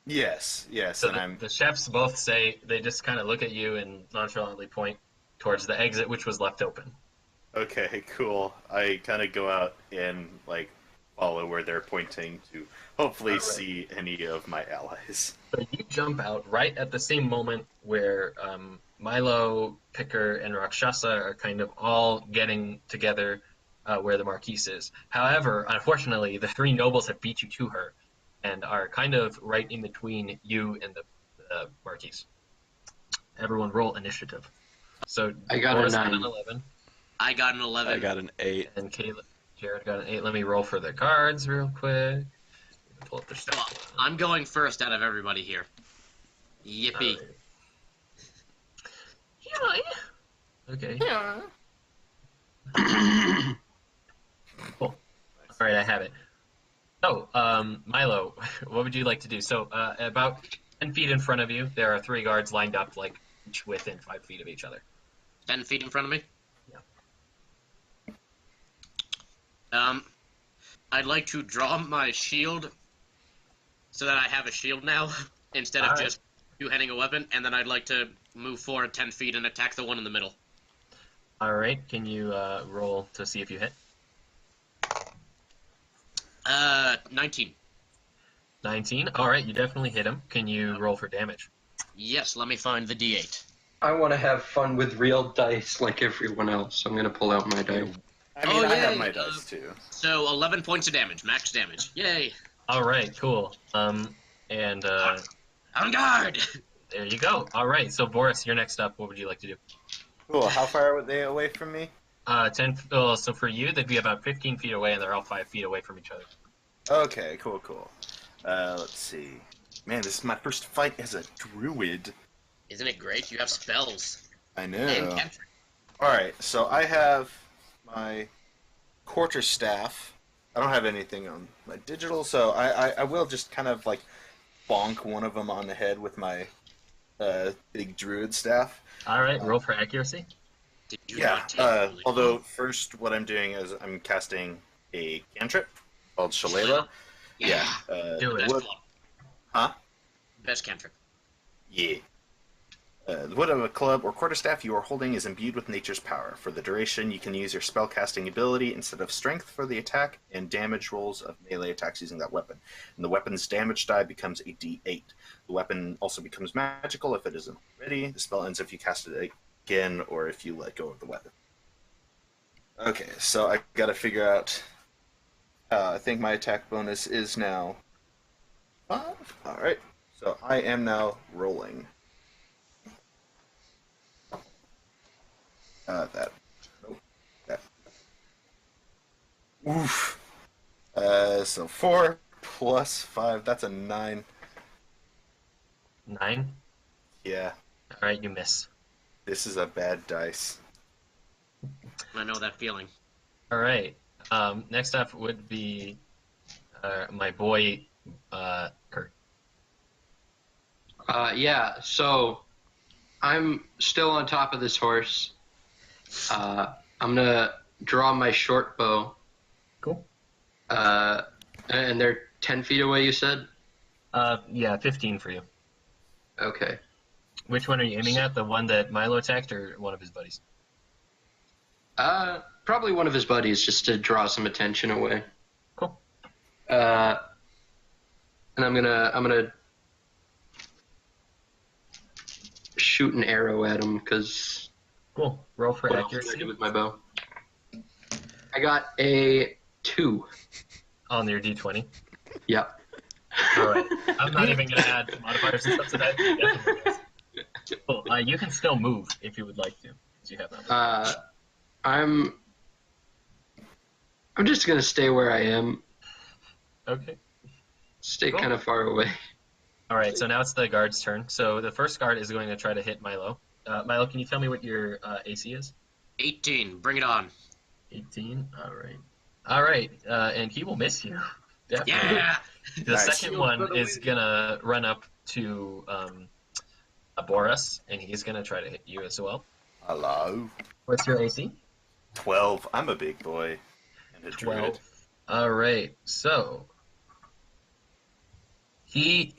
Yes, So and I'm the chefs both say they just kind of look at you and nonchalantly point towards the exit, which was left open. okay. Cool. I kind of go out and like follow where they're pointing to hopefully Alright. see any of my allies. So you jump out right at the same moment where Milo, Pikker, and Rakshasa are kind of all getting together where the Marquise is. However, unfortunately, the three nobles have beat you to her and are kind of right in between you and the Marquise. Everyone roll initiative. So I got a Boris got 9. an 11, I got an I 11. got an 8. and Jared got an 8. Let me roll for the cards real quick. Pull up the Well, stuff. I'm going first out of everybody here. Yippee. Okay. Cool. All right, I have it. So, Milo, what would you like to do? So, about 10 feet in front of you, there are three guards lined up, like, each within 5 feet of each other. 10 feet in front of me? Yeah. I'd like to draw my shield so that I have a shield now instead of Alright. just two-handing a weapon, and then I'd like to move forward 10 feet and attack the one in the middle. All right, can you roll to see if you hit? 19. 19. All right, you definitely hit him. Can you roll for damage? Yes, let me find the D8. I want to have fun with real dice like everyone else. I'm going to pull out my die. I mean, Oh, I have yay, my dice too. So 11 points of damage, max damage. Yay! All right, cool. And On guard! there you go. All right, so Boris, you're next up. What would you like to do? Cool. How far are they away from me? 10. Oh, so for you, they'd be about 15 feet away, and they're all 5 feet away from each other. Okay, cool. Let's see. Man, this is my first fight as a druid. Isn't it great? You have spells. I And know. cantrips. Alright, so I have my quarterstaff. I don't have anything on my digital, so I will just kind of like bonk one of them on the head with my big druid staff. All right, roll for accuracy. Did you Yeah, not take really although long? first what I'm doing is I'm casting a cantrip called Shillelagh. Yeah. Do it. Best Wood, one. huh? Best cantrip. Yeah. The wood of a club or quarterstaff you are holding is imbued with nature's power. For the duration, you can use your spellcasting ability instead of strength for the attack and damage rolls of melee attacks using that weapon. And the weapon's damage die becomes a d8. The weapon also becomes magical if it isn't already. The spell ends if you cast it again or if you let go of the weapon. Okay, so I gotta figure out. I think my attack bonus is now 5. Alright, so I am now rolling. That. Nope. That. Oof. So 4 plus 5, that's a 9. 9. Yeah, All right, you miss. this is a bad dice. I know that feeling. All right. Next up would be my boy Kurt. Yeah, so I'm still on top of this horse. I'm going to draw my short bow. Cool. And they're 10 feet away, you said? Yeah, 15 for you. Okay. Which one are you aiming at? The one that Milo attacked, or one of his buddies? Probably one of his buddies, just to draw some attention away. Cool. And I'm gonna shoot an arrow at him because Cool. Roll for what else can I accuracy do with my bow? I got a 2. on your d20. Yep. All right. I'm not even going to add modifiers and stuff to that. You definitely miss. Cool. You can still move if you would like to, because you have that. I'm just gonna stay where I am. Okay. Stay Cool. kind of far away. All right. So now it's the guard's turn. So the first guard is going to try to hit Milo. Milo, can you tell me what your AC is? 18. Bring it on. 18. All right. And he will miss you. Definitely. Yeah. The Nice. second one is gonna run up to Baurus, and he's gonna try to hit you as well. Hello. What's your AC? 12. I'm a big boy. And a 12. druid. All right. So he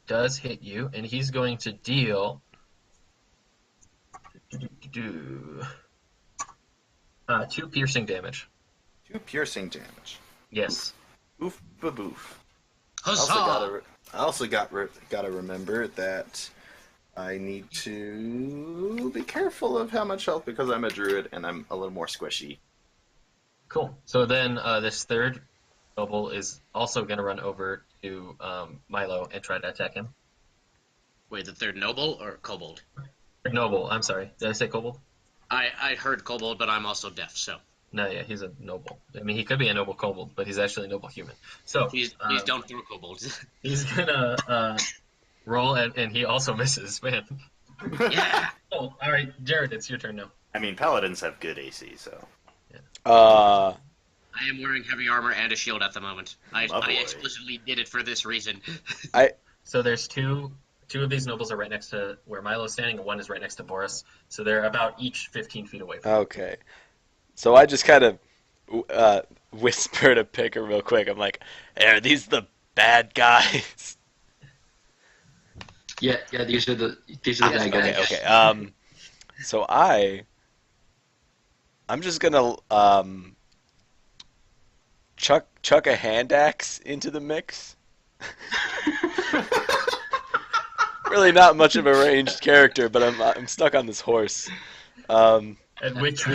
does hit you, and he's going to deal 2 piercing damage. 2 piercing damage. Yes. Oof baboof. Huzzah! I also gotta remember that I need to be careful of how much health because I'm a druid and I'm a little more squishy. Cool. So then this third noble is also going to run over to Milo and try to attack him. Wait, the third noble or kobold? Noble, I'm sorry. Did I say kobold? I heard kobold, but I'm also deaf, so. No, yeah, he's a noble. I mean, he could be a noble kobold, but he's actually a noble human. So Please don't throw kobolds. he's gonna roll, and he also misses. Man. Yeah! Oh, all right, Jared, it's your turn now. I mean, paladins have good AC, so. Uh, I am wearing heavy armor and a shield at the moment. I Lovely. explicitly did it for this reason. So there's two of these nobles are right next to where Milo's standing, and one is right next to Boris. So they're about each 15 feet away from you. okay. So I just kind of whisper to Pikker real quick. I'm like, hey, are these the bad guys? Yeah, these are the bad guys. Okay. So I'm just gonna chuck a hand axe into the mix. Really not much of a ranged character, but I'm stuck on this horse. And which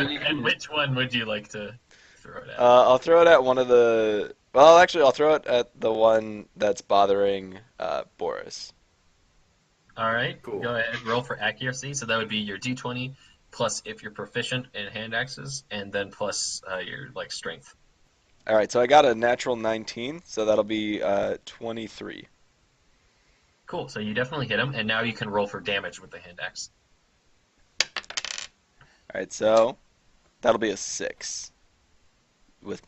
one would you like to throw it at? I'll throw it at one of the. Well, actually, I'll throw it at the one that's bothering Boris. All right, Cool. Go ahead. Roll for accuracy. So that would be your D20 plus if you're proficient in hand axes, and then plus your strength. All right, so I got a natural 19, so that'll be 23. Cool. So you definitely hit him, and now you can roll for damage with the hand axe. All right, so that'll be a 6. With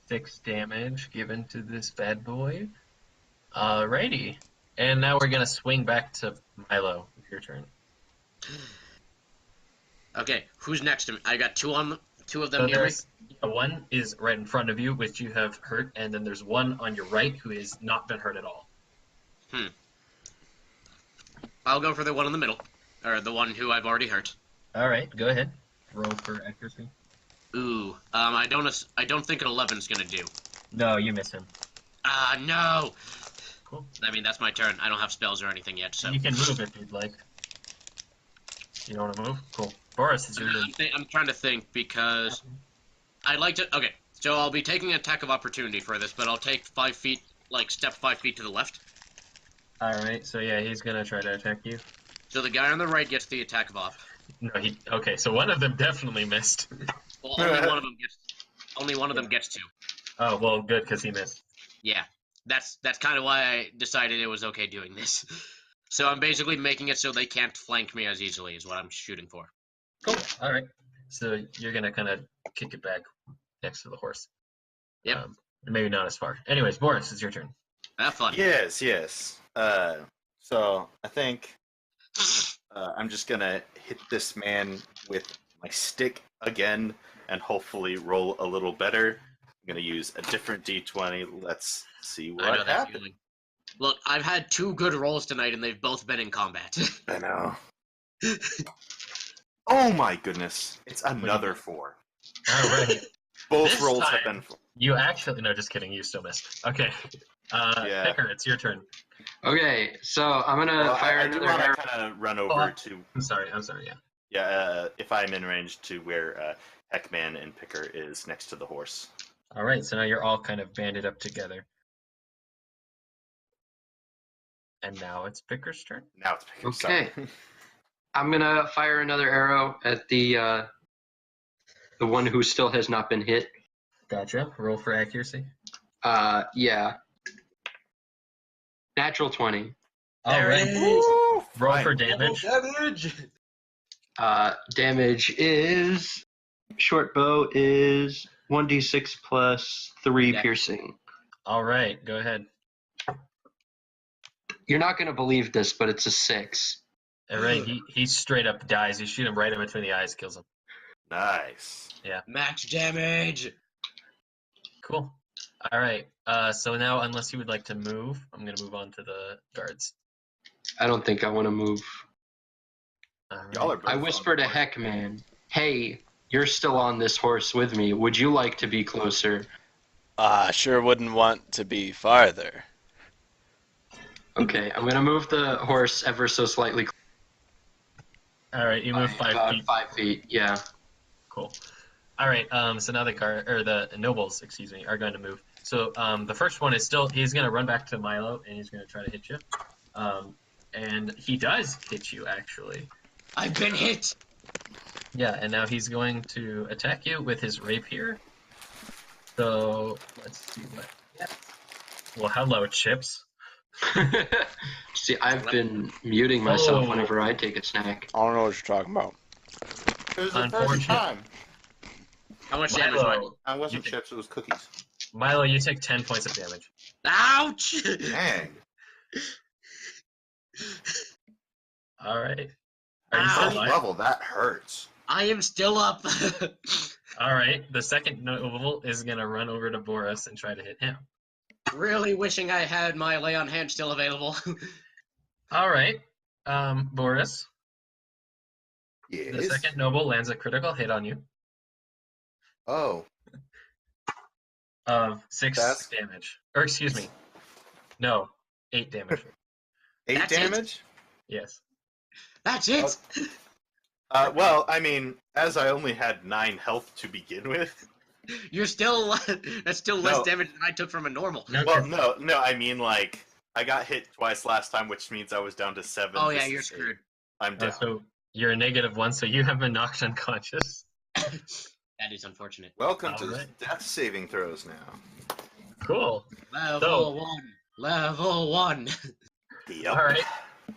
6 damage given to this bad boy. Alrighty. And now we're gonna swing back to Milo. Your turn. Okay, who's next to me? I got two of them So near me. there's one is right in front of you, which you have hurt, and then there's one on your right who has not been hurt at all. I'll go for the one in the middle, or the one who I've already hurt. All right, go ahead. Roll for accuracy. Ooh, I don't think an 11's gonna do. No, you miss him. Ah, no. Cool. I mean, that's my turn. I don't have spells or anything yet, so. You can move if you'd like. You don't want to move? Cool. Boris, it's your turn. I'm trying to think because I'd like to. Okay, so I'll be taking an attack of opportunity for this, but I'll take 5 feet, step 5 feet to the left. All right, so yeah, he's gonna try to attack you. So the guy on the right gets the attack of op. No, okay. So one of them definitely missed. Well, only one of them gets to. Oh well, good because he missed. Yeah, that's kind of why I decided it was okay doing this. So I'm basically making it so they can't flank me as easily, is what I'm shooting for. Cool. All right. So you're gonna kind of kick it back next to the horse. Yep. Maybe not as far. Anyways, Boris, it's your turn. Have fun. Yes. So I think I'm just gonna hit this man with my stick again and hopefully roll a little better. I'm gonna use a different D20. Let's see I know what that happens. feeling. Look, I've had 2 good rolls tonight, and they've both been in combat. I know. Oh my goodness! It's another 4. All right. Both This rolls have time- been. You actually no, just kidding. You still missed. Okay. Yeah. Pikker, it's your turn. Okay, so I'm gonna Well, fire I do another want to arrow. kind of run over to I'm sorry. Yeah. if I'm in range to where Heckmann and Pikker is next to the horse. All right. So now you're all kind of banded up together. And now it's Picker's turn. Now it's Pikker. Okay. Sorry. I'm gonna fire another arrow at the one who still has not been hit. Gotcha. Roll for accuracy. Yeah. Natural 20. All There right. it is. Woo, Roll fine. for damage. Damage is short bow is 1d6 plus 3 Yeah. piercing. All right. Go ahead. You're not gonna believe this, but it's a 6. All right. He straight up dies. You shoot him right in between the eyes, kills him. Nice. Max damage. Cool. All right. So now, unless you would like to move, I'm gonna move on to the guards. I don't think I want to move. All right. Y'all are both I whisper to on board. Heckmann, "Hey, you're still on this horse with me. Would you like to be closer?" I sure wouldn't want to be farther. Okay, I'm gonna move the horse ever so slightly. All right. You move 5 about feet. 5 feet. Yeah. Cool. All right. So now the nobles, excuse me, are going to move. So the first one is still. He's going to run back to Milo and he's going to try to hit you. And he does hit you actually. I've been hit. Yeah. And now he's going to attack you with his rapier. So let's see what. Yeah. Well, hello, Chips. See, I've been muting myself Oh. whenever I take a snack. I don't know what you're talking about. It was the first Unfortunate. time. How much damage, Milo? Milo, I wasn't You- chips, it was cookies. Milo, you take 10 points of damage. Ouch! Dang. All right. Are you Ow. still First alive? level, that hurts. I am still up. All right. The second noble is going to run over to Baurus and try to hit him. Really wishing I had my lay on hand still available. All right. Baurus, Yes. the second noble lands a critical hit on you Oh. of 6 That's- damage. Or excuse me. No, 8 damage. 8 That's it? damage? Yes. That's it. Well, I mean, as I only had 9 health to begin with. You're still. That's still less No. damage than I took from a normal. No, Well, no, I mean, like, I got hit twice last time, which means I was down to 7. Oh yeah, This you're is 8. screwed. I'm down. so you're a -1, so you have been knocked unconscious. That is unfortunate. Welcome to Alright. death saving throws now. Cool. Level 1. Level 1. Yep. All right.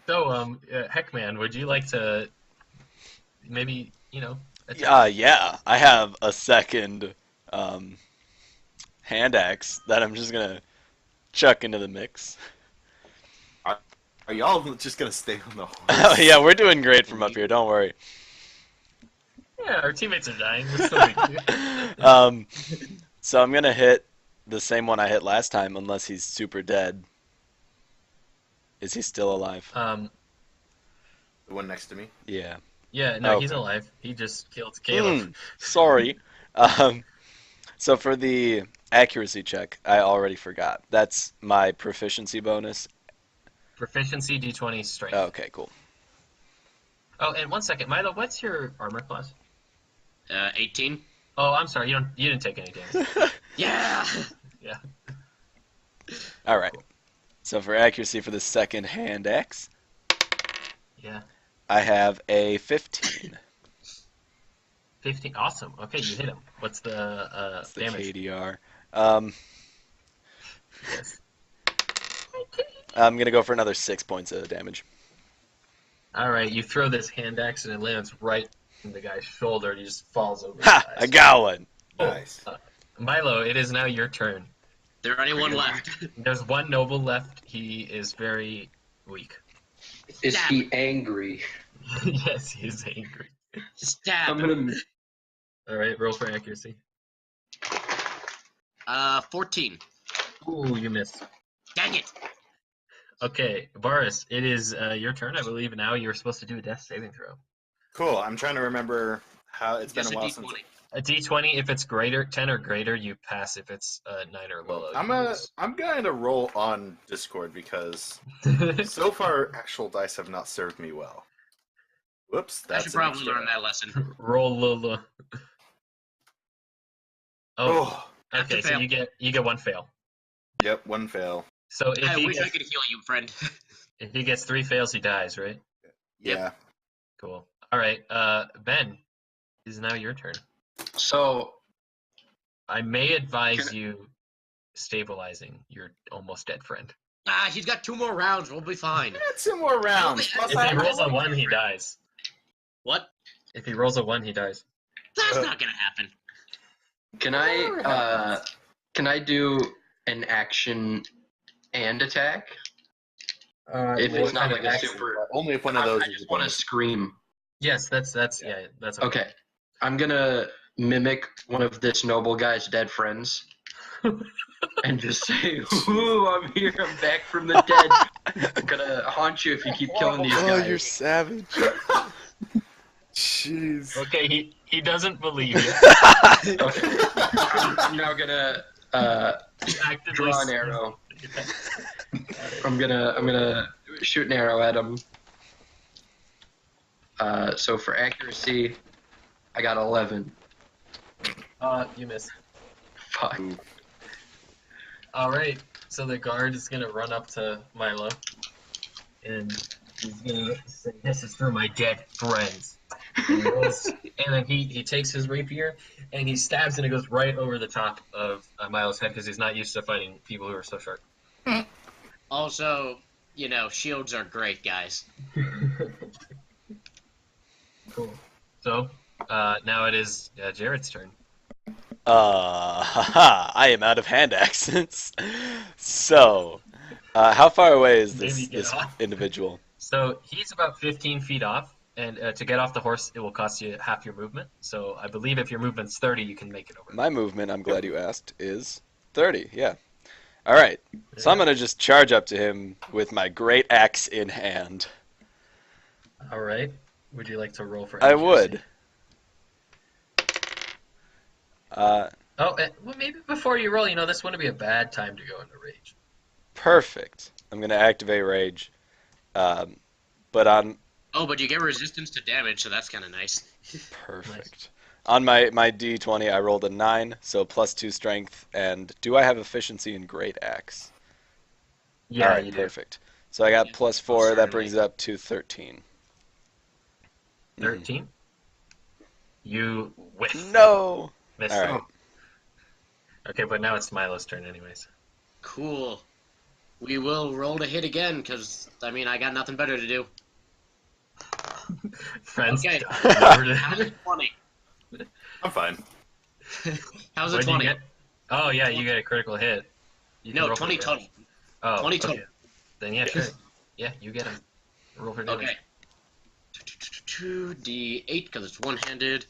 So, Heckman, would you like to maybe, attack? Yeah. I have a second hand axe that I'm just gonna chuck into the mix. Are y'all just gonna stay on the horse? Oh yeah, we're doing great from up here. Don't worry. Yeah, our teammates are dying. We're still making it. So I'm gonna hit the same one I hit last time, unless he's super dead. Is he still alive? The one next to me. Yeah. Yeah, no, Okay. he's alive. He just killed Caleb. Sorry. So for the accuracy check, I already forgot. That's my proficiency bonus. Proficiency, D20, strength. Okay, cool. Oh, and 1 second, Milo, what's your armor class? 18. Oh, I'm sorry, you didn't take any damage. Yeah. All right. So for accuracy for the second hand axe, Yeah. I have a 15. 15. Awesome. Okay, you hit him. What's the That's the damage? KDR. Yes. I'm gonna go for another 6 points of damage. All right, you throw this hand axe and it lands right in the guy's shoulder and he just falls over. Ha! his I eyes. got one. Nice. Milo, it is now your turn. There anyone left? There's one noble left. He is very weak. Is Stab. he angry? Yes, he is angry. Stab. I'm gonna. All right, roll for accuracy. 14. Ooh, you missed. Dang it. Okay, Baurus, it is your turn. I believe now you're supposed to do a death saving throw. Cool. I'm trying to remember how it's been Just a a while D20. since. A D20, if it's greater, 10 or greater, you pass. If it's 9 or below, I'm going to roll on Discord because so far actual dice have not served me well. Whoops, I that's should an probably extra. learn that lesson. Roll Lula. Oh, Oh, okay. So fail. you get 1 fail. yep, one fail. So if I he wish I gets, could heal you, friend. If he gets 3 fails, he dies, right? Yeah. Cool. All right, Ben, it is now your turn. So I may advise you stabilizing your almost dead friend. He's got 2 more rounds. We'll be fine. Yeah, 2 more rounds. Plus, If I he rolls a have 1, he dies. What? If he rolls a 1, he dies. That's not gonna happen. can I do an action and attack? If it's not like a super. Only if one of those I is just a want to bonus. scream. Yes, that's okay. Okay. I'm gonna mimic one of this noble guy's dead friends and just say, "Ooh, I'm here. I'm back from the dead. I'm gonna haunt you if you keep killing these Oh, guys." you're savage. Jeez. Okay, he doesn't believe you. Okay. I'm now gonna Actively draw an arrow. I'm gonna shoot an arrow at him. So for accuracy, I got 11. You missed. Fuck. All right, so the guard is gonna run up to Milo, and he's gonna say, "This is for my dead friends." And then he takes his rapier and he stabs, and it goes right over the top of Milo's head because he's not used to fighting people who are so sharp. Also, shields are great, guys. Cool. So now it is Jared's turn. I am out of hand accents. So, how far away is Maybe this get off. individual? So he's about 15 feet off, and to get off the horse, it will cost you half your movement. So I believe if your movement's 30, you can make it over. My movement, I'm glad you asked, is 30. Yeah. All right. So I'm gonna just charge up to him with my great axe in hand. All right. Would you like to roll for? I accuracy? would. Well, maybe before you roll, this wouldn't be a bad time to go into rage. Perfect. I'm gonna activate rage. But on Oh, but you get resistance to damage, so that's kind of nice. perfect. On my D20, I rolled a 9, so +2 strength. And do I have efficiency in great axe? Yeah, All right, you do. perfect. So I got Yeah, +4. That certainly. brings it up to 13. 13. You whiff. No. Miss. All right. Okay, but now it's Milo's turn, anyways. Cool. We will roll to hit again, because, I got nothing better to do. Friends. Okay. Never How's a 20? I'm fine. How's a What'd you 20? get? Oh yeah, you get a critical hit. You can No, roll for 20 damage. total. Oh, 20 okay. total. Then yeah, sure. Yeah, you get him. Roll for damage. Okay. 2d8, because it's one-handed.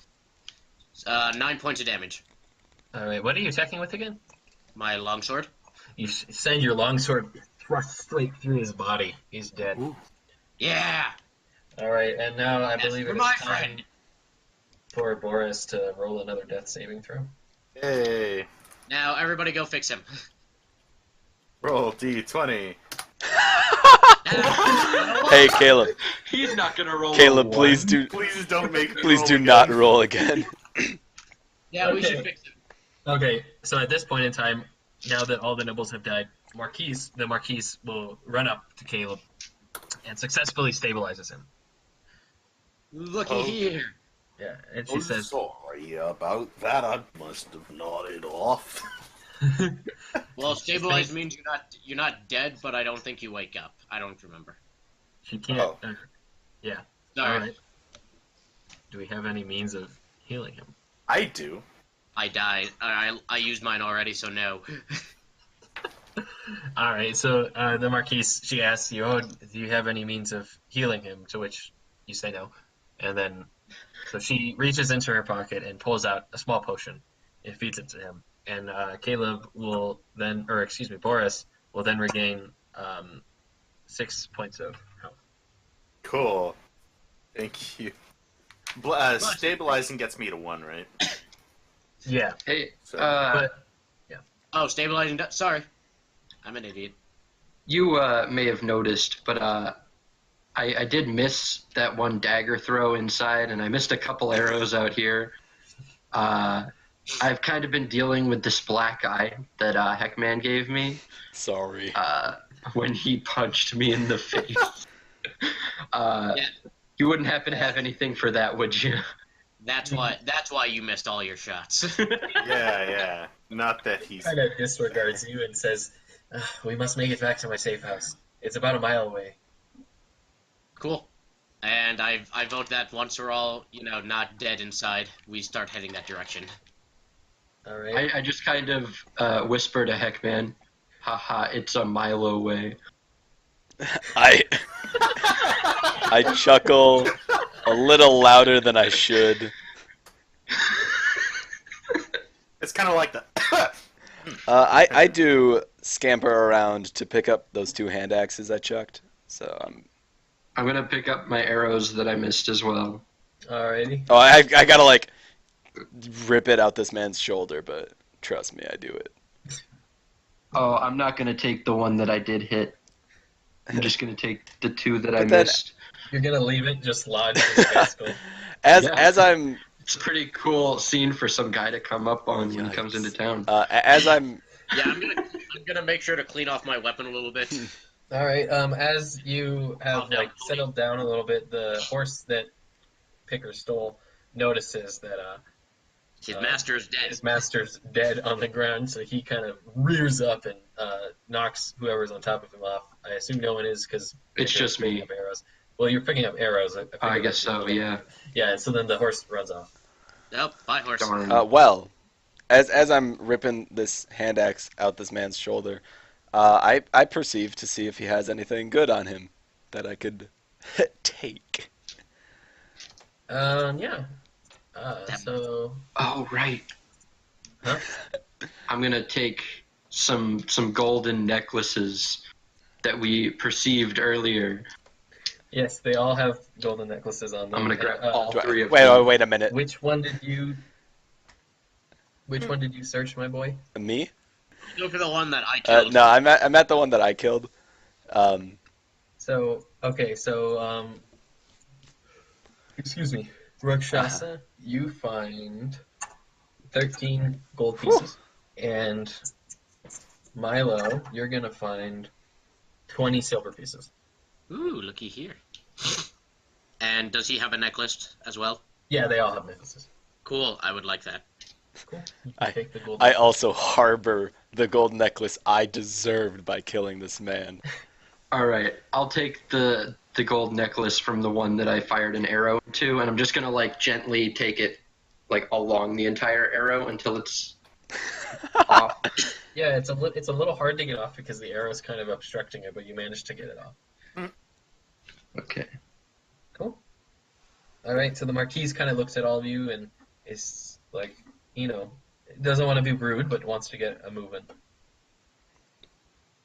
9 points of damage. All right. What are you attacking with again? My longsword. You send your longsword thrust straight through his body. He's dead. Ooh. Yeah! All right, and now I That's believe for it is my time friend. for Baurus to roll another death saving throw. Hey. Now, everybody go fix him. Roll D20. Hey, Caleb. He's not gonna roll. Caleb, a please one. Please don't make me please roll do again. not roll again. Yeah, we Okay. should fix him. Okay, so at this point in time, now that all the nobles have died, the Marquis will run up to Caleb and successfully stabilizes him. Looky Oh. here. Yeah, and she I'm says, sorry about that. I must have nodded off. Well, stabilized means you're not dead, but I don't think you wake up. I don't remember. she can't. Oh. Yeah. Sorry. All right. Do we have any means of healing him? I do. I died. I used mine already, so no. All right. So the Marquise, she asks you, "Oh, do you have any means of healing him?" To which you say no, and then so she reaches into her pocket and pulls out a small potion and feeds it to him. And Caleb will then, or excuse me, Boris will then regain 6 points of health. Cool. Thank you. Stabilizing gets me to 1, right? Yeah, Hey, So, but Oh, stabilizing. Sorry, I'm an idiot. you may have noticed, but I did miss that one dagger throw inside, and I missed a couple arrows out here. I've kind of been dealing with this black eye that Heckmann gave me. Sorry. when he punched me in the face. Yeah. You wouldn't happen to have anything for that, would you? That's why you missed all your shots. Yeah. Not that he's. Kind of disregards you and says, "We must make it back to my safe house. It's about a mile away." Cool. And I vote that once we're all, not dead inside, we start heading that direction. All right. I just kind of whisper to Heckmann, haha, it's a Milo way. I chuckle a little louder than I should. It's kind of like the. I do scamper around to pick up those 2 hand axes I chucked. So I'm gonna pick up my arrows that I missed as well. Alrighty. Oh, I gotta like rip it out this man's shoulder, but trust me, I do it. Oh, I'm not gonna take the one that I did hit. I'm just gonna take the 2 that I But then- missed. You're gonna leave it just lodged in the bicycle. As I'm It's a pretty cool scene for some guy to come up on when he comes into town. as I'm Yeah, I'm gonna make sure to clean off my weapon a little bit. All right. As you have Calm down, settled down a little bit, the horse that Pikker stole notices that His master is dead. his master's dead on the ground, so he kind of rears up and knocks whoever's on top of him off. I assume no one is because It's just me. Up arrows. Well, you're picking up arrows. I guess so, yeah. Yeah. So then the horse runs off. Nope, bye horse. Darn. well, as I'm ripping this hand axe out this man's shoulder, I perceive to see if he has anything good on him that I could take. Yeah. So. Oh, right. Huh? I'm gonna take some golden necklaces that we perceived earlier. Yes, they all have golden necklaces on them. I'm gonna grab all Do I- 3 of them. wait a minute. Which one did you search, my boy? Me? Go for the one that I killed. No, I'm at the one that I killed. So excuse me, Rakshasa, you find 13 gold pieces, and Milo, you're gonna find 20 silver pieces. Ooh, looky here. And does he have a necklace as well? Yeah, they all have necklaces. Cool, I would like that. Cool. You can take the gold. I also harbor the gold necklace I deserved by killing this man. All right, I'll take the gold necklace from the one that I fired an arrow to, and I'm just gonna gently take it along the entire arrow until it's off. Yeah, it's a little hard to get off because the arrow's kind of obstructing it, but you managed to get it off. Okay. Cool. All right, so the Marquise kind of looks at all of you and is doesn't want to be rude, but wants to get a move in.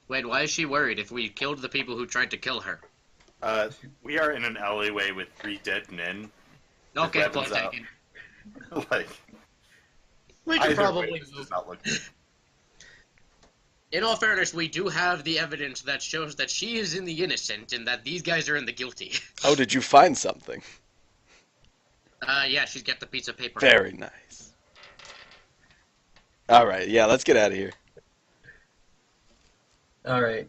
Wait, why is she worried if we killed the people who tried to kill her? We are in an alleyway with 3 dead men. Okay, weapons point out. taken. We could Either probably way, this move. does not look good. In all fairness, we do have the evidence that shows that she is in the innocent and that these guys are in the guilty. Oh, did you find something? Yeah, she's got the piece of paper. Very nice. All right, yeah, let's get out of here. All right.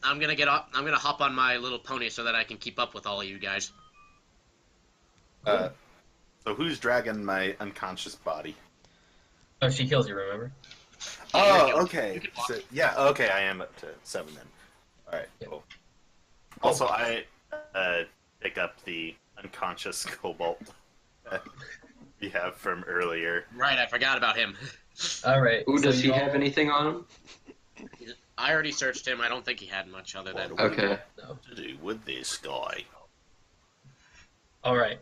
I'm gonna get up. I'm gonna hop on my little pony so that I can keep up with all of you guys. So who's dragging my unconscious body? Oh, she kills you, remember? Oh, You okay. can walk. So, yeah, okay, I am up to 7 then. Alright, Yeah. cool. Also, I pick up the unconscious cobalt that we have from earlier. Right, I forgot about him. All right. Ooh, so does he you have all- anything on him? I already searched him. I don't think he had much other than. Okay. No. To do with this guy. All right.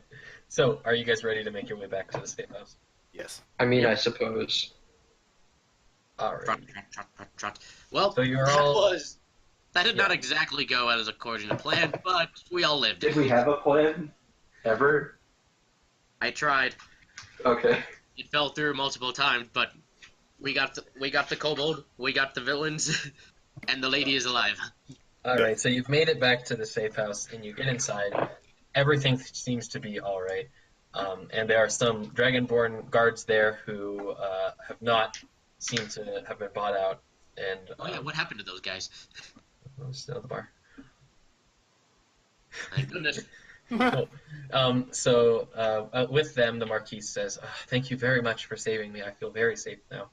So, are you guys ready to make your way back to the safe house? Yes. I mean, I suppose. All right. Trot, trot, trot, trot, trot. Well, So you're that all. did not exactly go as according to plan, but we all lived. Did we have a plan? Ever? I tried. Okay. It fell through multiple times, but we got the kobold, we got the villains, and the lady is alive. All right. So you've made it back to the safe house, and you get inside. Everything seems to be all right, and there are some Dragonborn guards there who have not seemed to have been bought out. And Oh yeah, what happened to those guys? I'm still at the bar. Thank goodness. Cool. With them, the Marquise says, "Thank you very much for saving me. I feel very safe now."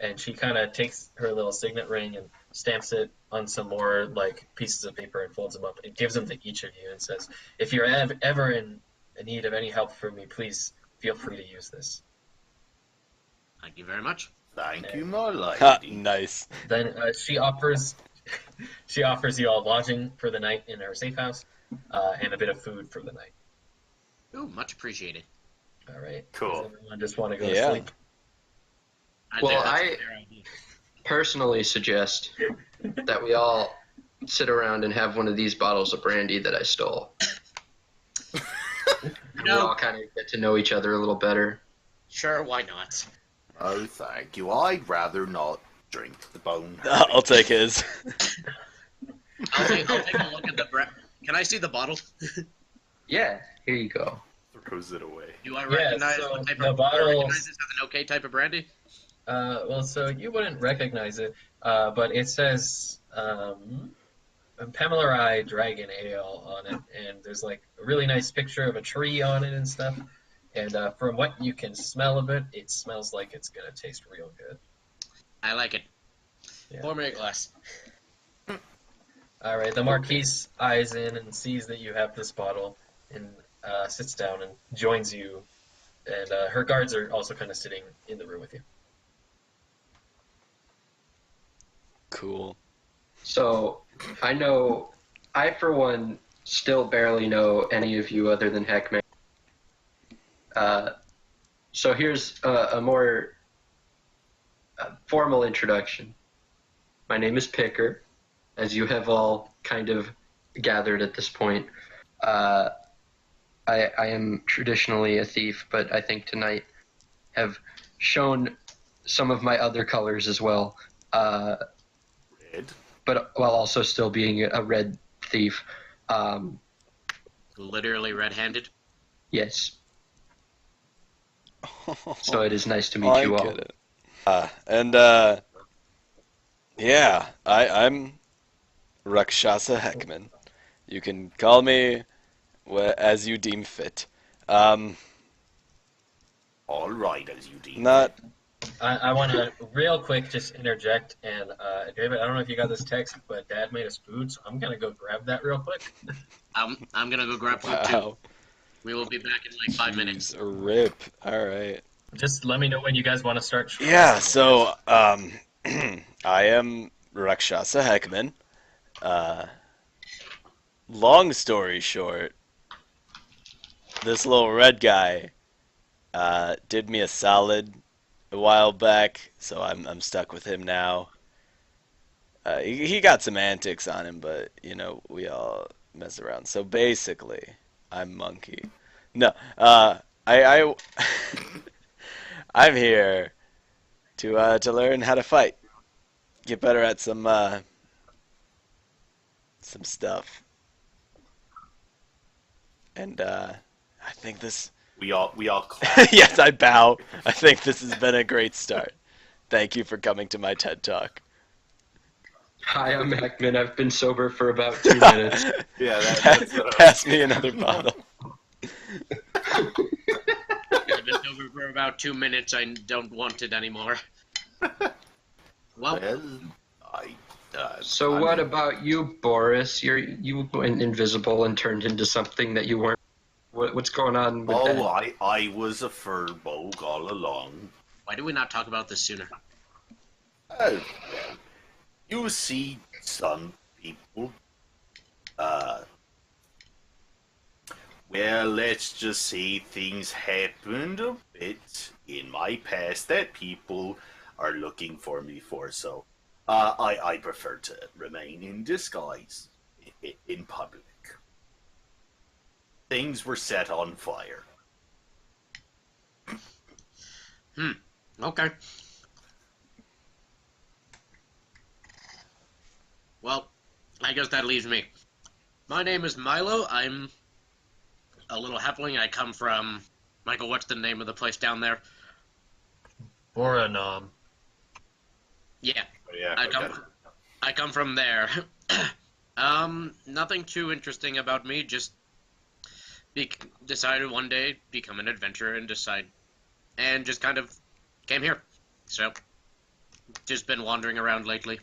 And she kind of takes her little signet ring and stamps it on some more like pieces of paper and folds them up and gives them to each of you and says, "If you're ever in need of any help from me, please feel free to use this." Thank you very much. Thank you, my Ha, lady. nice. Then she offers you all lodging for the night in her safe house and a bit of food for the night. Ooh, much appreciated. All right. Cool. Does everyone just want to go to Yeah. sleep? Well, think that's I- a fair idea. Personally suggest that we all sit around and have one of these bottles of brandy that I stole. And we No. all kind of get to know each other a little better. Sure, why not? Oh, thank you. I'd rather not drink the bone. I'll take his. I'll take a look at the Can I see the bottle? Yeah, here you go. Throws it away. Do I Yeah, recognize so what type the of? bottle- Do I recognize this as an okay type of brandy? So you wouldn't recognize it, but it says Pamela Dragon Ale on it, and there's like a really nice picture of a tree on it and stuff. And from what you can smell of it, it smells like it's gonna taste real good. I like it. Yeah. Pour me a glass. All right, the Marquise eyes in and sees that you have this bottle and sits down and joins you. And her guards are also kind of sitting in the room with you. Cool. So, I for one still barely know any of you other than Heckmann. So here's a more formal introduction. My name is Pikker, as you have all kind of gathered at this point. I am traditionally a thief, but I think tonight have shown some of my other colors as well. Red. But while also still being a red thief. Literally red-handed. Yes. So it is nice to meet I you all. get it. Yeah, I'm Rakshasa Heckmann. You can call me as you deem fit. All right, as you deem. Not. I want to real quick just interject and David, I don't know if you got this text, but Dad made us food, so I'm gonna go grab that real quick. I'm gonna go grab food too. Wow. We will be back in like 5 minutes. Jeez, rip. All right. Just let me know when you guys want to start. Yeah. So I am Rakshasa Heckmann. Long story short, this little red guy did me a solid a while back, so I'm stuck with him now. He got some antics on him, but you know we all mess around. So basically, I'm Monkey. No, I I'm here to learn how to fight, get better at some stuff, and I think this. We all clap. Yes, I bow. I think this has been a great start. Thank you for coming to my TED Talk. Hi, I'm Heckmann. I've been sober for about 2 minutes. Yeah, that's what I was Pass me another bottle. I've been over for about 2 minutes. I don't want it anymore. Well, So what about you, Baurus? You went invisible and turned into something that you weren't. What's going on with that? Oh, I was a furbog all along. why do we not talk about this sooner? Oh, well, you see some people, well, let's just say things happened a bit in my past that people are looking for me for, so I prefer to remain in disguise in public. Things were set on fire. Okay. Well, I guess that leaves me. My name is Milo. I'm a little halfling. I come from... Michael, what's the name of the place down there? Boranam. Yeah. Oh, yeah, I okay. come, I come from there. Nothing too interesting about me. Just decided one day become an adventurer and just kind of came here. So, just been wandering around lately.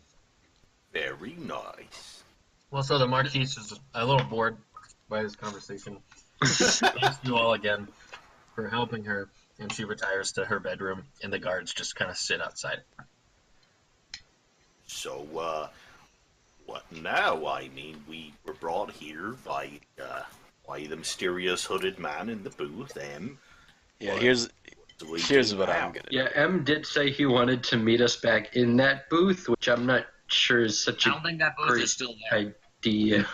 Very nice. Well, so the Marquise is a little bored by this conversation. Thanks you all again for helping her, and she retires to her bedroom, and the guards just kind of sit outside. So, what now? I mean, we were brought here by the mysterious hooded man in the booth, Yeah, What? here's what I'm gonna. Yeah, M did say he wanted to meet us back in that booth, which I'm not sure is such I a don't think that booth great is still there. idea.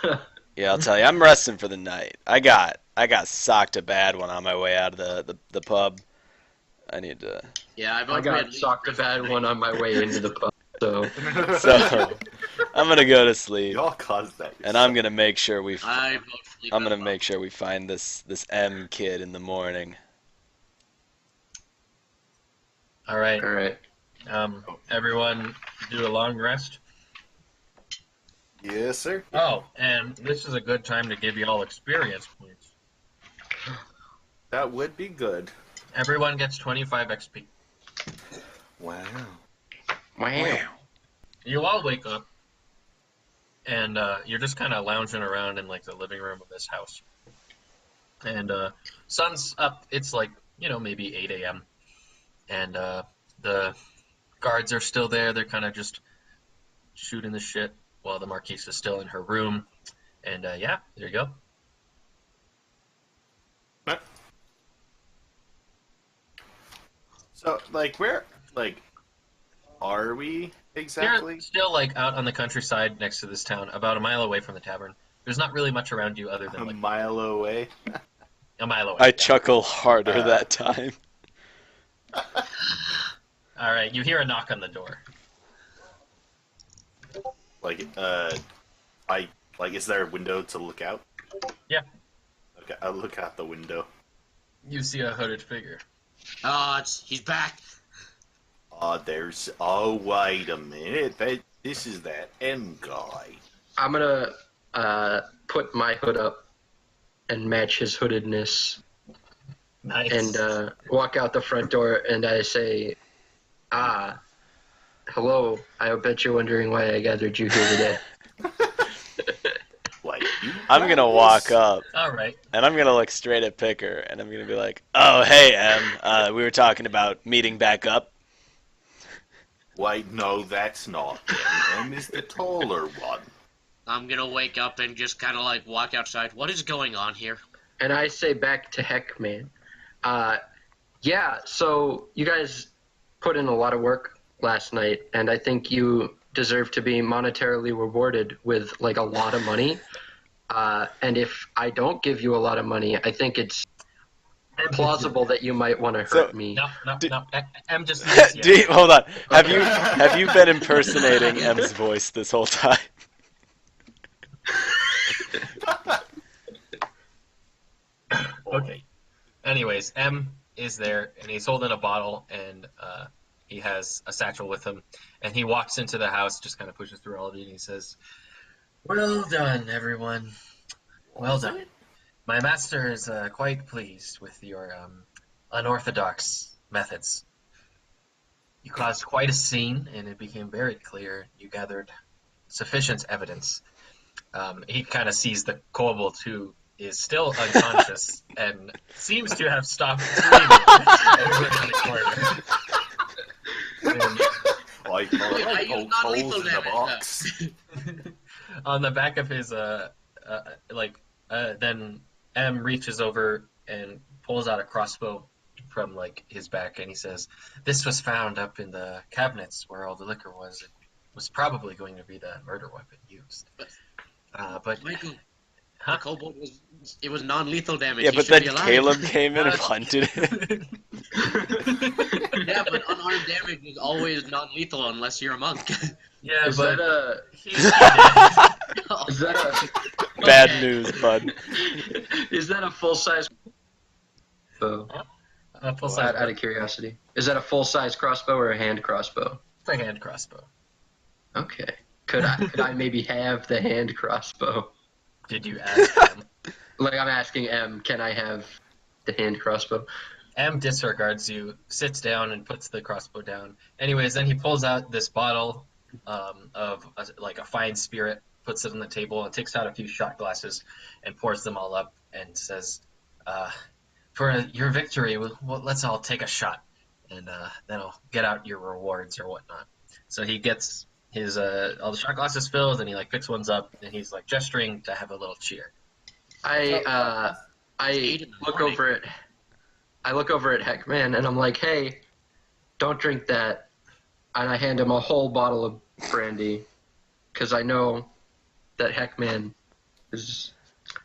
Yeah, I'll tell you, I'm resting for the night. I got socked a bad one on my way out of the pub. I need to. Yeah, I've I got socked a bad one on my way into the pub, so So I'm gonna go to sleep, Y'all caused that. and I'm gonna make sure we. I vote sleep I'm as gonna well. make sure we find this M kid in the morning. All right. all right. Everyone do a long rest. Yes, sir. Oh, and this is a good time to give you all experience points. That would be good. Everyone gets 25 XP. Wow. Wow. You all wake up, and you're just kind of lounging around in like the living room of this house. And sun's up. It's like maybe 8 a.m. And the guards are still there. They're kind of just shooting the shit while the Marquise is still in her room. And yeah, there you go. So, where are we exactly? You're still like out on the countryside next to this town, about a mile away from the tavern. There's not really much around you other than A like mile away. a mile away. I Yeah. chuckle harder that time. All right, you hear a knock on the door. Is there a window to look out? Yeah. Okay, I look out the window. You see a hooded figure. He's back. Oh, wait a minute. This is that M guy. I'm gonna put my hood up and match his hoodedness, Nice. and walk out the front door, and I say, hello. I bet you're wondering why I gathered you here today. I'm gonna walk up, All right. and I'm gonna look straight at Pikker, and I'm gonna be like, "Oh, hey, M. We were talking about meeting back up." Wait, no, that's not M. M is the taller one. I'm gonna wake up and just kind of like walk outside. What is going on here? And I say back to Heckmann, yeah, so you guys put in a lot of work last night, and I think you deserve to be monetarily rewarded with like a lot of money. And if I don't give you a lot of money, I think it's plausible that you might want to hurt me. No. I'm just. Hold on. Have you been impersonating M's voice this whole time? Okay. Anyways, M is there, and he's holding a bottle, and he has a satchel with him, and he walks into the house, just kind of pushes through all of you, and he says, "Well done, everyone. Well done. My master is quite pleased with your unorthodox methods. You caused quite a scene, and it became very clear you gathered sufficient evidence." He kind of sees the kobold who is still unconscious and seems to have stopped screaming over in the corner. And I poke holes in the box. on the back of his then M reaches over and pulls out a crossbow from like his back, and he says, "This was found up in the cabinets where all the liquor was. It was probably going to be the murder weapon used." But Michael, huh? the kobold was non-lethal damage. Yeah, He but should then be alive. Caleb came in and hunted him. Yeah, but unarmed damage is always non-lethal unless you're a monk. Yeah, Is but that a is that a Bad news, bud. is that a full size? Bow. full size. Out of curiosity, is that a full size crossbow or a hand crossbow? It's a hand crossbow. Okay. Could I maybe have the hand crossbow? Did you ask him? Like, I'm asking M, can I have the hand crossbow? M disregards you, sits down, and puts the crossbow down. Anyways, then he pulls out this bottle of like a fine spirit, puts it on the table, and takes out a few shot glasses and pours them all up and says, "For your victory, let's all take a shot, and then I'll get out your rewards or whatnot." So he gets his all the shot glasses filled, and he like picks ones up, and he's like gesturing to have a little cheer. I look over at Heckmann and I'm like, hey, don't drink that. And I hand him a whole bottle of brandy because I know that Heckmann is a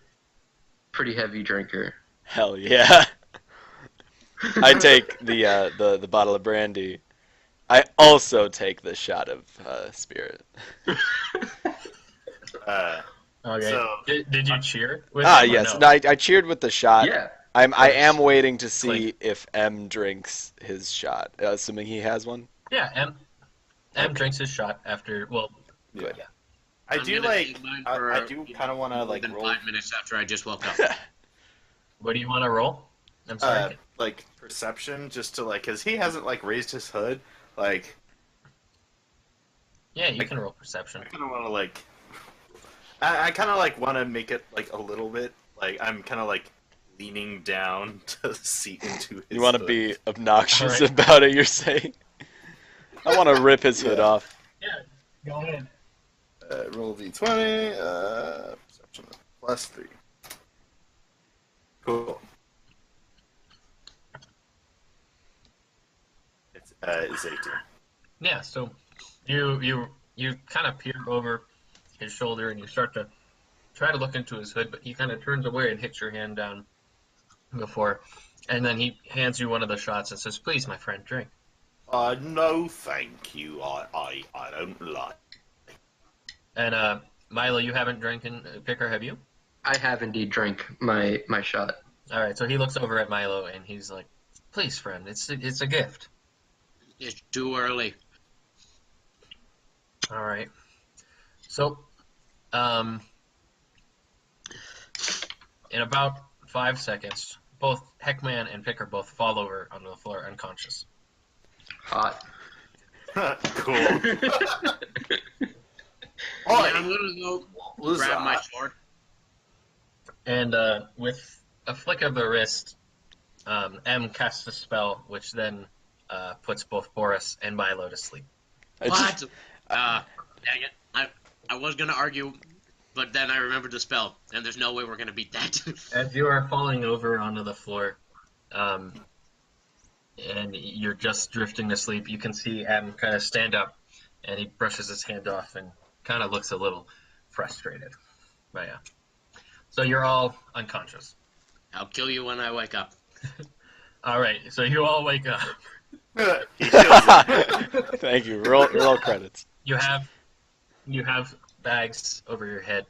pretty heavy drinker. Hell yeah. I take the bottle of brandy. I also take the shot of spirit. Okay. So- Did you cheer? With Ah, him or yes. no? No, I cheered with the shot. Yeah. I am waiting to see Clink. if M drinks his shot, assuming he has one. Yeah, M drinks his shot after. Well, Yeah. yeah. I I'm do gonna like. take mine I for, do you kind of know, want to more like than roll 5 minutes after I just woke up. What do you want to roll? I'm sorry. like perception just to like because he hasn't like raised his hood. Like Yeah, you can roll perception. I kind of want to like. I kind of like want to make it like a little bit like I'm kind of like leaning down to see into his. You want to hood. be obnoxious Alright. about it, you're saying? I want to rip his hood Yeah. off. Yeah, go ahead. Roll d20. Perception +3. Cool. It's 18. Yeah, so you kind of peer over his shoulder and you start to try to look into his hood, but he kind of turns away and hits your hand down before, and then he hands you one of the shots and says, "Please, my friend, drink." No, thank you. I don't like. And Milo, you haven't drinking. Pikker, have you? I have indeed drank my shot. All right, so he looks over at Milo and he's like, "Please, friend, it's a gift." It's too early. All right. So, in about 5 seconds, both Heckman and Pikker both fall over onto the floor unconscious. Hot. Cool. Yeah, I'm gonna go was grab my that? sword. And with a flick of the wrist, M casts a spell, which then puts both Baurus and Milo to sleep. What? Dang it. I was gonna argue, but then I remembered the spell, and there's no way we're gonna beat that. As you are falling over onto the floor, and you're just drifting to sleep, you can see M kind of stand up, and he brushes his hand off and kind of looks a little frustrated. But yeah. So you're all unconscious. I'll kill you when I wake up. All right, so you all wake up. He kills him. Thank you. Roll credits. You have bags over your head,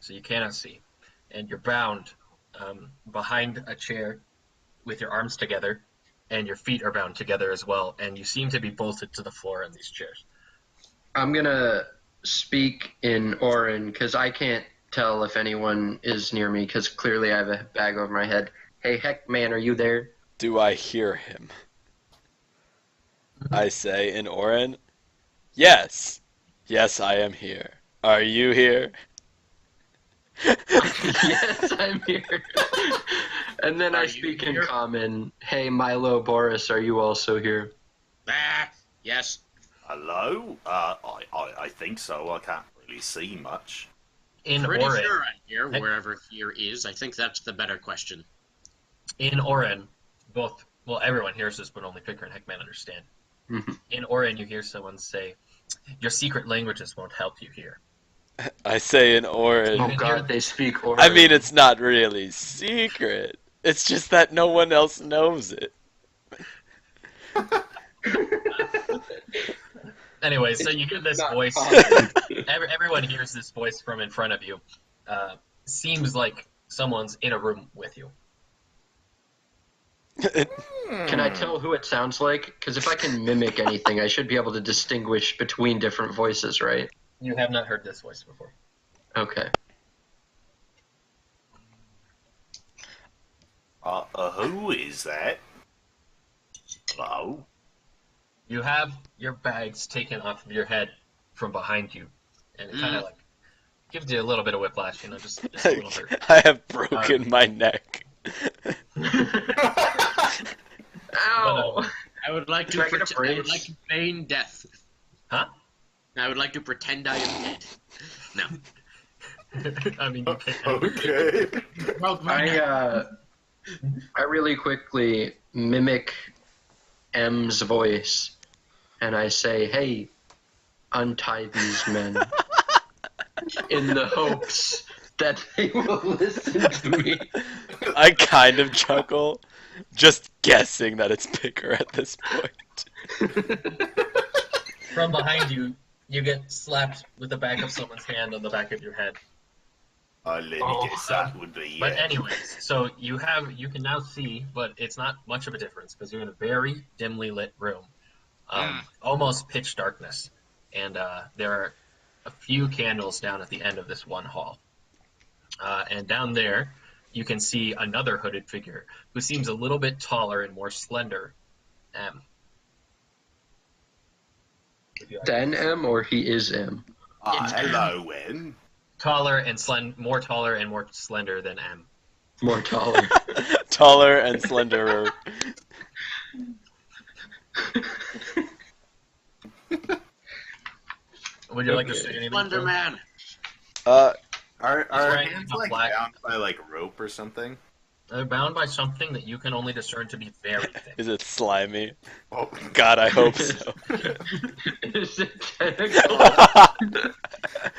so you cannot see, and you're bound behind a chair with your arms together, and your feet are bound together as well, and you seem to be bolted to the floor in these chairs. I'm gonna speak in Orin because I can't tell if anyone is near me because clearly I have a bag over my head. Hey, Heckman, are you there? Do I hear him? I say in Orin, yes. Yes, I am here. Are you here? Yes, I'm here. And then Are I you speak in here? common. Hey, Milo, Baurus, are you also here? Ah, yes. Hello? I think so. I can't really see much. In Pretty Orin, sure I hear Heck- wherever here is. I think that's the better question. in Orin, everyone hears this, but only Pikker and Heckman understand. Mhm. In Orin, you hear someone say, "Your secret languages won't help you here." I say in Orin. Oh god, they speak Orin. I mean, it's not really secret. It's just that no one else knows it. Anyway, so you hear this Not voice. common. Everyone hears this voice from in front of you. Seems like someone's in a room with you. Can I tell who it sounds like? Because if I can mimic anything, I should be able to distinguish between different voices, right? You have not heard this voice before. Okay. Who is that? Hello? You have your bags taken off of your head from behind you, and it kind of like gives you a little bit of whiplash, just a little hurt. I have broken my neck. Ow! I would like to Can I get a pretend. I would brace? like to feign death. Huh? I would like to pretend I am dead. No. I mean, you can. Okay. I really quickly mimic M's voice, and I say, "Hey, untie these men," in the hopes that they will listen to me. I kind of chuckle, just guessing that it's Pikker at this point. From behind you, you get slapped with the back of someone's hand on the back of your head. Let me guess, that would be. But anyways, so you can now see, but it's not much of a difference because you're in a very dimly lit room, almost pitch darkness, and there are a few candles down at the end of this one hall. And down there, you can see another hooded figure who seems a little bit taller and more slender. Then M, or he is M? Hello, N. More taller and more slender than M. More taller. Taller and slenderer. Would you like to say anything? Slender Man. Are wearing hands a like black- bound by like rope or something? They're bound by something that you can only discern to be very thin. Is it slimy? Oh. God, I hope so. Is it tentacle?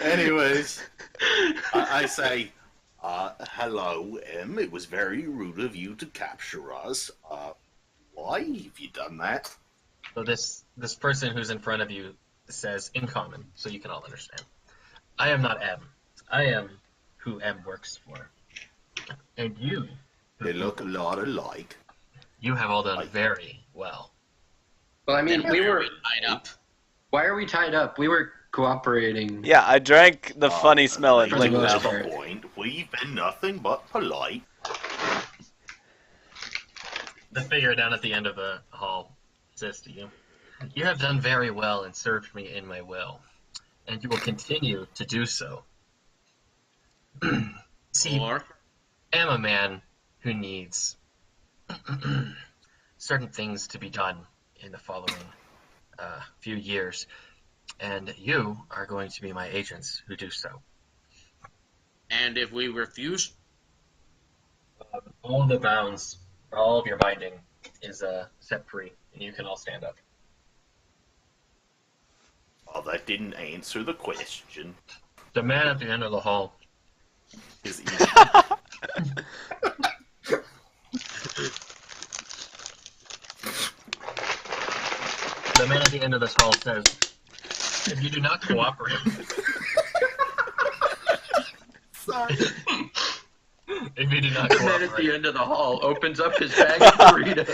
Anyways, I say, hello, M. It was very rude of you to capture us. Why have you done that? So this person who's in front of you says in common, so you can all understand. I am not M. I am who M works for. And you, They look a lot alike. you have all done very well. Well, I mean, we were. tied up. Why are we tied up? We were cooperating. Yeah, I drank the funny smelling for the liquid. most At part. the point, we've been nothing but polite. The figure down at the end of the hall says to you, you have done very well and served me in my will, and you will continue to do so. See, Or I am a man who needs certain things to be done in the following few years, and you are going to be my agents who do so. and if we refuse, All the bounds, all of your binding is set free, and you can all stand up. Oh, that didn't answer the question. The man at the end of the hall Is The man at the end of this hall says, if you do not cooperate, Sorry. if you do not The man at the cooperate, end of the hall opens up his bag of Doritos.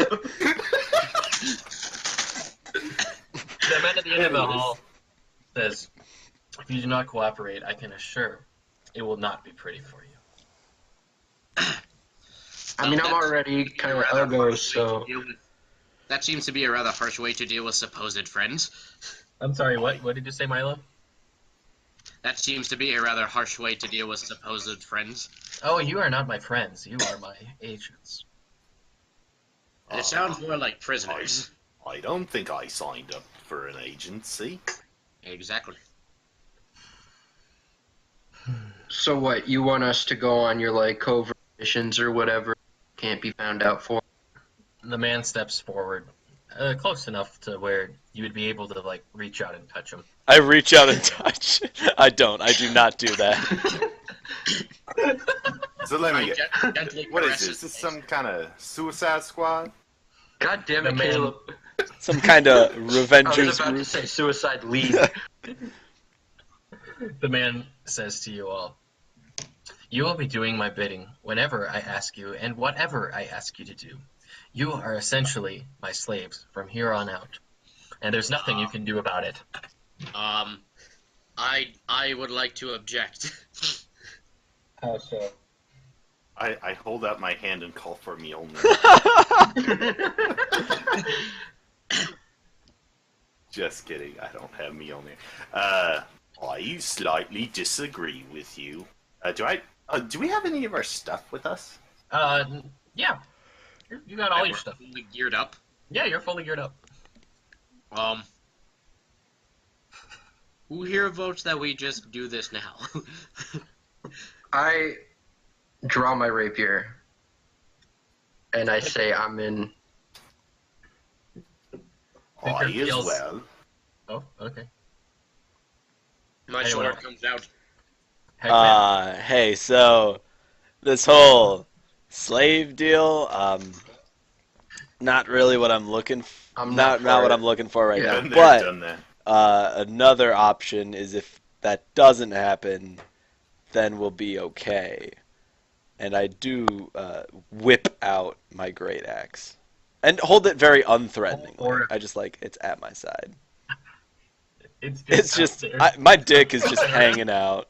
the man at the end of the hall says, if you do not cooperate, I can assure it will not be pretty for you. I mean, I'm already kind of uggo, so. that seems to be a rather harsh way to deal with supposed friends. I'm sorry, what did you say, Milo? That seems to be a rather harsh way to deal with supposed friends. Oh, you are not my friends. You are my agents. It sounds more like prisoners. I don't think I signed up for an agency. Exactly. So what? You want us to go on your like covert missions or whatever? Can't be found out for. The man steps forward, close enough to where you would be able to like reach out and touch him. I reach out and touch. I do not do that. So let me get. Gently What is caress this? his Is this face. some kind of Suicide Squad? God damn it, The man- Caleb! Some kind of I was Revengers about to group. say Suicide League. The man says to you all, you will be doing my bidding whenever I ask you and whatever I ask you to do. You are essentially my slaves from here on out, and there's nothing you can do about it. I would like to object. How so? I hold out my hand and call for Mjolnir. Just kidding, I don't have Mjolnir. I slightly disagree with you. Do we have any of our stuff with us? Yeah. You got all your stuff. Fully geared up. Yeah, you're fully geared up. Who here votes that we just do this now? I draw my rapier, and I say I'm in. I as feels- well. Oh, okay. My Anyone sword else? comes out. Heckmann. Hey, so this whole slave deal, not really what I'm looking. I'm Not not for what it. I'm looking for right Yeah. now. Been there, But done that. another option is if that doesn't happen, then we'll be okay. And I do whip out my great axe and hold it very unthreateningly. I just like it's at my side. It's just out there. my dick is just hanging out.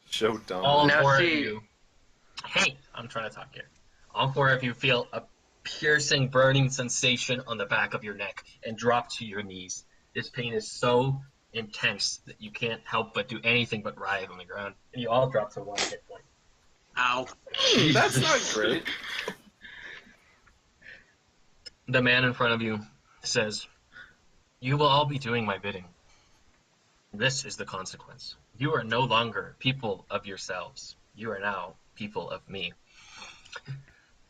Show dumb. All Now four of see- you. Hey, I'm trying to talk here. All four of you feel a piercing, burning sensation on the back of your neck and drop to your knees. This pain is so intense that you can't help but do anything but writhe on the ground, and you all drop to 1 hit point. Ow. That's not great. The man in front of you says, "You will all be doing my bidding. This is the consequence. You are no longer people of yourselves. You are now people of me."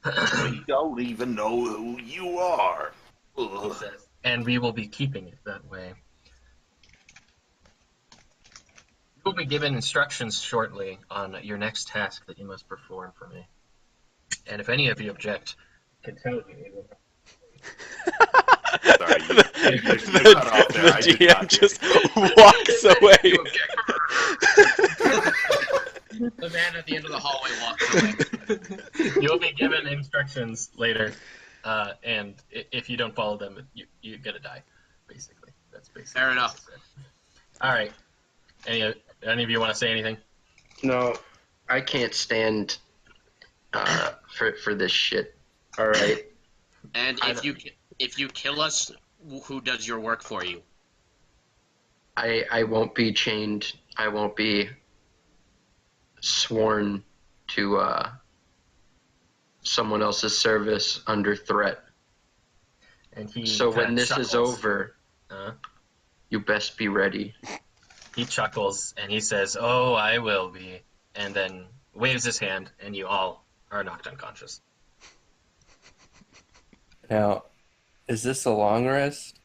We don't even know who you are. He Ugh. says, "And we will be keeping it that way. You will be given instructions shortly on your next task that you must perform for me. And if any of you object, I can tell you." Sorry, you cut off there. I The did DM not hear just walks away. The man at the end of the hallway walks away. You'll be given instructions later, and if you don't follow them, you're gonna die. Basically, that's basically. Fair enough. what it said. All right. Any of you want to say anything? No, I can't stand for this shit. All right. And if you kill us, who does your work for you? I won't be chained. I won't be sworn to someone else's service under threat. And he So when kinda this is chuckles. over, you best be ready. He chuckles and he says, "Oh, I will be," and then waves his hand, and you all are knocked unconscious. Now, is this a long rest?